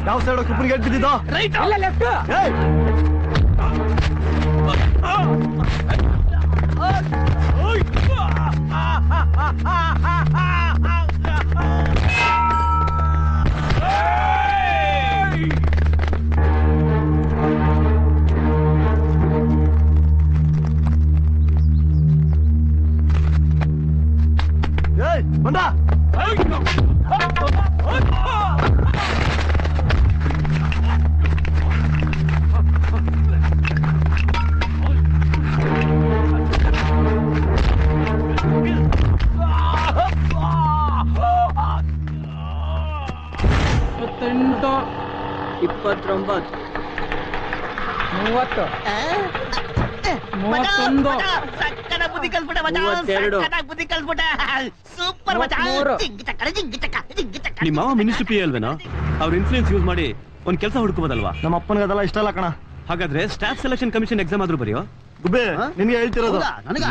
ಯಾವ side ಕುಪ್ಪನಿಗೆ gate ಬಿದ್ದಿದ್ದು? Right ಅಲ್ಲ ಲೆಫ್ಟ್. ಬಂದ ಎಂಟು 29 30 31 ಸಕ್ಕನ ಬುದ್ಧಿ ಕಲ್ಸ್ಬಿಟ್ಟ ಮಚ, ಸಕ್ಕನ ಬುದ್ಧಿ ಕಲ್ಸ್ಬಿಟ್ಟ. ಸೂಪರ್ ಮಚ. ಜಿಂಗ್ ಚಕ್ಕ ಜಿಂಗ್ ಚಕ್ಕ ಜಿಂಗ್ ಚಕ್ಕ. ನಿಮ್ಮ ಮಾವ ಮಿನಿಸ್ಟ್ರಿ ಪಿ ಅಲ್ವೇನೋ? ಅವ್ರ ಇನ್ಫ್ಲೂಯೆನ್ಸ್ ಯೂಸ್ ಮಾಡಿ ಒಂದ್ ಕೆಲಸ ಹುಡುಕಬಹುದಲ್ವಾ? ನಮ್ಮ ಅಪ್ಪನಿಗೆ ಅದೆಲ್ಲ ಇಷ್ಟ ಇಲ್ಲ ಕಣ. ಹಾಗಾದ್ರೆ ಸ್ಟಾಫ್ ಸೆಲೆಕ್ಷನ್ ಕಮಿಷನ್ ಎಕ್ಸಾಮ್ ಆದ್ರೂ ಬರೆಯೋ. ಗುಬ್ಬೆ ನಿನ್ಗೆ ಹೇಳ್ತಿರೋದು. ನನಗ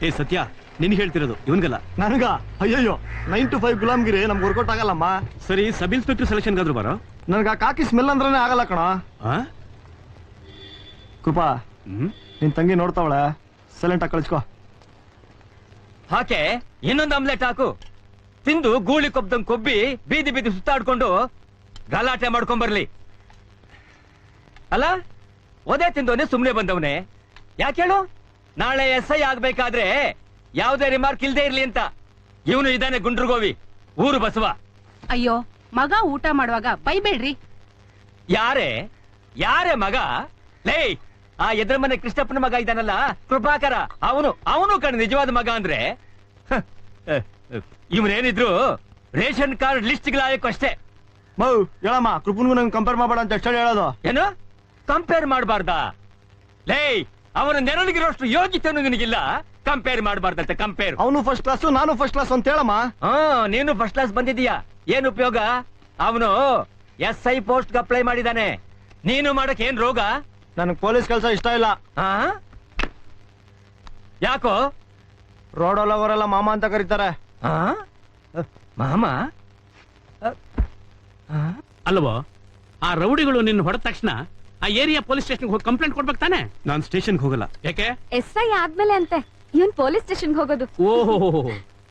ಏ ಸತ್ಯ, ನಿನ್ಗೆ ಹೇಳ್ತಿರೋದು, ಇವನ್ಗಲ್ಲ. ನನಗ ಅಯ್ಯಯ್ಯೋ 9 to 5 ಗುಲಾಮ್ಗಿರಿ ನಮ್ಗೆ ವರ್ಕೌಟ್ ಆಗಲ್ಲಮ್ಮ. ಸರಿ, ಸಬ್ ಇನ್ಸ್ಪೆಕ್ಟರ್ ಸೆಲೆಕ್ಷನ್ ಆದ್ರೂ ಬರೋ. ನನ್ಗ ಕಾಕಿ ಸ್ಮೆಲ್ ಅಂದ್ರನೇ ಆಗಲ್ಲ ಕಣ. ಕೃಪಾ, ನಿನ್ ತಂಗಿ ನೋಡ್ತಾವಳೆ, ಸೈಲೆಂಟ್ ಆಗಿ ಕಳಿಸ್ಕೋ. ಹಾಕೆ ಇನ್ನೊಂದು ಆಮ್ಲೆಟ್ ಹಾಕು. ತಿಂದು ಗೂಳಿ ಕೊಬ್ದಂಗ್ ಕೊಬ್ಬಿ ಬೀದಿ ಬೀದಿ ಸುತ್ತಾಡ್ಕೊಂಡು ಗಲಾಟೆ ಮಾಡ್ಕೊಂಡ್ ಬರ್ಲಿ. ಅಲ್ಲ, ಒದೆ ತಿಂದವನೇ ಸುಮ್ನೆ ಬಂದವನೇ. ಯಾಕೆ ಹೇಳು? ನಾಳೆ SI ಆಗ್ಬೇಕಾದ್ರೆ ಯಾವುದೇ ರಿಮಾರ್ಕ್ ಇಲ್ದೇ ಇರ್ಲಿ ಅಂತ. ಇವನು ಇದಾನೆ ಗುಂಡ್ರುಗೋವಿ, ಊರು ಬಸವ. ಅಯ್ಯೋ, ಮಗ ಊಟ ಮಾಡುವಾಗ ಬೈಬೇಡ್ರಿ. ಯಾರೇ ಮಗ? ಲೇ, ಆ ಎದ್ರ ಮನೆ ಕೃಷ್ಣಪ್ಪನ ಮಗ ಇದಾನಲ್ಲ ಕೃಪಾಕರ, ಅವನು ಕಣ್ ನಿಜವಾದ ಮಗ ಅಂದ್ರೆ. ಇವನೇನಿದ್ರು ರೇಷನ್ ಕಾರ್ಡ್ ಲಿಸ್ಟ್ ಲಾಯಕ್ ಅಷ್ಟೇ. ಮೌ ಹೇಳಮ್ಮ, ಕೃಪನ್ಗೂ ನಂಗೆ ಕಂಪೇರ್ ಮಾಡಬೇಡ ಅಂತ ಎಷ್ಟು ಹೇಳೋದು? ಏನು ಕಂಪೇರ್ ಮಾಡಬಾರ್ದಾ? ಲೇ, ಅವನ ನೆರಳಿಗಿರೋಷ್ಟು ಯೋಗ್ಯತೆನೂ ನಿನಗಿಲ್ಲ. ಕಂಪೇರ್ ಮಾಡಬಾರ್ದಂತೆ. ಕಂಪೇರ್. ಅವನು ಫಸ್ಟ್ ಕ್ಲಾಸ್, ನಾನು ಫಸ್ಟ್ ಕ್ಲಾಸ್ ಅಂತ ಹೇಳಮ್ಮ. ನೀನು ಫಸ್ಟ್ ಕ್ಲಾಸ್ ಬಂದಿದೀಯಾ, ಏನ್ ಉಪಯೋಗ? ಅವನು SI ಪೋಸ್ಟ್ ಅಪ್ಲೈ ಮಾಡಿದಾನೆ. ನೀನು ಮಾಡಕ್ ಏನ್ ರೋಗ? ನನಗೆ ಪೊಲೀಸ್ ಕೆಲಸ ಇಷ್ಟ ಇಲ್ಲ. ಯಾಕೋ? ರೋಡಲ್ಲ ಅವರೆಲ್ಲ ಮಾಮ ಅಂತ ಕರೀತಾರೆ. ಮಾಮ ಅಲ್ವೋ? ಆ ರೌಡಿಗಳು ನಿನ್ನ ಹೊಡೆದ ತಕ್ಷಣ ಆ ಏರಿಯಾ ಪೊಲೀಸ್ ಸ್ಟೇಷನ್ ಹೋಗಿ ಕಂಪ್ಲೇಂಟ್ ಕೊಡ್ಬೇಕು ತಾನೆ? ನಾನ್ ಸ್ಟೇಷನ್ ಹೋಗಲ್ಲ. ಯಾಕೆ? SI ಆದ್ಮೇಲೆ ಅಂತೆ ಇವನ್ ಪೊಲೀಸ್ ಸ್ಟೇಷನ್ ಹೋಗೋದು. ಓಹೋ,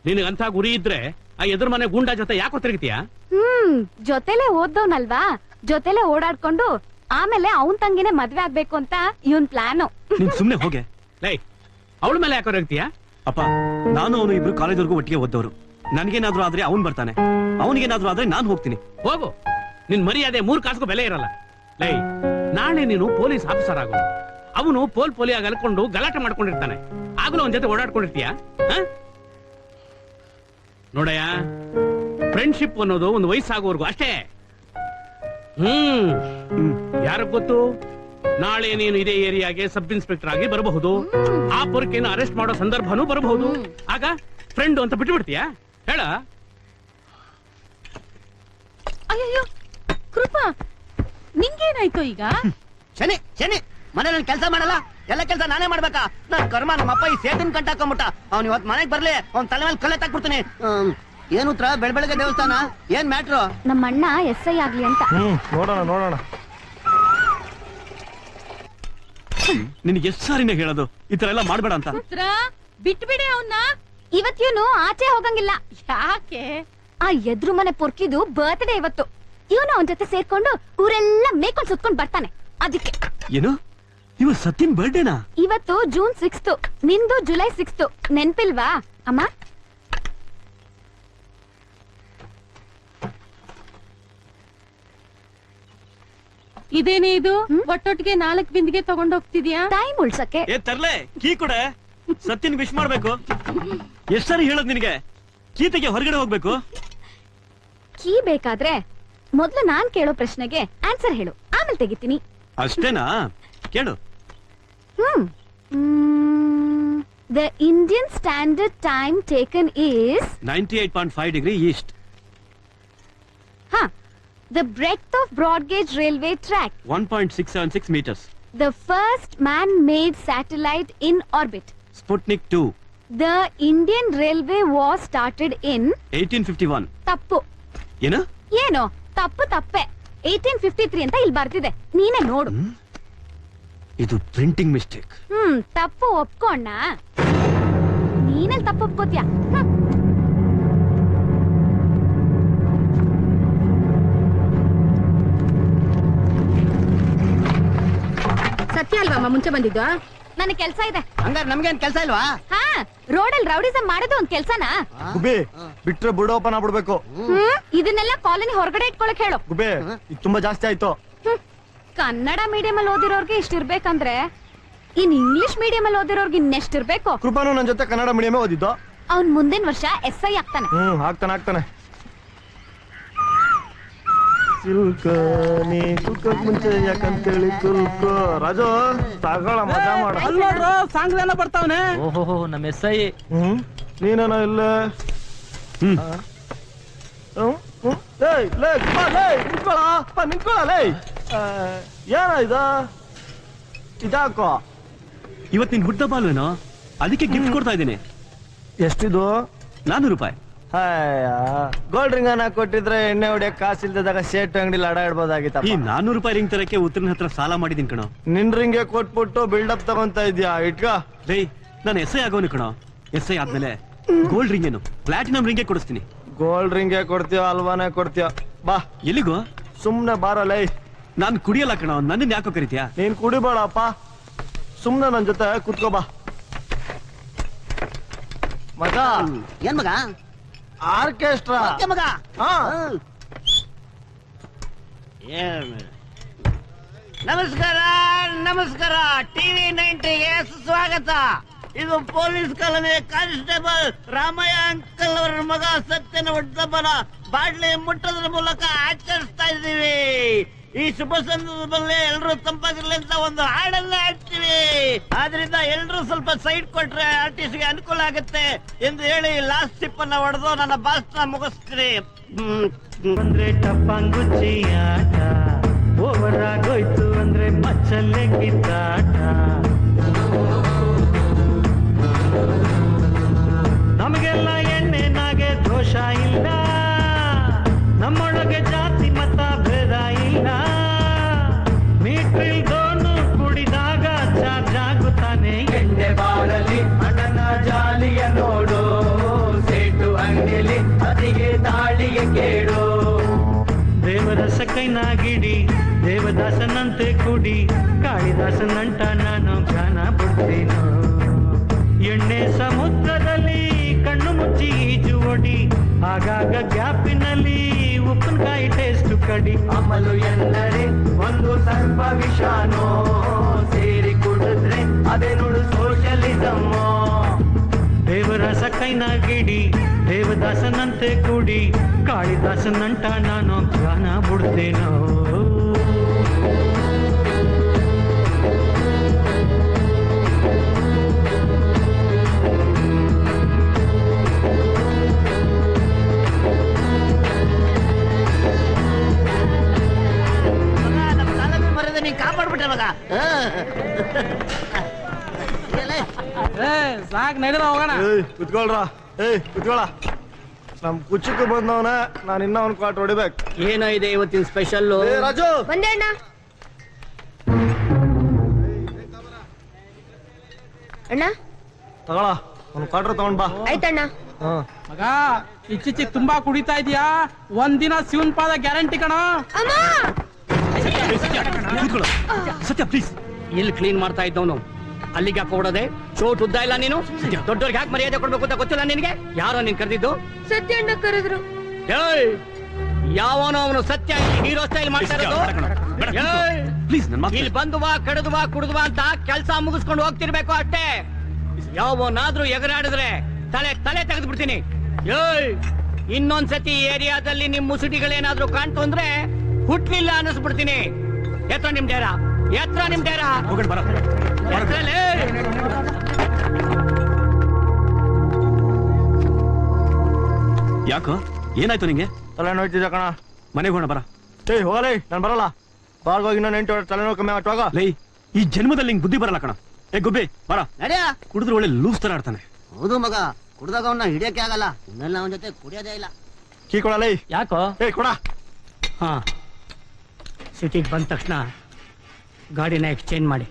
ನಿನಗಂತ ಗುರಿ ಇದ್ರೆ ಆ ಎದುರು ಮನೆ ಗೂಂಡಾ ಜೊತೆ ಯಾಕೋ ತಿರುಗ್ತೀಯಾ? ಜೊತೆಲೆ ಓದ್ದವನಲ್ವಾ, ಜೊತೆಲೆ ಓಡಾಡ್ಕೊಂಡು ಆಮೇಲೆ ಅವನ್ ತಂಗಿನೇ ಮದ್ವೆ ಆಗ್ಬೇಕು ಅಂತ ಇವನ್ ಪ್ಲಾನು. ನೀನ್ ಸುಮ್ನೆ ಹೋಗೆ. ಲೈ, ಅವಳ ಮೇಲೆ ಯಾಕೋ ತಿರುಗ್ತೀಯಾ? ಅಪ್ಪ, ನಾನು ಅವನು ಇಬ್ರು ಕಾಲೇಜ್ವರೆಗೂ ಒಟ್ಟಿಗೆ ಓದ್ದವರು. ನನ್ಗೇನಾದ್ರೂ ಆದ್ರೆ ಅವ್ನ್ ಬರ್ತಾನೆ, ಅವನಿಗೇನಾದ್ರೂ ಆದ್ರೆ ನಾನ್ ಹೋಗ್ತೀನಿ. ಹೋಗು, ನಿನ್ ಮರ್ಯಾದೆ 3 ಕಾಸಿಗೂ ಬೆಲೆ ಇರಲ್ಲ. ಲೈ, ನಾಳೆ ನೀನು ಪೊಲೀಸ್ ಆಫೀಸರ್ ಆಗು. ಅವನು ಪೋಲಿಯಾಗಿ ಅಲ್ಕೊಂಡು ಗಲಾಟೆ ಮಾಡ್ಕೊಂಡಿರ್ತಾನೆ, ಆಗಲೂ ಅವನ ಜೊತೆ ಓಡಾಡ್ಕೊಂಡಿರ್ತೀಯ? ನೋಡಯ್ಯ, ಫ್ರೆಂಡ್ಶಿಪ್ ಅನ್ನೋದು ಒಂದು ವಯಸ್ಸಾಗೋವರೆಗೂ ಅಷ್ಟೇ. ಯಾರ ಗೊತ್ತು, ನಾಳೆ ನೀನು ಇದೇ ಏರಿಯಾಗೆ ಸಬ್ ಇನ್ಸ್ಪೆಕ್ಟರ್ ಆಗಿ ಬರಬಹುದು. ಆ ಪೊರ್ಕೆಯನ್ನು ಅರೆಸ್ಟ್ ಮಾಡೋ ಸಂದರ್ಭನೂ ಬರಬಹುದು. ಆಗ ಫ್ರೆಂಡ್ ಅಂತ ಬಿಟ್ಟು ಬಿಡ್ತೀಯಾ? ಹೇಳ. ಅಯ್ಯಯ್ಯೋ ಕೃಪಾ, ನಿಂಗೇನಾಯ್ತು ಈಗ? ಶನಿ ಶನಿ ಮನೇಲಿ ಕೆಲಸ ಮಾಡಲ್ಲ, ಎಲ್ಲ ಕೆಲಸ ನಾನೇ ಮಾಡ್ಬೇಕಾ? ನನ್ ಕರ್ಮ, ನಮ್ಮಪ್ಪ ಈ ಸೇತನ್ ಕಂಟಾಕೊಂಬಿಟ್ಟ. ಅವ್ನು ಇವತ್ ಮನೆಗ್ ಬರ್ಲಿ, ಅವ್ನ್ ತಲೆ ಮೇಲೆ ಕಲ್ಲೆ ತಾಕ್ಬಿಡ್ತೀನಿ. ಏನು ಉತ್ತರ? ಬೆಳಬೆಳಗ್ಗೆ ದೇವಸ್ಥಾನ, ಏನ್ ಮ್ಯಾಟ್ರು? ನಮ್ಮ ಅಣ್ಣ SI ಆಗ್ಲಿ ಅಂತ. ನೋಡೋಣ. ನಿನ್ಗೆ ಎಷ್ಟು ಸಾರಿನ ಹೇಳೋದು ಈ ತರ ಎಲ್ಲ ಮಾಡ್ಬೇಡ ಅಂತ? ಬಿಟ್ಬಿಡೆ ಅವನ್ನ. ಇವತ್ತು ಆಚೆ ಹೋಗಂಗಿಲ್ಲ. ಯಾಕೆ? ಆ ಎದ್ರು ಮನೆ ಪೊರ್ಕಿದು ಬರ್ತ್ಡೇ ಇವತ್ತು. ಇವನು ಅವನ ಜೊತೆ ಸೇರ್ಕೊಂಡು ಊರೆಲ್ಲ ಮೇಕೊಂಡ್ ಸುತ್ಕೊಂಡ್ ಬರ್ತಾನೆ. ಅದಕ್ಕೆ. ಏನು, ಇವ ಸತ್ಯನ್ ಬರ್ಡೇನಾ? ಇವತ್ತು ಜೂನ್ 6, ನಿಂದು ಜುಲೈ 6. ನೆನ್ಪಿಲ್ವಾ ಅಮ್ಮ? ಇದೇನೇ ಇದು? ಒಟ್ಟೊಟ್ಟಿಗೆ 4 ಬಿಂದಿಗೆ ತಗೊಂಡ್ ಹೋಗ್ತಿದ್ಯಾ? ಟೈಮ್ ಉಳ್ಸಕ್ಕೆ. ತರ್ಲೆ ಕೀ ಕೊಡೆ, ಸತ್ಯನ್ ವಿಶ್ ಮಾಡ್ಬೇಕು. ಎಷ್ಟ್ ಸಾರಿ ಹೇಳೋದ್ ನಿನಗೆ? ಕೀತೆಗೆ ಹೊರಗಡೆ ಹೋಗ್ಬೇಕು. ಕೀ ಬೇಕಾದ್ರೆ ಮೊದ್ಲು ನಾನ್ ಕೇಳೋ ಪ್ರಶ್ನೆಗೆ ಆನ್ಸರ್ ಹೇಳು, ಆಮೇಲೆ ತೆಗಿತೀನಿ. ಅಷ್ಟೇನಾ? ಕೇಳು. The Indian standard time taken is 98.5 degree east. The breadth of broad gauge railway track 1.676 meters. The first man-made satellite in orbit. Sputnik 2. The Indian railway was started in 1851. ತಪ್ಪು. ಏನು? ಏನೋ ತಪ್ಪು ತಪ್ಪೆ. 1853 ಅಂತ ಇಲ್ಲಿ ಬರ್ತಿದೆ, ನೀನೇ ನೋಡು. ಇದು ಪ್ರಿಂಟಿಂಗ್ ಮಿಸ್ಟೇಕ್. ತಪ್ಪು ಒಪ್ಕೊಂಡ, ನೀನೆಲ್ ತಪ್ಪು ಒಪ್ಕೋತ್ಯಾ? ಸತ್ಯ ಅಲ್ವಮ್ಮ ಮುಂಚೆ ಬಂದಿದ್ದು? ನನಗೆ ಕೆಲ್ಸ ಇದೆ. ಹಂಗಾರೆ ನಮ್ಗೇನ್ ಕೆಲ್ಸ ಇಲ್ವಾ? ಹಾ, ರೋಡಲ್ಲಿ ರೌಡಿಸಮ್ ಮಾಡೋದು ಒಂದ್ ಕೆಲ್ಸನಾ? ಗುಬ್ಬಿ ಬಿಟ್ರೆ ಬುಡ ಓಪನ್ ಆಗ್ಬಿಡ್ಬೇಕು. ಇದನ್ನೆಲ್ಲ ಕಾಲೋನಿ ಹೊರಗಡೆ ಇಟ್ಕೊಳಕ್ ಹೇಳು. ಗುಬ್ಬಿ ಇದು ತುಂಬಾ ಜಾಸ್ತಿ ಆಯ್ತು. ಕನ್ನಡ ಮೀಡಿಯಂ ಅಲ್ಲಿ ಓದಿರೋರ್ಗೆ ಇಷ್ಟಿರ್ಬೇಕಂದ್ರೆ ಇನ್ ಇಂಗ್ಲಿಷ್ ಮೀಡಿಯಂ ಅಲ್ಲಿ ಓದಿರೋರ್ಗೆ ಇನ್ನೆಷ್ಟಿರ್ಬೇಕು? ಕೃಪಾನು ನನ್ ಜೊತೆ ಕನ್ನಡ ಮೀಡಿಯಮೇ ಓದಿದ್ದು. ಅವ್ನ್ ಮುಂದಿನ ವರ್ಷ SI ಆಗ್ತಾನೆ. ಆಗ್ತಾನೆ. ಸಿಲ್ಕ ನೀ ಕುಲ್ಕಕ್ ಮುಂಚೆ ಯಾಕಂತೇಳಿ ಕುಲ್ಕೋ. ರಾಜು ತಗೊಳ ಮಜಾ ಮಾಡ. ಅಲ್ಲೋಡ್ರು ಸಾಂಗ್ಲೇನ ಬರ್ತಾವನೆ. ಓಹೋ ನಮ್ಮ SI. ನೀನೇನೋ ಇಲ್ಲ. ನಿಂತ್ಕೊಳ. ಏನ ಇದು? ಇದಾಕೋ. ಇವತ್ ನಿನ್ ಹುಟ್ಟದ ಬಾಲ್ವೇನೋ, ಅದಕ್ಕೆ ಗಿಫ್ಟ್ ಕೊಡ್ತಾ ಇದ್ದೀನಿ. ಎಷ್ಟಿದು? 400 ರೂಪಾಯಿ. ಗೋಲ್ಡ್ ರಿಂಗ್ ಅನ್ನ ಕೊಟ್ಟಿದ್ರೆ ಎಣ್ಣೆ ಹೊಡಿಯಕ್ ಕಾಸಿಲ್ದಾಗ ಸೇಟ್ ಅಂಗಡಿಲಿ ಅಡ ಇಡ್ಬೋದಾಗಿತ್ತ. ಈ 400 ರೂಪಾಯಿ ರಿಂಗ್ ತರಕ್ಕೆ ಉತ್ತರನ ಹತ್ರ ಸಾಲ ಮಾಡಿದೀನಿ ಕಣೋ. ನಿನ್ ರಿಂಗ್ಗೆ ಕೊಟ್ಬಿಟ್ಟು ಬಿಲ್ಡಪ್ ತಗೊಂತ ಇದ್ಯಾ? ಇಟ್ಕ. ಡೇ, ನಾನು SI ಆಗೋನು ಕಣೋ. SI ಆದ್ಮೇಲೆ ಗೋಲ್ಡ್ ರಿಂಗ್ ಏನು ಪ್ಲಾಟಿನಂ ರಿಂಗೇ ಕೊಡಿಸ್ತೀನಿ. ಗೋಲ್ಡ್ ರಿಂಗ್ಗೆ ಕೊಡ್ತೀಯ ಅಲ್ವಾನೇ ಕೊಡ್ತೀಯ? ಬಾ. ಎಲ್ಲಿಗೋ? ಸುಮ್ನೆ ಬಾರಲೈ. ನಾನ್ ಕುಡಿಯಲ್ಲ ಕಣೋ, ನನ್ನನ್ನ ಯಾಕೋ ಕರಿತೀಯಾ? ನೀನ್ ಕುಡಿಬೇಡಪ್ಪ, ಸುಮ್ನೆ ನನ್ ಜೊತೆ ಕುತ್ಕೋ ಬಾ. ಮಗ ಏನ್ ಮಗ? ಆರ್ಕೆಸ್ಟ್ರಾ. ಓಕೆ ಮಗ. ಹಾ. ನಮಸ್ಕಾರ. TV 90ಗೆ ಸ್ವಾಗತ. ಇದು police colony constable Ramaiah uncle ಅವರ ಮಗ ಸತ್ಯನ ಹುಟ್ಟುಹಬ್ಬನ ಬಾಡ್ಲಿ ಮುಟ್ಟೋದ್ರ ಮೂಲಕ ಆಚರಿಸ್ತಾ ಇದ್ದೀವಿ. ಈ ಶುಭ ಸಂದರ್ಭದಲ್ಲಿ ಎಲ್ರು ತಂಪಾಗಿರ್ಲಿ ಅಂತ ಒಂದು ಹಾಡನ್ನ ಹಾಡ್ತೀವಿ. ಆದ್ರಿಂದ ಎಲ್ರು ಸ್ವಲ್ಪ ಸೈಡ್ ಕೊಟ್ರೆ ಆರ್ಟಿಸ್ಟ್ ಗೆ ಅನುಕೂಲ ಆಗುತ್ತೆ ಎಂದು ಹೇಳಿ ಲಾಸ್ಟ್ ಟಿಪ್ ಅನ್ನ ಹೊಡೆದು ನನ್ನ ಭಾಷಣ ಮುಗಿಸ್ತೀನಿ. ಅಂದ್ರೆ ಟಪ್ಪಂಗುಚ್ಚಿ ಆಟ ಓವರ್ ಆಗೋಯ್ತು ಅಂದ್ರೆ ಮಚ್ಚಲ್ಲೇ ಕಿತ್ತಾಟ. ನಮಗೆಲ್ಲ ಎಣ್ಣೆನಾಗೆ ದೋಷ ಇಲ್ಲ, ನಮ್ಮೊಳಗೆ ಜಾತಿ ಮತ ಭೇದ ಇಲ್ಲ. ಮೀಟ್ರಿಲ್ದೋನು ಕುಡಿದಾಗ ಚಾರ್ಜ್ ಆಗುತ್ತಾನೆ. ಎಣ್ಣೆ ಬಾಳಲಿ ಅಣ್ಣನ ಜಾಲಿಯ ನೋಡು, ಸೇಟು ಅಂಗಡಿಲಿ ಅದಿಗೆ ದಾಳಿಗೆ ಕೇಳು. ದೇವರಸ ಕೈನಾಗಿಡಿ, ದೇವದಾಸನಂತೆ ಕುಡಿ, ಕಾಳಿದಾಸನಂಟ ನಾನು ಗಾನ ಬಿಡ್ತೀನೋ. ಎಣ್ಣೆ ಸಮುದ್ರದಲ್ಲಿ ಕಣ್ಣು ಮುಚ್ಚಿ ಈಜು ಒಡಿ, ಆಗಾಗ ಗ್ಯಾಪಿನಲ್ಲಿ ಉಪ್ಪಿನಕಾಯಿ ಟೇಸ್ಟ್ ಕಡಿ. ಅಮಲು ಎಂದರೆ ಒಂದು ಸರ್ಪ ವಿಷಾನೋ, ಸೇರಿ ಕುಡಿದ್ರೆ ಅದೇ ನೋಡು ಸೋಷಲಿಸಮ್ಮೋ. ದೇವರಸ ಕೈನಾಗಿಡಿ, ದೇವದಾಸನಂತೆ ಕುಡಿ, ಕಾಳಿದಾಸನಂಟ ನಾನು ಗಾನ ಬಿಡ್ತೇನೋ. ನಮ್ಮ ತಾಲೂಕು ಬರೋದು ನೀನ್ ಕಾಪಾಡ್ಬಿಟ್ಟೆ ಮಗ. ಸಾಕ್ ನಡೀರ ಹೋಗೋಣ. ಕುತ್ಕೊಳ್ರ. ಕುತ್ಕೊಳ. ನಮ್ ಕುಚ್ಚಕ್ಕೆ ಬಂದವನ ನಾನು ಇನ್ನ ಒಂದ್ ಕ್ವಾಟ್ ಹೊಡಿಬೇಕು. ಏನೋ ಇದೆ ಇವತ್ತಿನ ಸ್ಪೆಷಲ್? ರಾಜು ಬಂದೆ ಅಣ್ಣ. ಅಣ್ಣ ತಗೊಳ, ಒಂದ್ ಕ್ವಾಟ್ರ್ ತಗೊಂಡ್ ಬಾ. ಆಯ್ತಣ್ಣ. ಮಗ ಇಚ್ಚಿಚ್ಚಿ ತುಂಬಾ ಕುಡಿತಾ ಇದೀಯಾ, ಒಂದಿನ ಶಿವನ್ ಪಾದ ಗ್ಯಾರಂಟಿ ಕಣ. ಕೂತ್ಕೊಳ್ಳೋ. ಸತ್ಯ ಪ್ಲೀಸ್. ಇಲ್ಲಿ ಕ್ಲೀನ್ ಮಾಡ್ತಾ ಇದ್ದವನು ಅಲ್ಲಿಗೆ ಹಾಕೋಡೋದೆ? ಚೋಟ್ ಉದ್ದ ಇಲ್ಲ ನೀನು? ದೊಡ್ಡವ್ರಿಗೆ ಯಾಕೆ ಮರ್ಯಾದೆ ಕೊಡ್ಬೇಕು ಅಂತ ಗೊತ್ತಿಲ್ಲ ನಿನಗೆ? ಯಾರೋ ನೀನ್ ಕರೆದಿದ್ದು? ಸತ್ಯ ಅಣ್ಣ ಕರೆದ್ರು. ಯಾವನೋ ಅವನು ಸತ್ಯ ಹೀರೋ ಸ್ಟೈಲ್ ಮಾಡ್ತಾ ಇರೋದು. ಪ್ಲೀಸ್ ನನ್ನ ಇಲ್ಲಿ ಬಂದು ಬಾ, ಕಡಿದು ಬಾ, ಕುಡಿದು ಬಾ ಅಂತ ಕೆಲಸ ಮುಗಿಸ್ಕೊಂಡು ಹೋಗ್ತಿರ್ಬೇಕು ಅಷ್ಟೇ. ಯಾವನಾದ್ರೂ ಎಗರಾಡಿದ್ರೆ ತಲೆ ತಲೆ ತೆಗೆದು ಬಿಡ್ತೀನಿ. ಇನ್ನೊಂದ್ಸತಿ ಏರಿಯಾದಲ್ಲಿ ನಿಮ್ ಮುಸುಡಿಗಳೇನಾದ್ರೂ ಕಾಣ್ತು ಅಂದ್ರೆ ಹುಟ್ಲಿಲ್ಲ ಅನ್ನಿಸ್ಬಿಡ್ತೀನಿ. ಎತ್ರ ನಿಮ್ ಡೇರಾ, ಎತ್ರ ನಿಮ್ ಡೇರಾ. ಹೋಗೋಣ ಬರ. ಎತ್ರಲೇ. ಯಾಕೋ ಏನಾಯ್ತು ನಿಂಗೆ? ತಲೆ ನೋಯ್ತಿದ್ದ ಕಣ. ಮನೆಗೆ ಹೋಗೋಣ ಬರ. ಹೋಗಲೇ, ನಾನು ಬರಲ್ಲ. ಬಾರ್ಗೋಗಿ ಇನ್ನೊಂದು 8 ತಲೆನೋವು ಕಮ್ಮಿ ಆಗುವಾಗ. ಲೈ, ಈ ಜನ್ಮದಲ್ಲಿ ನಿಂಗೆ ಬುದ್ಧಿ ಬರಲ್ಲ ಕಣ. ಗುಬ್ಬಿ ಬರ. ನಡಿಯ. ಕುಡಿದ್ರೆ ಒಳ್ಳೆ ಲೂಸ್ ತರ ಆಡ್ತಾನೆ. ಹೌದು ಮಗ, ಕುಡ್ದಾಗ ಅವನ್ನ ಹಿಡಿಯಕ್ಕೆ ಆಗಲ್ಲ. ಇನ್ನೆಲ್ಲ ಅವನ ಜೊತೆ ಕುಡಿಯೋದೇ ಇಲ್ಲ. ಕೀ ಕೊಡಲೇ. ಯಾಕೋ? ಕೊಡ. ಹಾ ಸಿಟಿಗೆ ಬಂದ ತಕ್ಷಣ ಗಾಡಿನ ಎಕ್ಸ್ಚೇಂಜ್ ಮಾಡಿ.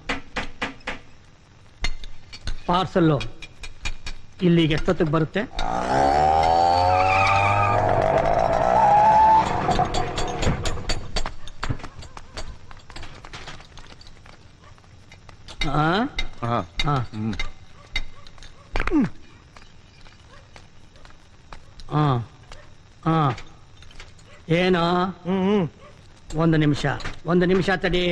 ಪಾರ್ಸಲ್ಲು ಇಲ್ಲಿಗೆ ಎಷ್ಟೊತ್ತಿಗೆ ಬರುತ್ತೆ? ಏನು? ಒಂದು ನಿಮಿಷ ತಡಿ.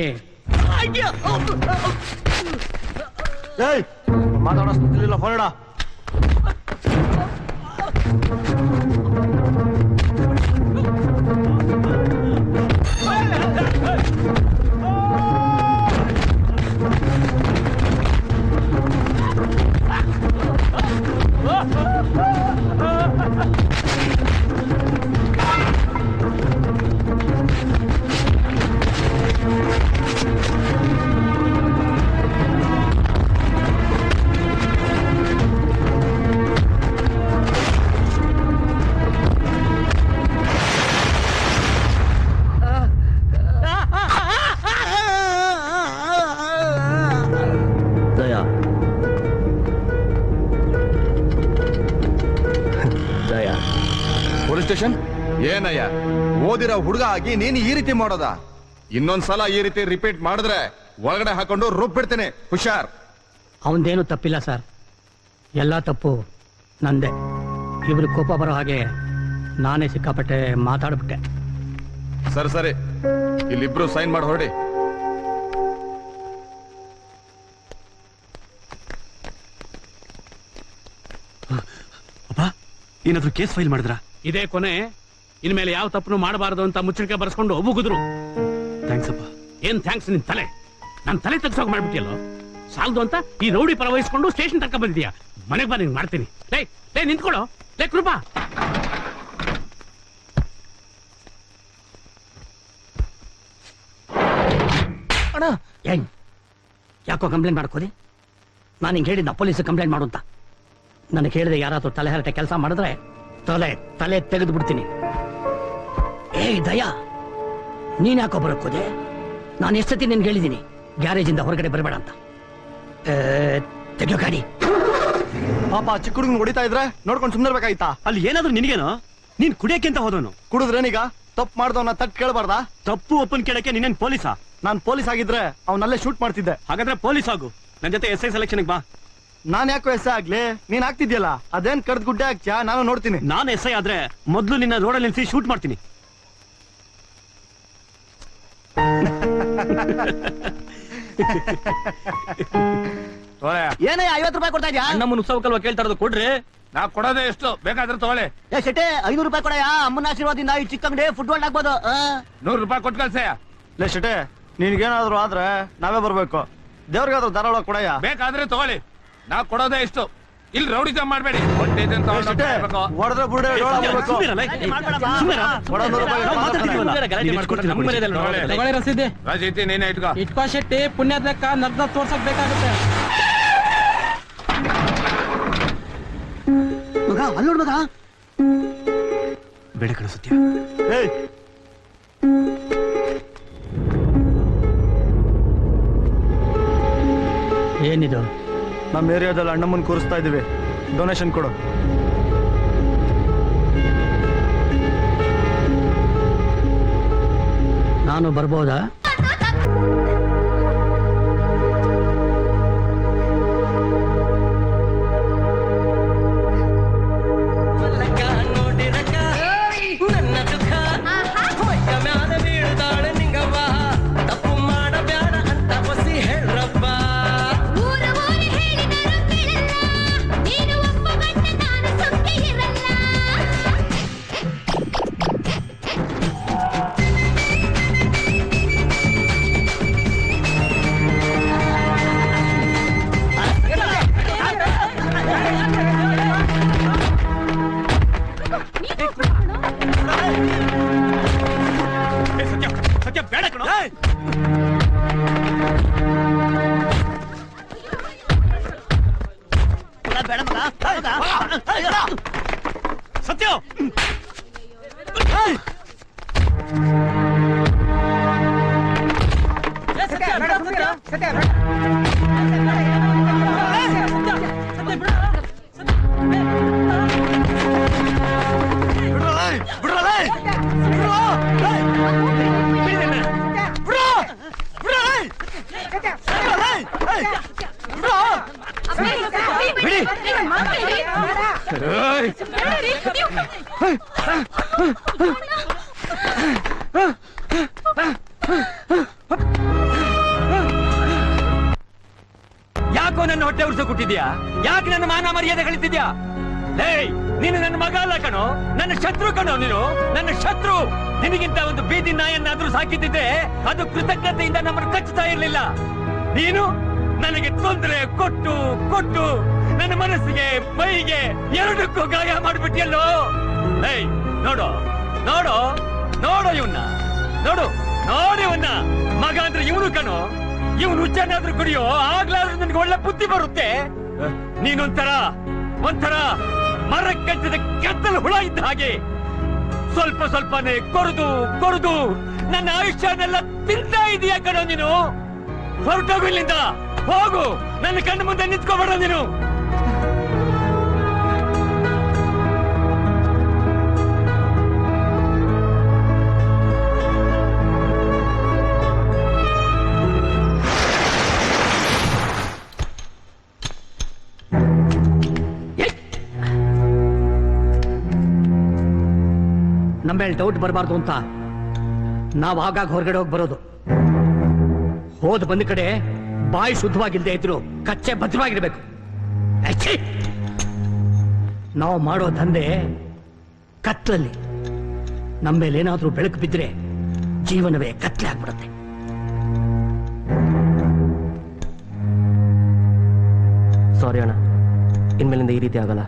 ಮಾತಾಡೋಷ್ಟಿಲ್ಲ ಫೋನ್ ಇಡ. ಪೊಲೀಸ್ ಸ್ಟೇಷನ್ ಏನಯ್ಯ, ಓದಿರೋ ಹುಡುಗ ಆಗಿ ನೀನು ಈ ರೀತಿ ಮಾಡೋದ? ಇನ್ನೊಂದ್ಸಲ ಈ ರೀತಿ ರಿಪೀಟ್ ಮಾಡಿದ್ರೆ ಒಳಗಡೆ ಹಾಕೊಂಡು ರುಬ್ಬಿಡ್ತೀನಿ, ಹುಷಾರ್. ಅವನದೇನು ತಪ್ಪಿಲ್ಲ ಸರ್, ಎಲ್ಲ ತಪ್ಪು ನಂದೆ. ಇವ್ರು ಕೋಪ ಬರೋ ಹಾಗೆ ನಾನೇ ಸಿಕ್ಕಾಪಟ್ಟೆ ಮಾತಾಡ್ಬಿಟ್ಟೆ. ಸರಿ ಇಲ್ಲಿಬ್ರು ಸೈನ್ ಮಾಡಿ ಹೊರಡಿ. ಅಪ್ಪ, ಏನಾದ್ರು ಕೇಸ್ ಫೈಲ್ ಮಾಡಿದ್ರಾ? ಇದೇ ಕೊನೆ, ಇನ್ಮೇಲೆ ಯಾವ ತಪ್ಪನು ಮಾಡಬಾರದು ಅಂತ ಮುಚ್ಚಳಿಕೆ ಬರ್ಸ್ಕೊಂಡು ಒಬ್ಬಗುದ್ರು. ಥ್ಯಾಂಕ್ಸ್ ಅಪ್ಪ. ಏನ್ ಥ್ಯಾಂಕ್ಸ್? ನಿನ್ ತಲೆ ನನ್ ತಲೆ ತೆಗ್ಸೋಕ್ ಮಾಡ್ಬಿಟ್ಟಿಯಲ್ಲೋ. ಸಾಲದು ಅಂತ ಈ ರೌಡಿ ಪರ ವಹಿಸ್ಕೊಂಡು ಸ್ಟೇಷನ್ ತನಕ ಬಂದಿದ್ಯಾ. ಮನೆಗೆ ಬಾ, ನಿಂಗೆ ಮಾಡ್ತೀನಿ. ಲೇ ನಿಂತ್ಕೊಳ್ಳೋ. ಲೇ ಕೃಪಾ, ಅಣ್ಣ ಯಾಕೋ ಕಂಪ್ಲೇಂಟ್ ಮಾಡ್ಕೋದಿ? ನಾನು ಹಿಂಗೆ ಹೇಳಿದ್ದ ಪೊಲೀಸ್ ಕಂಪ್ಲೇಂಟ್ ಮಾಡು ಅಂತ. ನನಗೆ ಹೇಳಿದೆ ಯಾರಾದ್ರೂ ತಲೆ ಹರಟೆ ಕೆಲಸ ಮಾಡಿದ್ರೆ ತಲೆ ತೆಗೆದು ಬಿಡ್ತೀನಿ. ದಯಾ, ನೀನ್ ಯಾಕೋ ಬರಕೋದೆ? ನಾನು ಎಷ್ಟೊತ್ತಿ ನಿನ್ಗೆ ಹೇಳಿದ್ದೀನಿ ಗ್ಯಾರೇಜಿಂದ ಹೊರಗಡೆ ಬರಬೇಡ ಅಂತ. ತೆಗೆಯೋ ಗಾಡಿ. ಪಾಪ ಚಿಕ್ಕ ಹುಡುಗನ್ ಹೊಡಿತಾ ಇದ್ರೆ ನೋಡ್ಕೊಂಡು ಸುಮ್ಮನೆ ಬೇಕಾಯ್ತಾ? ಅಲ್ಲಿ ಏನಾದ್ರೂ ನಿನಗೇನೋ? ನೀನ್ ಕುಡಿಯಕ್ಕೆ ಅಂತ ಹೋದವನು. ಕುಡಿದ್ರೇನೀಗ ತಪ್ಪು ಮಾಡ್ದವನ್ನ ತಟ್ಟು ಕೇಳಬಾರ್ದಾ? ತಪ್ಪು ಒಪ್ಪನ್ ಕೇಳಕ್ಕೆ ನೀನೇನ್ ಪೊಲೀಸಾ? ನಾನ್ ಪೊಲೀಸ್ ಆಗಿದ್ರೆ ಅವನಲ್ಲೇ ಶೂಟ್ ಮಾಡ್ತಿದ್ದೆ. ಹಾಗಾದ್ರೆ ಪೊಲೀಸ್ ಆಗು, ನನ್ ಜೊತೆ SI ಸೆಲೆಕ್ಷನ್ ಬಾ. ನಾನ್ ಯಾಕೋ ಎಸ್ ಆಗ್ಲಿ? ನೀನ್ ಆಗ್ತಿದ್ಯಲ್ಲ, ಅದೇನ್ ಕಡ್ದ್ ಗುಡ್ಡೆ ಆಗ್ತ್ಯಾ? ನಾನು ನೋಡ್ತೀನಿ. ನಾನು SI ಆದ್ರೆ ಮೊದ್ಲು ನಿನ್ನ ರೋಡಲ್ಲಿ ನಿಲ್ಸಿ ಶೂಟ್ ಮಾಡ್ತೀನಿ. ಏನೇ 50 ರೂಪಾಯಿ ಕೊಡ್ತಾ ಇದ್ಯಾ? ನಮ್ಮನ್ನ ಉತ್ಸವಕ್ಕಲ್ವ ಕೇಳ್ತಾ ಇರೋದು, ಕೊಡ್ರಿ. ನಾ ಕೊಡೋದೇ ಎಷ್ಟು ಬೇಕಾದ್ರೆ ತಗೊಳ್ಳಿ. ಶೆಟ್ಟೆ 500 ರೂಪಾಯಿ ಕೊಡಯ್ಯ. ಅಮ್ಮನ ಆಶೀರ್ವಾದದಿಂದ ಈ ಚಿಕ್ಕ ಅಂಗಡಿ ಫುಟ್ಬಾಲ್ ಆಗ್ಬೋದು. 100 ರೂಪಾಯಿ ಕೊಟ್ಟು ಕಳ್ಸಯ್ಯ. ಲೇ ಶೆಟ್ಟೆ, ನಿನ್ಗೇನಾದ್ರು ಆದ್ರೆ ನಾವೇ ಬರ್ಬೇಕು. ದೇವ್ರಿಗಾದ್ರೂ ಧಾರಾಳ ಕೊಡಯ್ಯ. ಬೇಕಾದ್ರೆ ತಗೊಳ್ಳಿ, ನಾ ಕೊಡೋದೇ ಎಷ್ಟು. ಇಲ್ಲಿ ರೌಡಿಸಂ ಮಾಡ್ಬೇಡಿ. ಹೊಡೆದ್ರೆ ಬುಡ ರಜೀತಿ ನೀನೇ ಇಟ್ಕೋ. ಇಟ್ಕೋ ಶೆಟ್ಟಿ, ಪುಣ್ಯದಕ್ಕ ನಗ್ನ ತೋರ್ಸಕ್ ಬೇಕಾಗುತ್ತೆ. ಮಗ ಅಲ್ಲಿ ನೋಡ್ ಮಗ. ಬೇಡ ಕಣ ಸತ್ಯ. ಏನಿದು? ನಮ್ಮ ಏರಿಯಾದಲ್ಲಿ ಅಣ್ಣಮ್ಮನ್ ಕೂರಿಸ್ತಾ ಇದೀವಿ, ಡೊನೇಷನ್ ಕೊಡು. ನಾನು ಬರ್ಬೋದಾ? ಸತ್ಯ ಬೇಡ ಕಣ. ಬೇಡ ಮಗ. ಸತ್ಯ ಹುಟ್ಟಿದ್ಯಾ? ಯಾಕೆ ನನ್ನ ಮಾನ ಮರ್ಯಾದೆ ಕಳಿತಿದ್ಯಾ? ಏಯ್, ನೀನು ನನ್ನ ಮಗ ಅಲ್ಲ ಕಣೋ, ನನ್ನ ಶತ್ರು ಕಣೋ. ನೀನು ನನ್ನ ಶತ್ರು. ನಿನಗಿಂತ ಒಂದು ಬೀದಿ ನಾಯನ್ನಾದ್ರೂ ಸಾಕಿದ್ದಿದ್ರೆ ಅದು ಕೃತಜ್ಞತೆಯಿಂದ ನಮ್ಮನ್ನು ಕಚ್ಚುತ್ತಾ ಇರ್ಲಿಲ್ಲ. ನೀನು ನನಗೆ ತೊಂದರೆ ಕೊಟ್ಟು ಕೊಟ್ಟು ನನ್ನ ಮನಸ್ಸಿಗೆ ಮೈಗೆ ಎರಡಕ್ಕೂ ಗಾಯ ಮಾಡ್ಬಿಟ್ಟಿಯಲ್ಲೋ. ಏಯ್, ನೋಡು ನೋಡು ನೋಡು ಇವನ್ನ, ನೋಡು ನೋಡು ಇವನ್ನ. ಮಗ ಅಂದ್ರೆ ಇವನು ಕಣೋ. ಇವನು ಹುಚ್ಚನಾದ್ರೂ ಕುಡಿಯೋ, ಆಗ್ಲಾದ್ರೂ ನಿನ್ಗೆ ಒಳ್ಳೆ ಬುದ್ಧಿ ಬರುತ್ತೆ. ನೀನೊಂಥರ ಮರಕ್ಕಂಟಿದ ಕೆತ್ತಲು ಹುಳ ಇದ್ದ ಹಾಗೆ ಸ್ವಲ್ಪ ಸ್ವಲ್ಪನೇ ಕೊರೆದು ಕೊರೆದು ನನ್ನ ಆಯುಷ್ಯನೆಲ್ಲ ತಿಂತಾ ಇದೀಯ ಕಣೋ ನೀನು. ಹೊರಟೋಗು ಇಲ್ಲಿಂದ, ಹೋಗು. ನನ್ನ ಕಣ್ಣು ಮುಂದೆ ನಿಂತ್ಕೋಬೇಡ ನೀನು. ನಮ್ಮ ಮೇಲೆ ಡೌಟ್ ಬರಬಾರ್ದು ಅಂತ ನಾವು ಆಗಾಗ ಹೊರಗಡೆ ಹೋಗಿ ಬರೋದು. ಹೋದ್ ಬಂದ ಕಡೆ ಬಾಯಿ ಶುದ್ಧವಾಗಿಲ್ದೇ ಇದ್ರು ಕಚ್ಚೆ ಭದ್ರವಾಗಿರ್ಬೇಕು. ಅಚ್ಚಿ! ನಾವು ಮಾಡೋ ದಂಧೆ ಕತ್ಲಲ್ಲಿ. ನಮ್ಮ ಮೇಲೆ ಏನಾದ್ರೂ ಬೆಳಕು ಬಿದ್ದರೆ ಜೀವನವೇ ಕತ್ಲೆ ಆಗ್ಬಿಡುತ್ತೆ. ಸಾರಿ ಅಣ್ಣ, ಇನ್ಮೇಲಿಂದ ಈ ರೀತಿ ಆಗಲ್ಲ.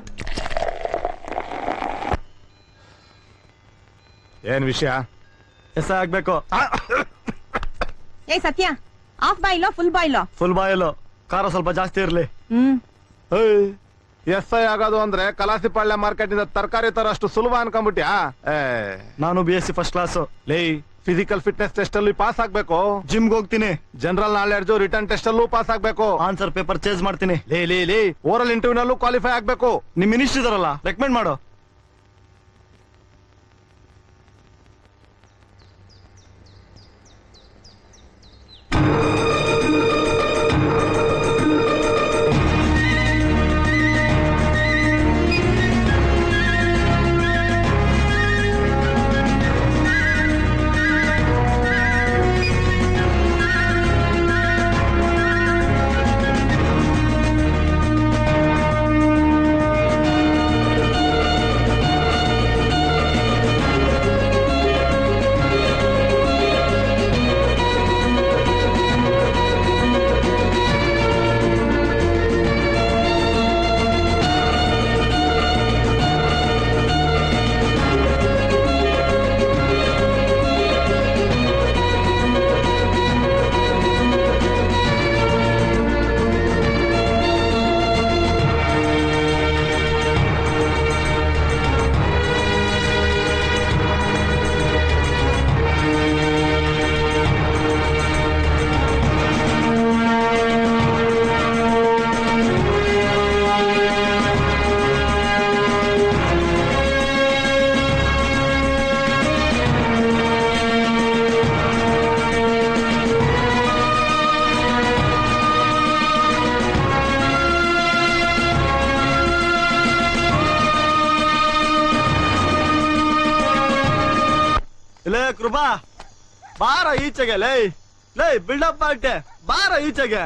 ಏನ್ ವಿಷಯ? ಎಸ್ ಆಗ್ಬೇಕು. ಏ ಸತ್ಯ, ಹಾಫ್ ಬಾಯ್ಲೋ ಫುಲ್ ಬಾಯ್ಲೋ? ಫುಲ್ ಬಾಯಲು, ಖಾರ ಸ್ವಲ್ಪ ಜಾಸ್ತಿ ಇರ್ಲಿ. SI ಆಗೋದು ಅಂದ್ರೆ ಕಲಾಸಿಪಾಳ್ಯ ಮಾರ್ಕೆಟ್ ಇಂದ ತರಕಾರಿ ತರ ಅಷ್ಟು ಸುಲಭ ಅನ್ಕೊಂಡ್ಬಿಟ್ಯಾ? ನಾನು BSc ಫಸ್ಟ್ ಕ್ಲಾಸ್. ಲೇ, ಫಿಸಿಕಲ್ ಫಿಟ್ನೆಸ್ ಟೆಸ್ಟ್ ಅಲ್ಲಿ ಪಾಸ್ ಆಗ್ಬೇಕು. ಜಿಮ್ಗೆ ಹೋಗ್ತೀನಿ. ಜನರಲ್ ನಾಲೆಡ್ಜ್ ರಿಟರ್ನ್ ಟೆಸ್ಟ್ ಅಲ್ಲೂ ಪಾಸ್ ಆಗ್ಬೇಕು. ಆನ್ಸರ್ ಪೇಪರ್ ಚೇಂಜ್ ಮಾಡ್ತೀನಿ. ಲೇ ಓರಲ್ ಇಂಟರ್ವ್ಯೂ ನಲ್ಲೂ ಕ್ವಾಲಿಫೈ ಆಗ್ಬೇಕು. ನಿಮ್ ಮಿನಿಸ್ಟರ್ ಇದಾರಲ್ಲ, ರೆಕಮೆಂಡ್ ಮಾಡು. ಲೇ ಕೃಪಾ, ಬಾರ ಈಚೆಗೆ. ಲೇ ಬಿಲ್ಡಪ್ ಪಾರ್ಟಿ, ಬಾರ ಈಚೆಗೆ.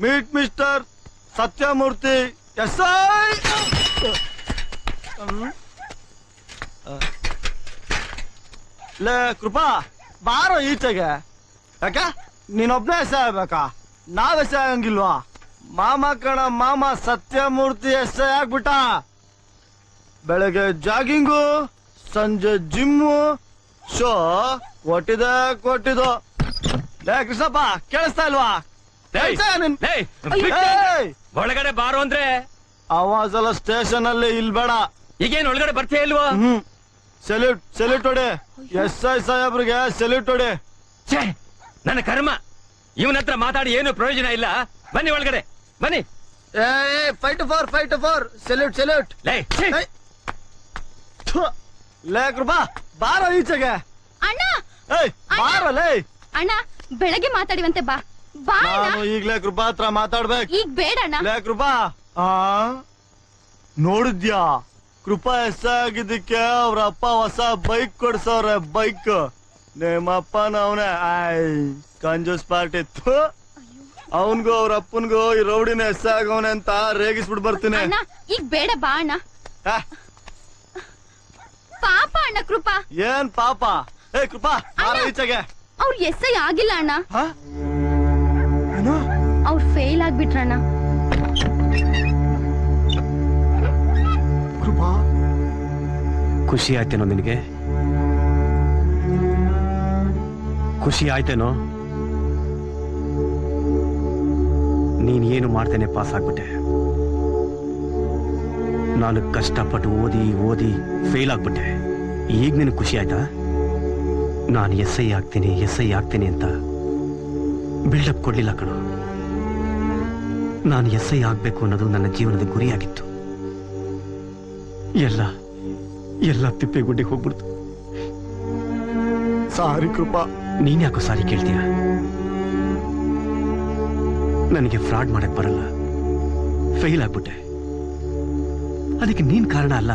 Meet mister Sathyamurthy SI. ಲೇ ಕೃಪಾ, ಬಾರ ಈಚೆಗೆ. ಯಾಕ ನೀನೊಬ್ನೇ SI ಆಗ್ಬೇಕಾ? ನಾವ್ SI ಆಗಂಗಿಲ್ವಾ? ಮಾಮ ಕಣ ಮಾಮ, ಸತ್ಯಮೂರ್ತಿ SI ಆಗ್ಬಿಟ್ಟ. ಬೆಳಗ್ಗೆ ಜಾಗಿಂಗು, ಸಂಜೆ ಜಿಮ್ಮು, ಶೋ ಕೊಟ್ಟಿದ್ದು. ಲೇ ಕೃಷ್ಣಪ್ಪ, ಕೇಳಿಸ್ತಾ ಇಲ್ವಾ? ಒಳಗಡೆ ಬಾರೋ ಅಂದ್ರೆ ಆವಾಜ್ ಎಲ್ಲ ಸ್ಟೇಷನ್ ಅಲ್ಲಿ ಇಲ್ಬೇಡ. ಈಗೇನ್ ಒಳಗಡೆ ಬರ್ತೀಯ ಇಲ್ವೋ? ಸೆಲ್ಯೂಟ್ ಹೊಡಿ. SI ಸಾಹೇಬ್ರಿಗೆ ಸೆಲ್ಯೂಟ್ ಹೊಡಿ. ನನ್ನ ಕರ್ಮ, ಇವನ ಹತ್ರ ಮಾತಾಡಿ ಏನು ಪ್ರಯೋಜನ ಇಲ್ಲ. ಬನ್ನಿ ಒಳಗಡೆ ಬನ್ನಿ. Fight for salute. ಲೇ ಕೃಪಾ, ಬಾರ ಈಚೆಗೆ. ಅಣ್ಣ ಬಾರ ಲೇ. ಅಣ್ಣ, ಬೆಳಗ್ಗೆ ಮಾತಾಡಿವಂತೆ ಬಾ. ನಾನು ಈಗ್ಲೇ ಕೃಪಾ ಹತ್ರ ಮಾತಾಡ್ಬೇಕು. ಈಗ ಬೇಡ ಅಣ್ಣ. ಲೇ ಕೃಪಾ, ನೋಡಿದ್ಯಾ? ಕೃಪಾ SI ಆಗಿದ್ದಕ್ಕೆ ಅವ್ರ ಅಪ್ಪ ಹೊಸ ಬೈಕ್ ಕೊಡ್ಸವ್ರೆ. ಬೈಕ್ ನಿಮ್ಮಪ್ಪನ ಅವನೇ ಕಂಜೂಸ್ ಪಾರ್ಟಿ. ಅವನ್ಗೂ ಅವ್ರ ಅಪ್ಪನ್ಗೂ ಈ ರೌಡಿನ ಎಸ್ಸಾಗವನೆ ಅಂತ ರೇಗಿಸ್ಬಿಟ್ ಬರ್ತೀನಿ. ಅಣ್ಣ ಈಗ ಬೇಡ ಬಾ ಅಣ್ಣ. ಆ, ಪಾಪ ಅಣ್ಣ ಕೃಪಾ. ಏನ್ ಪಾಪ? ಏ ಕೃಪಾ ಬಾರ ಈಚೆಗೆ. ಅವ್ರು SI ಆಗಿಲ್ಲ ಅಣ್ಣ, ಹ? ಏನು? ಅವ್ರು ಫೇಲ್ ಆಗ್ಬಿಟ್ರಣ್ಣ. ಕೃಪಾ ಖುಷಿ ಆಯ್ತೇನೋ ನಿನಗೆ? ಖುಷಿ ಆಯ್ತೇನೋ? ನೀನ್ ಏನು ಮಾಡ್ತೇನೆ ಪಾಸ್ ಆಗ್ಬಿಟ್ಟೆ. ನಾನು ಕಷ್ಟಪಟ್ಟು ಓದಿ ಓದಿ ಫೇಲ್ ಆಗ್ಬಿಟ್ಟೆ. ಈಗ ನಿನಗೆ ಖುಷಿ ಆಯ್ತಾ? ನಾನು SI ಆಗ್ತೀನಿ ಅಂತ ಬಿಲ್ಡಪ್ ಕೊಡ್ಲಿಲ್ಲ ಕಣೋ. ನಾನು SI ಆಗ್ಬೇಕು ಅನ್ನೋದು ನನ್ನ ಜೀವನದ ಗುರಿಯಾಗಿತ್ತು. ಎಲ್ಲ ತಿಪ್ಪೆಗುಡ್ಡಿಗೆ ಹೋಗ್ಬಿಡ್ತು. ಸಾರಿ ಕೃಪಾ. ನೀನ್ ಯಾಕೋ ಸಾರಿ ಕೇಳ್ತೀಯ? ನನಗೆ ಫ್ರಾಡ್ ಮಾಡಕ್ ಬರಲ್ಲ, ಫೇಲ್ ಆಗ್ಬಿಟ್ಟೆ. ಅದಕ್ಕೆ ನೀನ್ ಕಾರಣ ಅಲ್ಲ.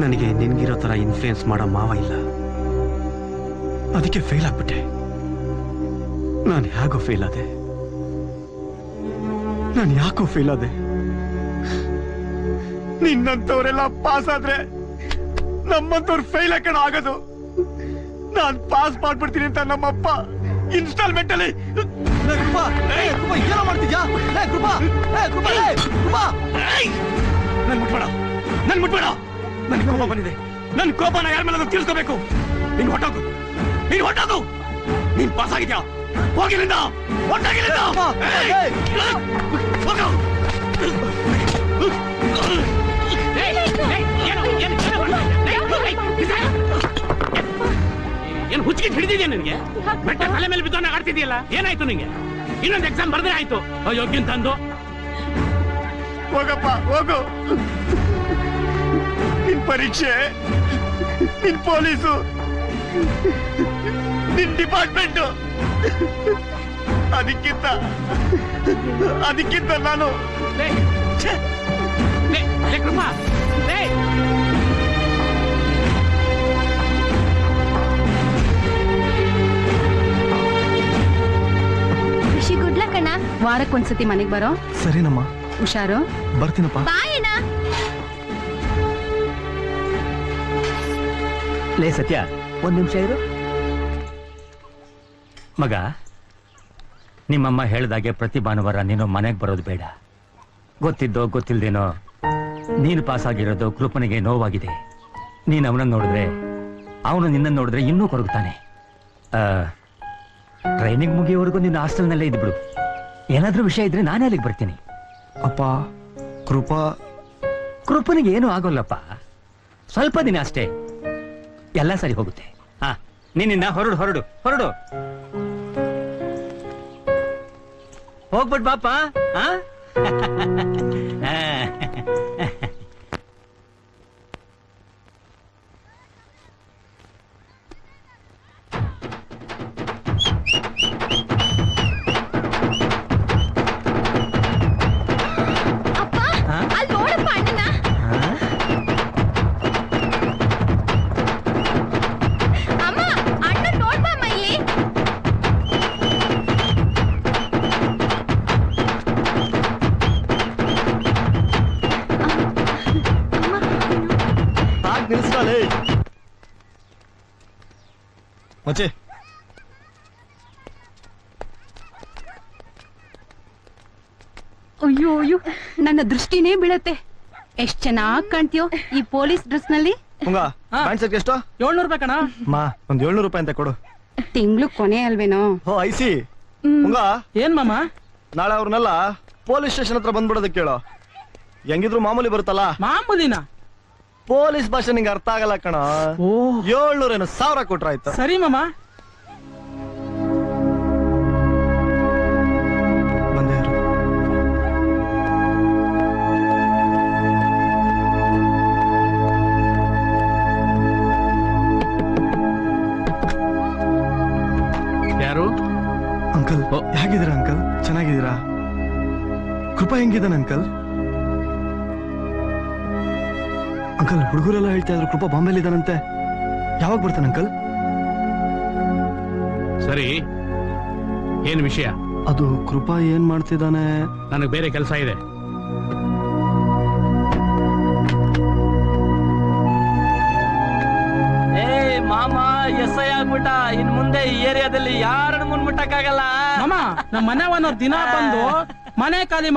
ನನಗೆ ನಿನ್ಗಿರೋ ತರ ಇನ್ಫ್ಲೂಯೆನ್ಸ್ ಮಾಡೋ ಮಾವ ಇಲ್ಲ, ಅದಕ್ಕೆ ಫೇಲ್ ಆಗ್ಬಿಟ್ಟೆ. ನಾನು ಹೇಗೋ ಫೇಲ್ ಆದೆ? ನಾನು ಯಾಕೋ ಫೇಲ್ ಆದೆ? ನಿನ್ನಂತವ್ರೆಲ್ಲ ಪಾಸ್ ಆದ್ರೆ ನಮ್ಮಂತವ್ರು ಫೇಲ್ ಹಾಕೋಣ ಆಗೋದು. ನಾನ್ ಪಾಸ್ ಮಾಡ್ಬಿಡ್ತೀನಿ ಅಂತ ನಮ್ಮಪ್ಪ ಇನ್ಸ್ಟಾಲ್ಮೆಂಟ್ ಅಲ್ಲಿ. ಏನೋ ಮಾಡ್ತಿದ್ಯಾ? ನನ್ ಮುಟ್ಬೇಡ, ನನ್ ಕೋಪ ಬಂದಿದೆ. ನನ್ ಕೋಪನ ಯಾರ ಮೇಲೆ ತೀರ್ಸ್ಕೋಬೇಕು. ನೀನ್ ಹೊಟ್ಟೋಗು, ನೀನ್ ಪಾಸ್ ಆಗಿದ್ಯಾ? ಹೋಗಿಲ್ಲಿಂದ ಹೊಟ್ಟಾಗಿಲ್ಲಿಂದ ಹೋಗು. ಏನು ಹುಚ್ಚಿಗೆ ಹಿಡಿದಿದ್ಯಾ ನಿನಗೆ? ಬೆಟ್ಟ ತಲೆ ಮೇಲೆ ಬಿದ್ದು ಆಡ್ತಿದ್ಯಲ್ಲ, ಏನಾಯ್ತು ನಿಂಗೆ? ಇನ್ನೊಂದು ಎಕ್ಸಾಮ್ ಬರ್ದ್ರೆ ಆಯ್ತು. ಯೋಗ್ಯನ್ ತಂದು ಹೋಗಪ್ಪ ಹೋಗು. ನಿನ್ ಪರೀಕ್ಷೆ, ನಿನ್ ಪೊಲೀಸು, ನಿನ್ ಡಿಪಾರ್ಟ್ಮೆಂಟ್, ಅದಕ್ಕಿಂತ ನಾನು ಕೃಪಾ ಖುಷಿ ಗುಡ್ ಲಕ್ ಅಣ್ಣ. ವಾರಕ್ಕೊಂದ್ಸತಿ ಮನೆಗ್ ಬರೋ. ಸರಿನಮ್ಮ, ಹುಷಾರು. ಬರ್ತೀನಪ್ಪ. ಬಾಯ್ ಅಣ್ಣ. ಲೇ ಸತ್ಯ, ಒಂದ್ ನಿಮಿಷ ಇರು. ಮಗ, ನಿಮ್ಮಮ್ಮ ಹೇಳ್ದಾಗೆ ಪ್ರತಿ ಭಾನುವಾರ ನೀನು ಮನೆಗೆ ಬರೋದು ಬೇಡ. ಗೊತ್ತಿದ್ದೋ ಗೊತ್ತಿಲ್ದೇನೋ ನೀನು ಪಾಸ್ ಆಗಿರೋದು ಕೃಪನಿಗೆ ನೋವಾಗಿದೆ. ನೀನು ಅವನನ್ನು ನೋಡಿದ್ರೆ, ಅವನು ನಿನ್ನನ್ನು ನೋಡಿದ್ರೆ ಇನ್ನೂ ಕೊರಗುತ್ತಾನೆ. ಟ್ರೈನಿಂಗ್ ಮುಗಿಯೋವರೆಗೂ ನೀನು ಹಾಸ್ಟೆಲ್ನಲ್ಲೇ ಇದ್ಬಿಡು. ಏನಾದ್ರೂ ವಿಷಯ ಇದ್ರೆ ನಾನೇ ಅಲ್ಲಿಗೆ ಬರ್ತೀನಿ. ಅಪ್ಪ ಕೃಪನಿಗೆ ಏನೂ ಆಗೋಲ್ಲಪ್ಪ, ಸ್ವಲ್ಪ ದಿನ ಅಷ್ಟೇ, ಎಲ್ಲ ಸರಿ ಹೋಗುತ್ತೆ. ಹಾ, ನೀನಿನ್ನ ಹೊರಡು ಹೋಗ್ಬಿಟ್ ಬಾಪ. ಹಾ ಮಚ್ಚೆ, ಅಯ್ಯೋ ನನ್ನ ದೃಷ್ಟಿನೇ ಬೀಳತ್ತೆ. ಎಷ್ಟ್ ಚೆನ್ನಾಗ್ ಕಾಣ್ತೀಯೋ ಈ ಪೊಲೀಸ್ ಡ್ರೆಸ್ ನಲ್ಲಿ. ಪ್ಯಾಂಟ್ ಸೆಟ್ ಎಷ್ಟು? 700 ರೂಪಾಯಿ ಕಣ. ಒಂದ್ 700 ರೂಪಾಯಿ ಅಂತ ಕೊಡು. ತಿಂಗ್ಳು ಕೊನೆ ಅಲ್ವೇನೋ. ಓ ಐಸಿ. ಏನ್ ಮಾಮ? ನಾಳೆ ಅವ್ರನ್ನೆಲ್ಲ ಪೊಲೀಸ್ ಸ್ಟೇಷನ್ ಹತ್ರ ಬಂದ್ಬಿಡೋದಕ್ಕೆ ಕೇಳೋ. ಹೆಂಗಿದ್ರು ಮಾಮೂಲಿ ಬರುತ್ತಲ್ಲ. ಮಾಮೂಲಿನ ಪೊಲೀಸ್ ಭಾಷೆ ನಿಂಗೆ ಅರ್ಥ ಆಗಲ್ಲ ಕಣ. 700 ಏನು 1000 ಕೊಟ್ರಾಯ್ತು. ಸರಿ ಮಾಮ. ಯಾರು? ಅಂಕಲ್ ಹೇಗಿದ್ದೀರಾ ಅಂಕಲ್? ಚೆನ್ನಾಗಿದ್ದೀರಾ? ಕೃಪಾ ಹೆಂಗಿದ್ದಾನೆ ಅಂಕಲ್? ಅಂಕಲ್ ಹುಡುಗರೆಲ್ಲ ಹೇಳ್ತಾ ಇದ್ರು ಕೃಪಾ ಬಾಂಬೆಲಿ ಇದ್ದಾನಂತೆ. ಯಾವಾಗ ಬರ್ತಾನೆ ಅಂಕಲ್? ಸರಿ, ಏನ್ ವಿಷಯ? ಅದು ಕೃಪಾ ಏನ್ ಮಾಡ್ತಿದ್ದಾನೆ? ನನಗೆ ಬೇರೆ ಕೆಲಸ ಇದೆ. ಮಾಮ ಎಸ್ಐ ಆಗ್ಬಿಟ್ಟ. ಇನ್ ಮುಂದೆ ಈ ಏರಿಯಾದಲ್ಲಿ ಯಾರನ್ನು ಮುನ್ಮುಟ್ಟಕ್ಕಾಗಲ್ಲ. ಮಾಮ ನಮ್ಮ ಮನೆ ಓನರ್ ದಿನ ಬಂದು ಮನೆ ಖಾಲಿ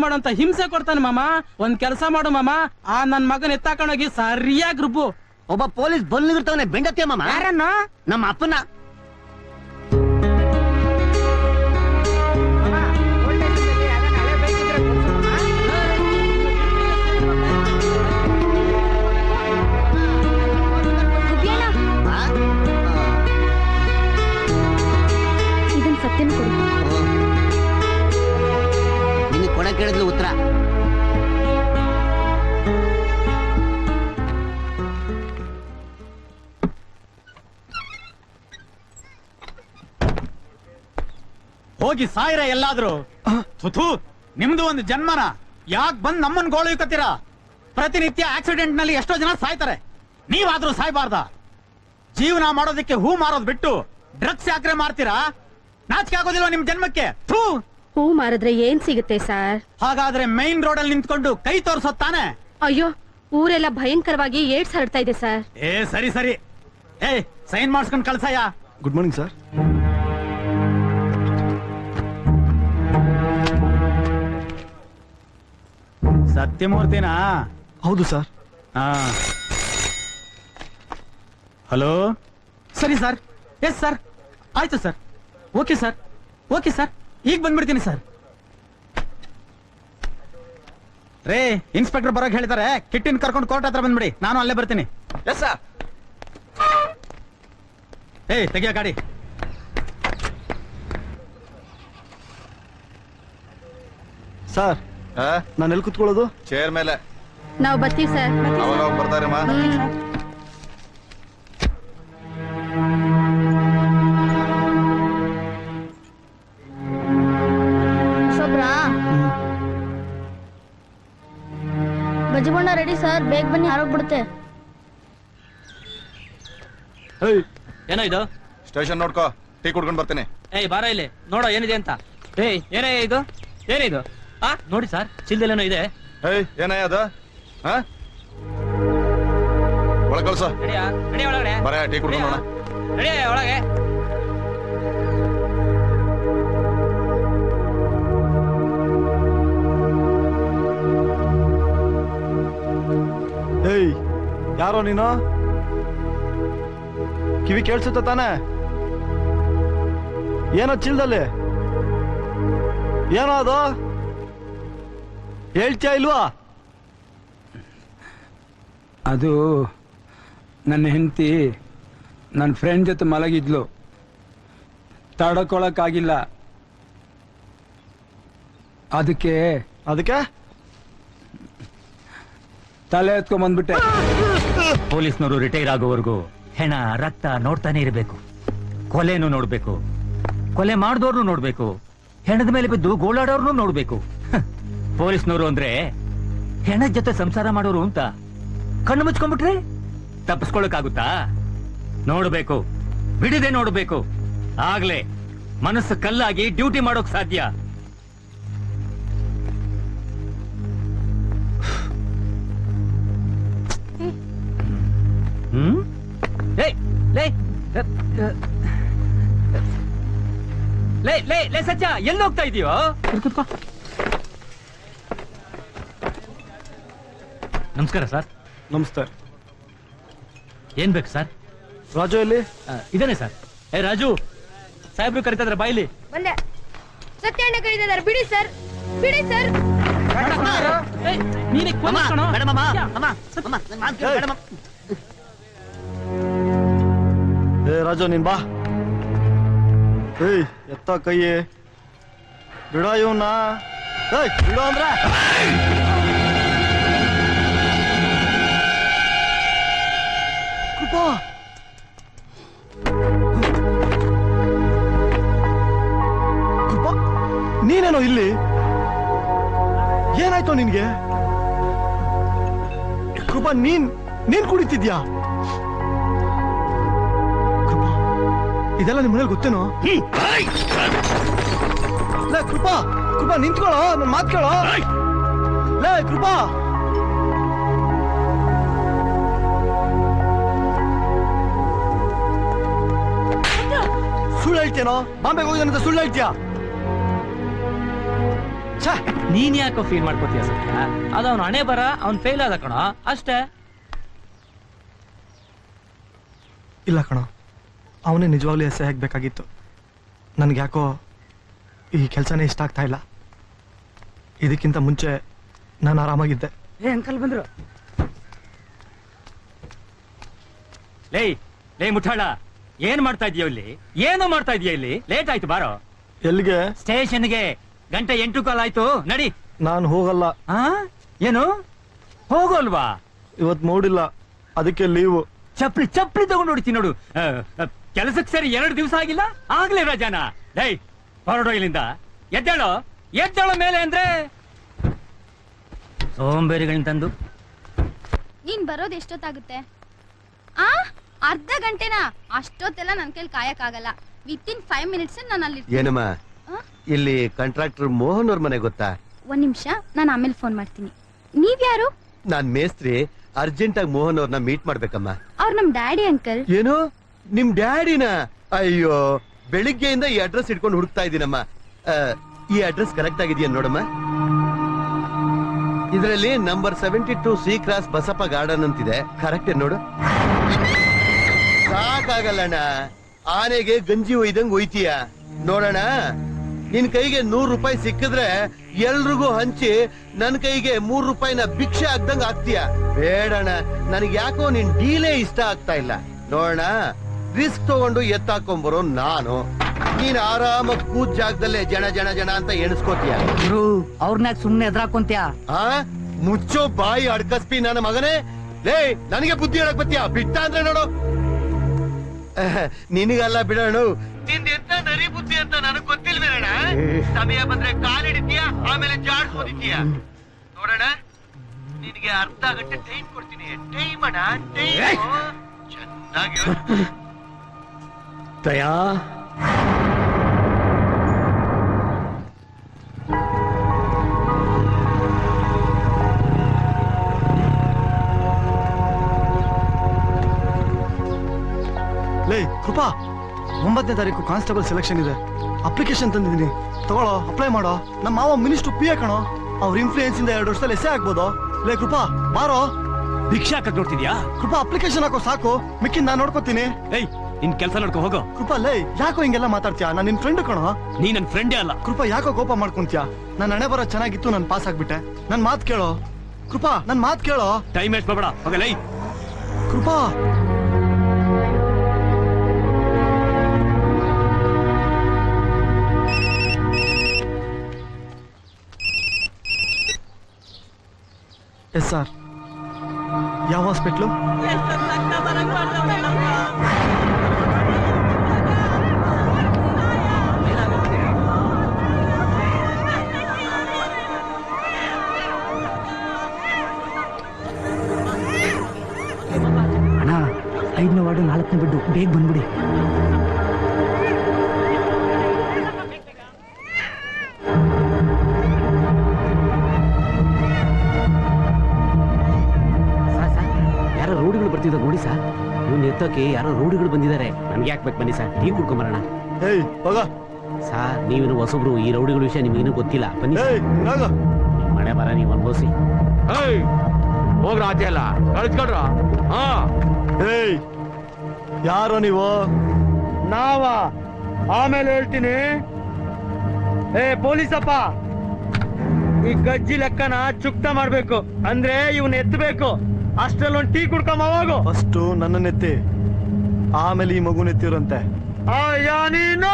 ಮಾಡು ಅಂತ ಹಿಂಸೆ ಕೊಡ್ತಾನೆ ಮಾಮ. ಒಂದ್ ಕೆಲಸ ಮಾಡು ಮಾಮ, ಆ ನನ್ ಮಗನ್ ಎತ್ತಾಕೊಂಡೋಗಿ ಸರಿಯಾಗಿ ರುಬ್ಬು. ಒಬ್ಬ ಪೊಲೀಸ್ ಬಂದಿರ್ತಾವನೆ ಬೆಂಡತ್ಯ ಮಾಮ. ಯಾರನ್ನ? ನಮ್ಮ ಅಪ್ಪನ. ಇದನ್ ಸತ್ಯನ ಕೊಡು. ನಿನಗೆ ಕೊಡಕ್ ಹೇಳಿದ್ಲು ಉತ್ತರ. ಹೋಗಿ ಸಾಯಿರ ಎಲ್ಲಾದ್ರೂ. ಥು, ನಿಮ್ದು ಒಂದು ಜನ್ಮನ ಯಾಕೆ ಬಂದ್ ನಮ್ಮನ್ ಗೋಳುಕತ್ತೀರಾ? ಪ್ರತಿನಿತ್ಯ ಆಕ್ಸಿಡೆಂಟ್ ನಲ್ಲಿ ಎಷ್ಟೋ ಜನ ಸಾಯ್ತಾರೆ, ನೀವಾದ್ರೂ ಸಾಯ್ಬಾರ್ದ? ಜೀವನ ಮಾಡೋದಕ್ಕೆ ಹೂ ಮಾರೋದ್ ಬಿಟ್ಟು ಡ್ರಗ್ಸ್ ಯಾಕ್ರೆ ಮಾಡ್ತೀರಾ? ನಾಚಿಕೆ ಆಗೋದಿಲ್ವಾ ನಿಮ್ ಜನ್ಮಕ್ಕೆ? ಥೂ. ಹೂ ಮಾರಿದ್ರೆ ಏನ್ ಸಿಗುತ್ತೆ ಸರ್? ಹಾಗಾದ್ರೆ ಮೈನ್ ರೋಡ್ ಅಲ್ಲಿ ನಿಂತ್ಕೊಂಡು ಕೈ ತೋರ್ಸೋದ್ ತಾನೆ? ಅಯ್ಯೋ, ಊರೆಲ್ಲ ಭಯಂಕರವಾಗಿ ಏಡ್ಸ್ ಹರಡ್ತಾ ಇದೆ ಸರ್. ಸರಿ ಸರಿ, ಸೈನ್ ಮಾಡಿಸ್ಕೊಂಡು ಕಳ್ಸಯ್ಯ. Good morning sir. ಸತ್ಯಮೂರ್ತಿನಾ? ಹೌದು ಸರ್. ಹಲೋ. ಸರಿ ಸರ್. ಎಸ್ ಸರ್, ಆಯ್ತು sir. Okay sir, okay sir, ಈಗ ಬಂದ್ಬಿಡ್ತೀನಿ ಸರ್. ರೇ, ಇನ್ಸ್ಪೆಕ್ಟರ್ ಬರೋಕ್ ಹೇಳ್ತಾರೆ. ಕಿಟ್ಟಿನ ಕರ್ಕೊಂಡು ಕೋರ್ಟ್ ಹತ್ರ ಬಂದ್ಬಿಡಿ, ನಾನು ಅಲ್ಲೇ ಬರ್ತೀನಿ. Yes sir. ತೆಗಿಯ ಗಾಡಿ. ಸರ್, ನಾನು ಎಲ್ಲಿ ಕುತ್ಕೊಳ್ಳೋದು? ಚೇರ್ ಮೇಲೆ. ನಾವ್ ಬರ್ತೀವಿ ಸರ್. ಅವಾಗ ಬರ್ತಾರೆ ಮಾ. ಬಜ್ಜಿ ಬಣ್ಣ ರೆಡಿ ಸರ್, ಬೇಗ ಬನ್ನಿ, ಹಾರೋಗ್ಬಿಡುತ್ತೆ. ಏನೋ ಇದು? ಸ್ಟೇಷನ್ ನೋಡ್ಕೋ, ಟೀ ಕುಡ್ಕೊಂಡ್ ಬರ್ತೀನಿ. ಬಾರ ಇಲ್ಲಿ ನೋಡೋ ಏನಿದೆ ಅಂತ. ಏನೇ ಇದು? ಏನಿದು? ನೋಡಿ ಸರ್, ಚಿಲ್ದಲ್ಲೇನೋ ಇದೆ. ಏನಯ್ಯ ಅದು? ಒಳಗ್ ಕಳ್ಸೋ. ರೆಡಿ ಒಳಗಡೆ ಬರ, ಟೀ ಕುಡ್ಕೊಂಡು ರೆಡಿ ಒಳಗೆ. ಯಾರೋ ನೀನು? ಕಿವಿ ಕೇಳಿಸುತ್ತ ತಾನೆ? ಏನೋ ಚಿಲ್ದಲ್ಲಿ ಏನೋ ಅದು? ಹೇಳ್ತೀಯ ಇಲ್ವಾ? ಅದು ನನ್ನ ಹೆಂಡತಿ ನನ್ನ ಫ್ರೆಂಡ್ ಜೊತೆ ಮಲಗಿದ್ಲು, ತಡ್ಕೊಳಕ್ಕಾಗಿಲ್ಲ. ಅದಕ್ಕೆ ತಲೆ ಎತ್ಕೊಂಡ್ಬಂದ್ಬಿಟ್ಟೆ. ಪೊಲೀಸ್ನವರು ರಿಟೈರ್ ಆಗೋವರೆಗೂ ಹೆಣ ರಕ್ತ ನೋಡ್ತಾನೆ ಇರಬೇಕು. ಕೊಲೆನೂ ನೋಡ್ಬೇಕು, ಕೊಲೆ ಮಾಡಿದವ್ರನ್ನು ನೋಡ್ಬೇಕು, ಹೆಣದ ಮೇಲೆ ಬಿದ್ದು ಗೋಳಾಡೋರ್ನು ನೋಡ್ಬೇಕು. ಪೊಲೀಸ್ನವರು ಅಂದ್ರೆ ಹೆಣದ ಜೊತೆ ಸಂಸಾರ ಮಾಡೋರು ಅಂತ ಕಣ್ಣು ಮುಚ್ಕೊಂಡ್ಬಿಟ್ರೆ ತಪ್ಪಿಸ್ಕೊಳಕ್ಕಾಗುತ್ತಾ? ನೋಡ್ಬೇಕು, ಬಿಡದೆ ನೋಡ್ಬೇಕು. ಆಗ್ಲೇ ಮನಸ್ಸು ಕಲ್ಲಾಗಿ ಡ್ಯೂಟಿ ಮಾಡೋಕ್ ಸಾಧ್ಯ. ಲೇ ಸಚ್ಚ, ಎಲ್ಲಿ ಹೋಗ್ತಾ ಇದೀಯೋ? ನಮಸ್ಕಾರ ಸರ್. ನಮಸ್ತೆ. ಏನ್ ಬೇಕು ಸರ್? ರಾಜು ಎಲ್ಲಿ? ಇದೇನೆ ಸರ್. ರಾಜು ಸಾಹೇಬ್ರು ಕರಿತಿದ್ರೆ ಬಾಯಿಲಿ. ಬಂದೆ. ಸತ್ಯಣ್ಣ ಕರೀತಿದ್ದಾರೆ, ಬಿಡಿ ಸರ್, ಬಿಡಿ ಸರ್. ರಾಜು ನೀನ್ ಬಾ. ಎತ್ತ ಕೈ ಬಿಡ ಇವನ್ನ. ಬಿಡ ಅಂದ್ರ ಕೃಪಾ. ಕೃಪಾ, ನೀನೇನೋ ಇಲ್ಲಿ? ಏನಾಯ್ತು ನಿನ್ಗೆ? ಕೃಪಾ, ನೀನ್ ಕುಡಿತಿದ್ಯಾ? ಕೃಪಾ, ಇದೆಲ್ಲ ನಿಮ್ಮ ಮನೇಲಿ ಗೊತ್ತೇನೋ? ಲೇ ಕೃಪಾ, ಕೃಪಾ ನಿಂತ್ಕೊಳ್ಳೋ, ನನ್ನ ಮಾತು ಕೇಳೋ. ಲೇ ಕೃಪಾ, ಸುಳ್ಳು ಹೇಳ್ತೇನೋ? ಬಾಂಬೆಗೆ ಹೋಗಿದ್ದಾನಂತ ಸುಳ್ಳು ಹೇಳ್ತೀಯಾ? ನೀನ್ ಯಾಕೋ ಫೀಲ್ ಮಾಡ್ಕೋತೀಯ ಸತ್ಯ? ಅದು ಅವ್ನ ಹಣೆ ಬರ, ಅವ್ನ್ ಫೇಲ್ ಆದ ಕಣ ಅಷ್ಟೇ. ಇಲ್ಲ ಕಣೋ, ಅವನೇ ನಿಜವಾಗ್ಲೂ ಎಸ್ಸೆ ಹಾಕ್ಬೇಕಾಗಿತ್ತು. ನನ್ಗೆ ಯಾಕೋ ಈ ಕೆಲಸನೇ ಇಷ್ಟ ಆಗ್ತಾ ಇಲ್ಲ. ಇದಕ್ಕಿಂತ ಮುಂಚೆ ನಾನು ಆರಾಮಾಗಿದ್ದೆ. ಅಂಕಲ್ ಬಂದ್ರು. ಲೇ ಲೇ ಮುಠಾಳ, ಏನ್ ಮಾಡ್ತಾ ಇದೀಯ ಇಲ್ಲಿ? ಏನು ಮಾಡ್ತಾ ಇದೀಯ ಇಲ್ಲಿ? ಲೇಟ್ ಆಯ್ತು, ಬಾರೋ. ಎಲ್ಲಿಗೆ? ಸ್ಟೇಷನ್ಗೆ. ಗಂಟೆ 8 ಕಾಲ ಆಯ್ತು, ನಡಿ. ನಾನು ಹೋಗಲ್ಲ. ಏನು ಹೋಗೋಲ್ವಾ? ಇವತ್ತು ಮೂಡಿಲ್ಲ, ಅದಕ್ಕೆ ಲೀವು. ಚಪ್ಲಿ ಚಪ್ಲಿ ತಗೊಂಡು ಹೊಡಿತೀನಿ ನೋಡು. ಕೆಲಸಕ್ಕೆ ಸರಿ 2 ದಿವಸ ಆಗಿಲ್ಲ, ಆಗ್ಲೇ ರಜಾನ? ಡೈ ಹೊರಡೋ ಇಲ್ಲಿಂದ. ಎದ್ದೇಳೋ ಎದ್ದೇಳೋ ಮೇಲೆ ಅಂದ್ರೆ ಸೋಂಬೇರಿಗಳನ್ನ ತಂದು. ನೀನ್ ಬರೋದು ಎಷ್ಟೊತ್ತಾಗುತ್ತೆ? ಅರ್ಧ ಗಂಟೆನಾ? ಅಷ್ಟೊತ್ತೆಲ್ಲ ನನ್ ಕೈಲಿ ಕಾಯಕ್ಕಾಗಲ್ಲ. ವಿತಿನ್ 5 ಮಿನಿಟ್ಸ್ ನಾನು ಅಲ್ಲಿ. ಏನಮ್ಮ, ಇಲ್ಲಿ ಕಾಂಟ್ರಾಕ್ಟರ್ ಮೋಹನ್ ಅವ್ರ ಮನೆ ಗೊತ್ತಾ? ಒಂದ್ ನಿಮಿಷ, ನಾನು ಆಮೇಲೆ ಫೋನ್ ಮಾಡ್ತೀನಿ. ನೀವ್ಯಾರು? ನಾನ್ ಮೇಸ್ತ್ರಿ. ಅರ್ಜೆಂಟ್ ಆಗಿ ಮೋಹನ್ ಅವ್ರನ್ನ ಮೀಟ್ ಮಾಡ್ಬೇಕಮ್ಮ. ಅವ್ರು ನಮ್ ಡ್ಯಾಡಿ ಅಂಕಲ್. ಏನು, ನಿಮ್ ಡ್ಯಾಡಿನ? ಅಯ್ಯೋ, ಬೆಳಿಗ್ಗೆಯಿಂದ ಈ ಅಡ್ರೆಸ್ ಇಟ್ಕೊಂಡು ಹುಡುಕ್ತಾ ಇದೀನಮ್ಮ. ಈ ಅಡ್ರೆಸ್ ಕರೆಕ್ಟ್ ಆಗಿದೆಯಾ ನೋಡಮ್ಮ. ಇದರಲ್ಲಿ number 72 C cross Basappa garden ಅಂತಿದೆ. ಕರೆಕ್ಟ್ ನೋಡು. ಸಾಕಾಗಲ್ಲಣ್ಣ, ಆನೆಗೆ ಗಂಜಿ ಒಯ್ದಂಗ್ ಒಯ್ತೀಯ. ನೋಡೋಣ, ನಿನ್ ಕೈಗೆ 100 ರೂಪಾಯಿ ಸಿಕ್ಕಿದ್ರೆ ಎಲ್ರಿಗೂ ಹಂಚಿ ನನ್ ಕೈಗೆ 3 ರೂಪಾಯಿನ ಭಿಕ್ಷೆ ಆಗ್ದಂಗ್ ಆಗ್ತೀಯ. ಬೇಡಣ್ಣ, ನನಗೆ ಯಾಕೋ ನಿನ್ ಡೀಲೇ ಇಷ್ಟ ಆಗ್ತಾ ಇಲ್ಲ. ನೋಡೋಣ, ರಿಸ್ಕ್ ತಗೊಂಡು ಎತ್ತಾಕೊಂಬರೋ ನಾನು. ನೀನ್ ಆರಾಮಾಗಿ ಕೂತ್ ಜಾಗದಲ್ಲೇ ಜನ ಜನ ಜನ ಅಂತ ಎಣಿಸ್ಕೋತೀಯ. ಅವ್ರನ್ನ ಸುಮ್ನೆ ಎದ್ರಾಕೊಂತ್ಯ? ಮುಚ್ಚೋ ಬಾಯಿ ಅಡ್ಕಸ್ಪಿ ನನ್ನ ಮಗನೇ. ಲೇ, ನನಗೆ ಬುದ್ಧಿ ಹೇಳಕ್ ಬತ್ತೀಯ? ಬಿಟ್ಟ ಅಂದ್ರೆ ನೋಡು. ನಿನಗಲ್ಲ ಬಿಡೋಣ, ನಿಂದೆಂತ ನರಿ ಬುದ್ಧಿ ಅಂತ ನನಗ್ ಗೊತ್ತಿಲ್ವೇಣ. ಸಮಯ ಬಂದ್ರೆ ಕಾಲಿಡಿತೀಯ, ಆಮೇಲೆ ಜಾಡ್ಸ್ಕೊದಿತೀಯ. ನೋಡೋಣ, ನಿನಗೆ ಅರ್ಧ ಗಂಟೆ ಟೈಮ್ ಕೊಡ್ತೀನಿ. ಟೈಮ್ ಅಣ್ಣ, ಟೈಮ್. ಚೆನ್ನಾಗಿ ದಯಾ, ಲೇ ಕೃಪಾ, 9ನೇ ತಾರೀಕು ಕಾನ್ಸ್ಟೇಬಲ್ ಸೆಲೆಕ್ಷನ್ ಇದೆ. ಅಪ್ಲಿಕೇಶನ್ ತಂದಿದ್ದೀನಿ, ತಗೊಳ್ಳೋ, ಅಪ್ಲೈ ಮಾಡೋ. ನಮ್ಮ ಮಾವ ಮಿನಿಸ್ಟರ್ ಪಿ ಎ ಕಣೋ, ಅವ್ರ ಇನ್ಫ್ಲೂಯೆನ್ಸ್ ಇಂದ 2 ವರ್ಷದಲ್ಲಿ ಎಸೆ ಆಗ್ಬೋದು. ಲೇ ಕೃಪಾ, ಬಾರೋ. ಭಿಕ್ಷೆ ಹಾಕಕ್ ನೋಡ್ತಿದ್ಯಾ? ಕೃಪಾ, ಅಪ್ಲಿಕೇಶನ್ ಹಾಕೋ ಸಾಕು, ಮಿಕ್ಕಿಂದ ನಾನ್ ನೋಡ್ಕೋತೀನಿ. ಏಯ್, ನಿನ್ ಕೆಲಸ ನೋಡ್ಕೊ ಹೋಗೋ. ಕೃಪಾ, ಲೇ ಯಾಕೋ ಹಿಂಗೆಲ್ಲ ಮಾತಾಡ್ತೀಯಾ? ನಾನ್ ನಿನ್ ಫ್ರೆಂಡ್ ಕಣೋ. ನೀ ನನ್ ಫ್ರೆಂಡೇ ಅಲ್ಲ. ಕೃಪಾ, ಯಾಕೋ ಕೋಪ ಮಾಡ್ಕೊಂತೀಯಾ? ನನ್ನ ಹಣೆ ಬರೋ ಚೆನ್ನಾಗಿತ್ತು, ನಾನು ಪಾಸ್ ಆಗ್ಬಿಟ್ಟೆ. ನನ್ ಮಾತ್ ಕೇಳೋ ಕೃಪಾ, ನನ್ ಮಾತ್ ಕೇಳೋ. ಟೈಮ್ ವೇಸ್ಟ್ ಮಾಡಬೇಡ, ಹೋಗಲೇ. ಕೃಪಾ, ಎಸ್ ಸರ್. ಯಾವ ಹಾಸ್ಪಿಟ್ಲು? ಅಣ್ಣ, 5ನೇ ವಾರ್ಡು 4ನೇ ಬೆಡ್ಡು, ಬೇಗ ಬಂದ್ಬಿಡಿ. ಯಾರೋ ರೋಡಿಗಳು ಬರ್ತಿದ್ದಾರೆ ನೋಡಿ ಸರ್. ಇವ್ನ ಎತ್ತೋಕೆ ಯಾರೋ ರೋಡಿಗಳು ಬಂದಿದ್ದಾರೆ. ನನ್ಗೆ ಯಾಕೆ ಬೇಕು? ಬನ್ನಿ ಸರ್, ಟೀ ಕುಡ್ಕೊಂಬರೋಣ. ಏಯ್ ಹೋಗ ಸರ್, ನೀವೇನು ಹೊಸಬ್ರು, ಈ ರೌಡಿಗಳ ವಿಷಯ ನಿಮ್ಗೇನು ಗೊತ್ತಿಲ್ಲ. ಬನ್ನಿ ಮನೆ ಬರ, ನೀವು ಅನ್ಭವಿಸಿ. ಹೋಗ್ರ ಆಚೆ ಅಲ್ಲ, ಕಳ್ಸ್ಕೊಡ್ರ. ಏಯ್, ಯಾರೋ ನೀವು? ನಾವ ಆಮೇಲೆ ಹೇಳ್ತೀನಿ. ಪೊಲೀಸಪ್ಪ, ಈ ಗಜ್ಜಿ ಲೆಕ್ಕನ ಚುಕ್ತ ಮಾಡ್ಬೇಕು ಅಂದ್ರೆ ಇವನ್ ಎತ್ತಬೇಕು. ಅಷ್ಟ್ರಲ್ಲಿ ಟೀ ಕುಡ್ಕೊಂಬ ಹೋಗು. ಫಸ್ಟು ನನ್ನನ್ನೆತ್ತಿ, ಆಮೇಲೆ ಈ ಮಗುನೆತ್ತಿರಂತೆ. ನೀನು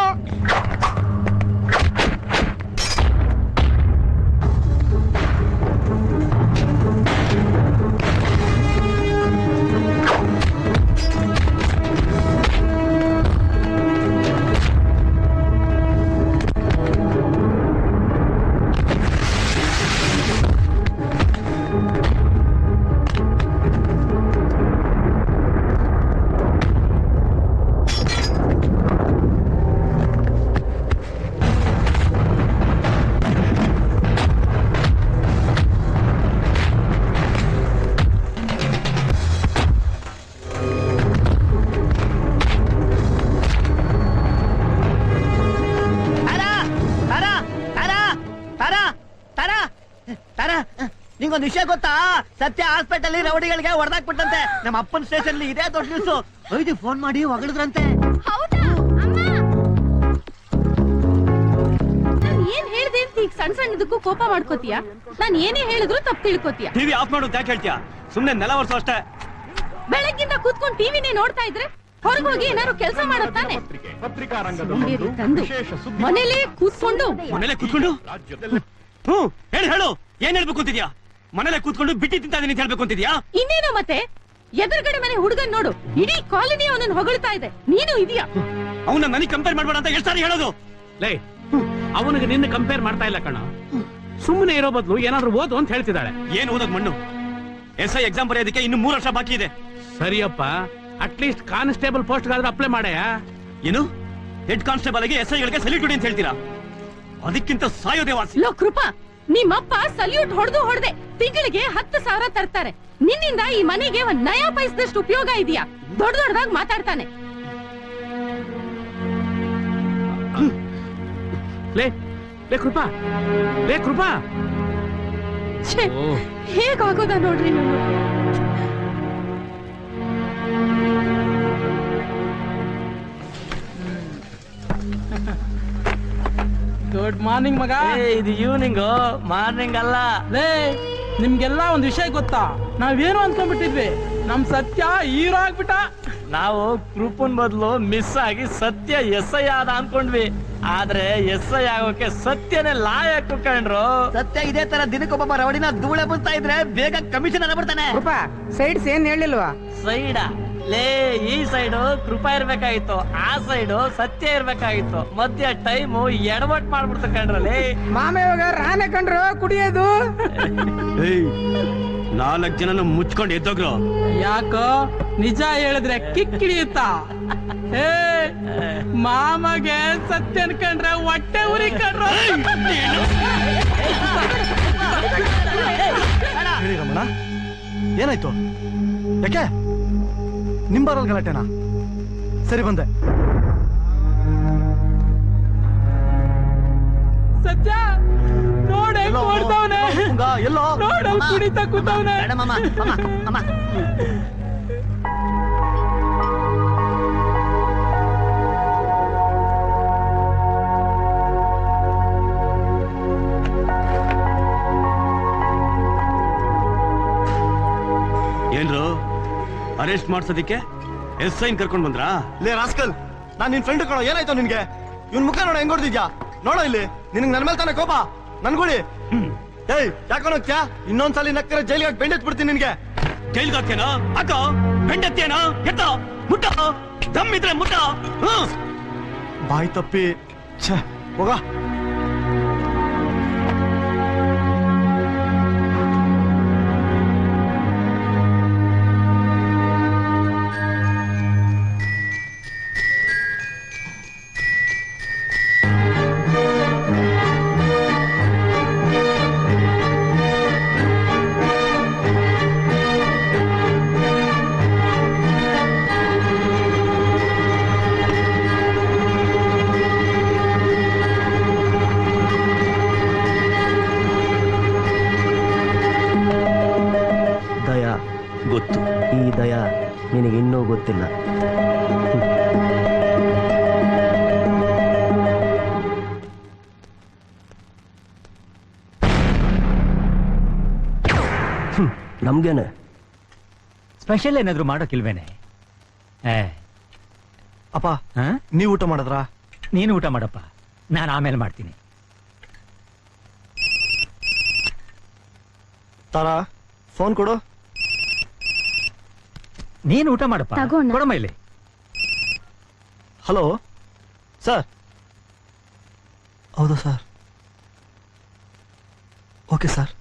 ನಿಂಗೊಂದು ವಿಷಯ ಗೊತ್ತಾ? ಸತ್ಯ ಹಾಸ್ಪಿಟಲ್ ರೌಡಿಗಳಿಗೆ ಹೊಡೆದಾಕ್ಬಿಟ್ಟಂತೆ. ನಮ್ಮ ಅಪ್ಪನ ಸ್ಟೇಷನ್ ಇದೇ ದೊಡ್ಡ ನ್ಯೂಸ್. ವೈದ್ಯ ಫೋನ್ ಮಾಡಿ ಹೊಗಳಿದ್ರಂತೆ. ಹೌದಾ ಅಮ್ಮ? ನಾನ್ ಏನ್ ಹೇಳ್ದೆ ಅಂತ ಈಗ ಸಣ್ಣ ಸಣ್ಣದಕ್ಕೂ ಕೋಪ ಮಾಡ್ಕೋತೀಯ? ನಾನ್ ಏನೇ ಹೇಳಿದ್ರು ತಪ್ಪು ತಿಳ್ಕೊತೀಯ. ಟಿವಿ ಆಫ್ ಮಾಡು ಅಂತ ಯಾಕೆ ಹೇಳ್ತೀಯ? ಸುಮ್ನೆ ನೆಲ ಒರ್ಸು ಅಷ್ಟೇ. ಬೆಳಗ್ಗಿಂದ ಕೂತ್ಕೊಂಡು ಟಿವಿನೇ ನೋಡ್ತಾ ಇದ್ರೆ ಹೊರಗೆ ಹೋಗಿ ಏನಾದ್ರು ಕೆಲಸ ಮಾಡುತ್ತಾನೆ. ಮನೇಲೆ ಕೂತ್ಕೊಂಡು ಹೇಳು ಏನ್ ಹೇಳ್ಬೇಕು ಅಂತಿದ್ಯಾ? ಮನೇಲೆ ಕೂತ್ಕೊಂಡು ಬಿಟ್ಟಿ ತಿಂತಾ ಇದೀನಿ ಅಂತ ಹೇಳ್ಬೇಕು ಅಂತಿದ್ಯಾ? ಇನ್ನೇನೋ ಮತ್ತೆ ಎದುರುಗಡೆ ಮನೆ ಹುಡುಗನ್ ನೋಡು, ಇಡೀ ಕಾಲನಿ ಅವನನ್ನ ಹೊಗಳ್ತಾ ಇದೆ. ನೀನು ಇದೀಯಾ? ಅವನ್ನ ನನಗೆ ಕಂಪೇರ್ ಮಾಡ್ಬೇಡ ಅಂತ ಎಷ್ಟು ಸಾರಿ ಹೇಳೋದು? ಲೇ, ಅವನಿಗೆ ನಿನ್ನ ಕಂಪೇರ್ ಮಾಡ್ತಾ ಇಲ್ಲ ಕಣ. ಸುಮ್ಮನೆ ಇರೋ ಬದಲು ಏನಾದ್ರೂ ಓದು ಅಂತ ಹೇಳ್ತಿದ್ದಾಳೆ. ಏನ್ ಓದೋದ್ ಮಣ್ಣು? SI ಎಕ್ಸಾಮ್ ಬರೆಯೋದಕ್ಕೆ ಇನ್ನು 3 ವರ್ಷ ಬಾಕಿ ಇದೆ. ಸರಿಯಪ್ಪ, ಅಟ್ಲೀಸ್ಟ್ ಕಾನ್ಸ್ಟೇಬಲ್ ಪೋಸ್ಟ್ ಗಾದ್ರೂ ಅಪ್ಲೈ ಮಾಡಯಾ? ಏನು ಹೆಡ್ ಕಾನ್ಸ್ಟೇಬಲ್ ಆಗಿ SI ಗಳಿಗೆ ಸಲ್ಯೂಟ್ ಕೊಡಿ ಅಂತ ಹೇಳ್ತೀರಾ? ಅದಕ್ಕಿಂತ ಸಾಯೋದೇ ವಾಸಿ. ಲೋ ಕೃಪಾ, ನಿಮ್ಮಪ್ಪ ಸಲ್ಯೂಟ್ ಹೊಡೆದೆ ತಿಂಗಳಿಗೆ 10,000 ತರ್ತಾರೆ. ನಿನ್ನಿಂದ ಈ ಮನೆಗೆ ಒಂದ್ ನಯಾ ಪೈಸದಷ್ಟು ಉಪಯೋಗ ಇದೆಯಾ? ದೊಡ್ಡದಾಗಿ ಮಾತಾಡ್ತಾನೆ. ಲೇ ಕೃಪಾ, ಲೇ ಕೃಪಾ, ಹೇಗಾಗೋದ ನೋಡ್ರಿ ನಾನು. ಗುಡ್ ಮಾರ್ನಿಂಗ್ ಮಗ. ಇದು ಈವ್ನಿಂಗ್, ಮಾರ್ನಿಂಗ್ ಅಲ್ಲ. ಲೇ, ನಿಮ್ಗೆಲ್ಲ ಒಂದ್ ವಿಷಯ ಗೊತ್ತಾ? ನಾವೇನು ಅನ್ಕೊಂಡ್ಬಿಟ್ಟಿದ್ವಿ, ನಮ್ ಸತ್ಯ ಹೀರೋ ಆಗ್ಬಿಟ್ಟ. ನಾವು ಕೃಪನ್ ಬದಲು ಮಿಸ್ ಆಗಿ ಸತ್ಯ SI ಆದ ಅನ್ಕೊಂಡ್ವಿ. ಆದ್ರೆ SI ಆಗೋಕೆ ಸತ್ಯನೇ ಲಾಯಕ್ ಕಂಡ್ರು. ಸತ್ಯ ಇದೇ ತರ ದಿನಕ್ಕೊಬ್ಬ ರೌಡಿನ ಧೂಳೆ ಬಂತಾ ಇದ್ರೆ ಬೇಗ ಕಮಿಷನ್ ಅನ್ಬಿಡ್ತಾನೆ. ಸೈಡ್ಸ್ ಏನ್ ಹೇಳಿಲ್ವಾ? ಸೈಡ ಲೇ, ಈ ಸೈಡು ಕೃಪಾ ಇರ್ಬೇಕಾಗಿತ್ತು, ಆ ಸೈಡು ಸತ್ಯ ಇರ್ಬೇಕಾಗಿತ್ತು. ಮಧ್ಯ ಟೈಮು ಎಡವಟ್ ಮಾಡ್ಬಿಡ್ತು ಕಂಡ್ರಲ್ಲಿ. ಮಾಮ ಇವಾಗ ರಾನೆ ಕಂಡ್ರು ಕುಡಿಯೋದು. 4 ಜನನು ಮುಚ್ಕೊಂಡು ಎದ್ದೋಗ್ರು. ಯಾಕೋ ನಿಜ ಹೇಳಿದ್ರೆ ಕಿಕ್ಕಿಡಿಯುತ್ತಾ? ಮಾಮಗೆ ಸತ್ಯನ್ ಕಂಡ್ರೆ ಹೊಟ್ಟೆ ಉರಿ ಕಂಡ್ರು. ಹೇಳಿ ರಮಣ, ಏನಾಯ್ತು? ಯಾಕೆ ನಿಂಬಾರಲ್ ಗಲಾಟೆನಾ? ಸರಿ ಬಂದೆ. ಸತ್ಯ ನೋಡೆ ಕೊಡ್ತಾವನೆ, ಎಲ್ಲೋ ನೋಡ ಕುಡಿತಾ ಕೂತವನೆ. ಏನ್ರು ಅರೆಸ್ಟ್ ಮಾಡ್ಸೋದಿಕ್ಕೆ SI ಕರ್ಕೊಂಡ್ ಬಂದ್ರಾ? ಲೇ ರಾಸ್ಕಲ್, ನಾನ್ ನಿನ್ ಫ್ರೆಂಡ್ ಕಣೋ. ಏನಾಯ್ತು ನಿನ್ಗೆ? ಇವ್ನ್ ಮುಖ ನೋಡ ಹೆಂಗ್ ಹೊಡ್ದಿದ್ಯಾ? ನೋಡೋ ಇಲ್ಲಿ, ನಿನಗ್ ನನ್ ಮೇಲೆ ತಾನೆ ಕೋಪ? ನನ್ಗುಳಿ. ಏಯ್, ಯಾಕೋ ನೋಕ್ಯಾ? ಇನ್ನೊಂದ್ಸಲಿ ನಕ್ಕರೆ ಜೈಲಿಗೆ ಬೆಂಡೆತ್ ಬಿಡ್ತೀನಿ ನಿನ್ಗೆ. ಜೈಲ್ಗೆ ಹಾಕ್ತೇನೋ? ಹಾಕೋ, ಬೆಂಡೆತ್ತೇನೋ? ಎತ್ತ ಮುಟ್ಟ, ದಮ್ ಇದ್ರೆ ಮುಟ್ಟ. ಬಾಯ್ ತಪ್ಪಿ ಛೇ, ಹೋಗ. ಗೊತ್ತು. ಈ ದಯ ನಿನಗೆ ಇನ್ನೂ ಗೊತ್ತಿಲ್ಲ. ನಮ್ಗೇನೆ ಸ್ಪೆಷಲ್ ಏನಾದ್ರು ಮಾಡೋಕಿಲ್ವೇನೆ? ಅಪ್ಪ, ನೀವ್ ಊಟ ಮಾಡಿದ್ರಾ? ನೀನು ಊಟ ಮಾಡಪ್ಪ, ನಾನು ಆಮೇಲೆ ಮಾಡ್ತೀನಿ. ತಾರಾ, ಫೋನ್ ಕೊಡು. ನೀನು ಊಟ ಮಾಡಪ್ಪ. ಕೊಡಮ್ಮ ಇಲ್ಲಿ. Hello sir. ಹೌದಾ ಸರ್? ಓಕೆ ಸರ್,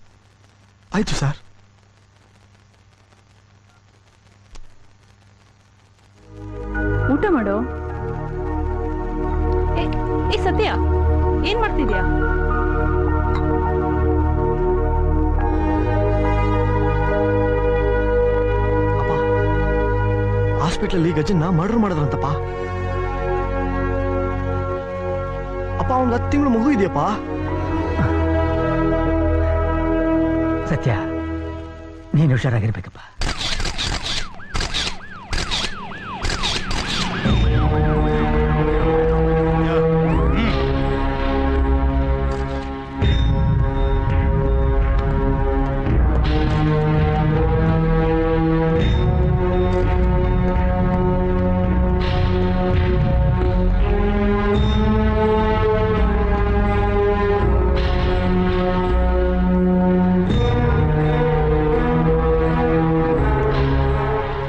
ಆಯ್ತು ಸರ್. ಊಟ ಮಾಡು. ಏ ಸತ್ಯ, ಏನ್ ಮಾಡ್ತಿದ್ಯಾ? ಹಾಸ್ಪಿಟಲ್ ಗಜ್ಜನ್ನ ಮರ್ಡರ್ ಮಾಡಿದ್ರಂತಪ್ಪ. ಅಪ್ಪ, ಅವ್ನಿಗೆ 10 ತಿಂಗಳು ಮಗು ಇದೆಯಪ್ಪ. ಸತ್ಯ, ನೀನು ಹುಷಾರಾಗಿರ್ಬೇಕಪ್ಪ.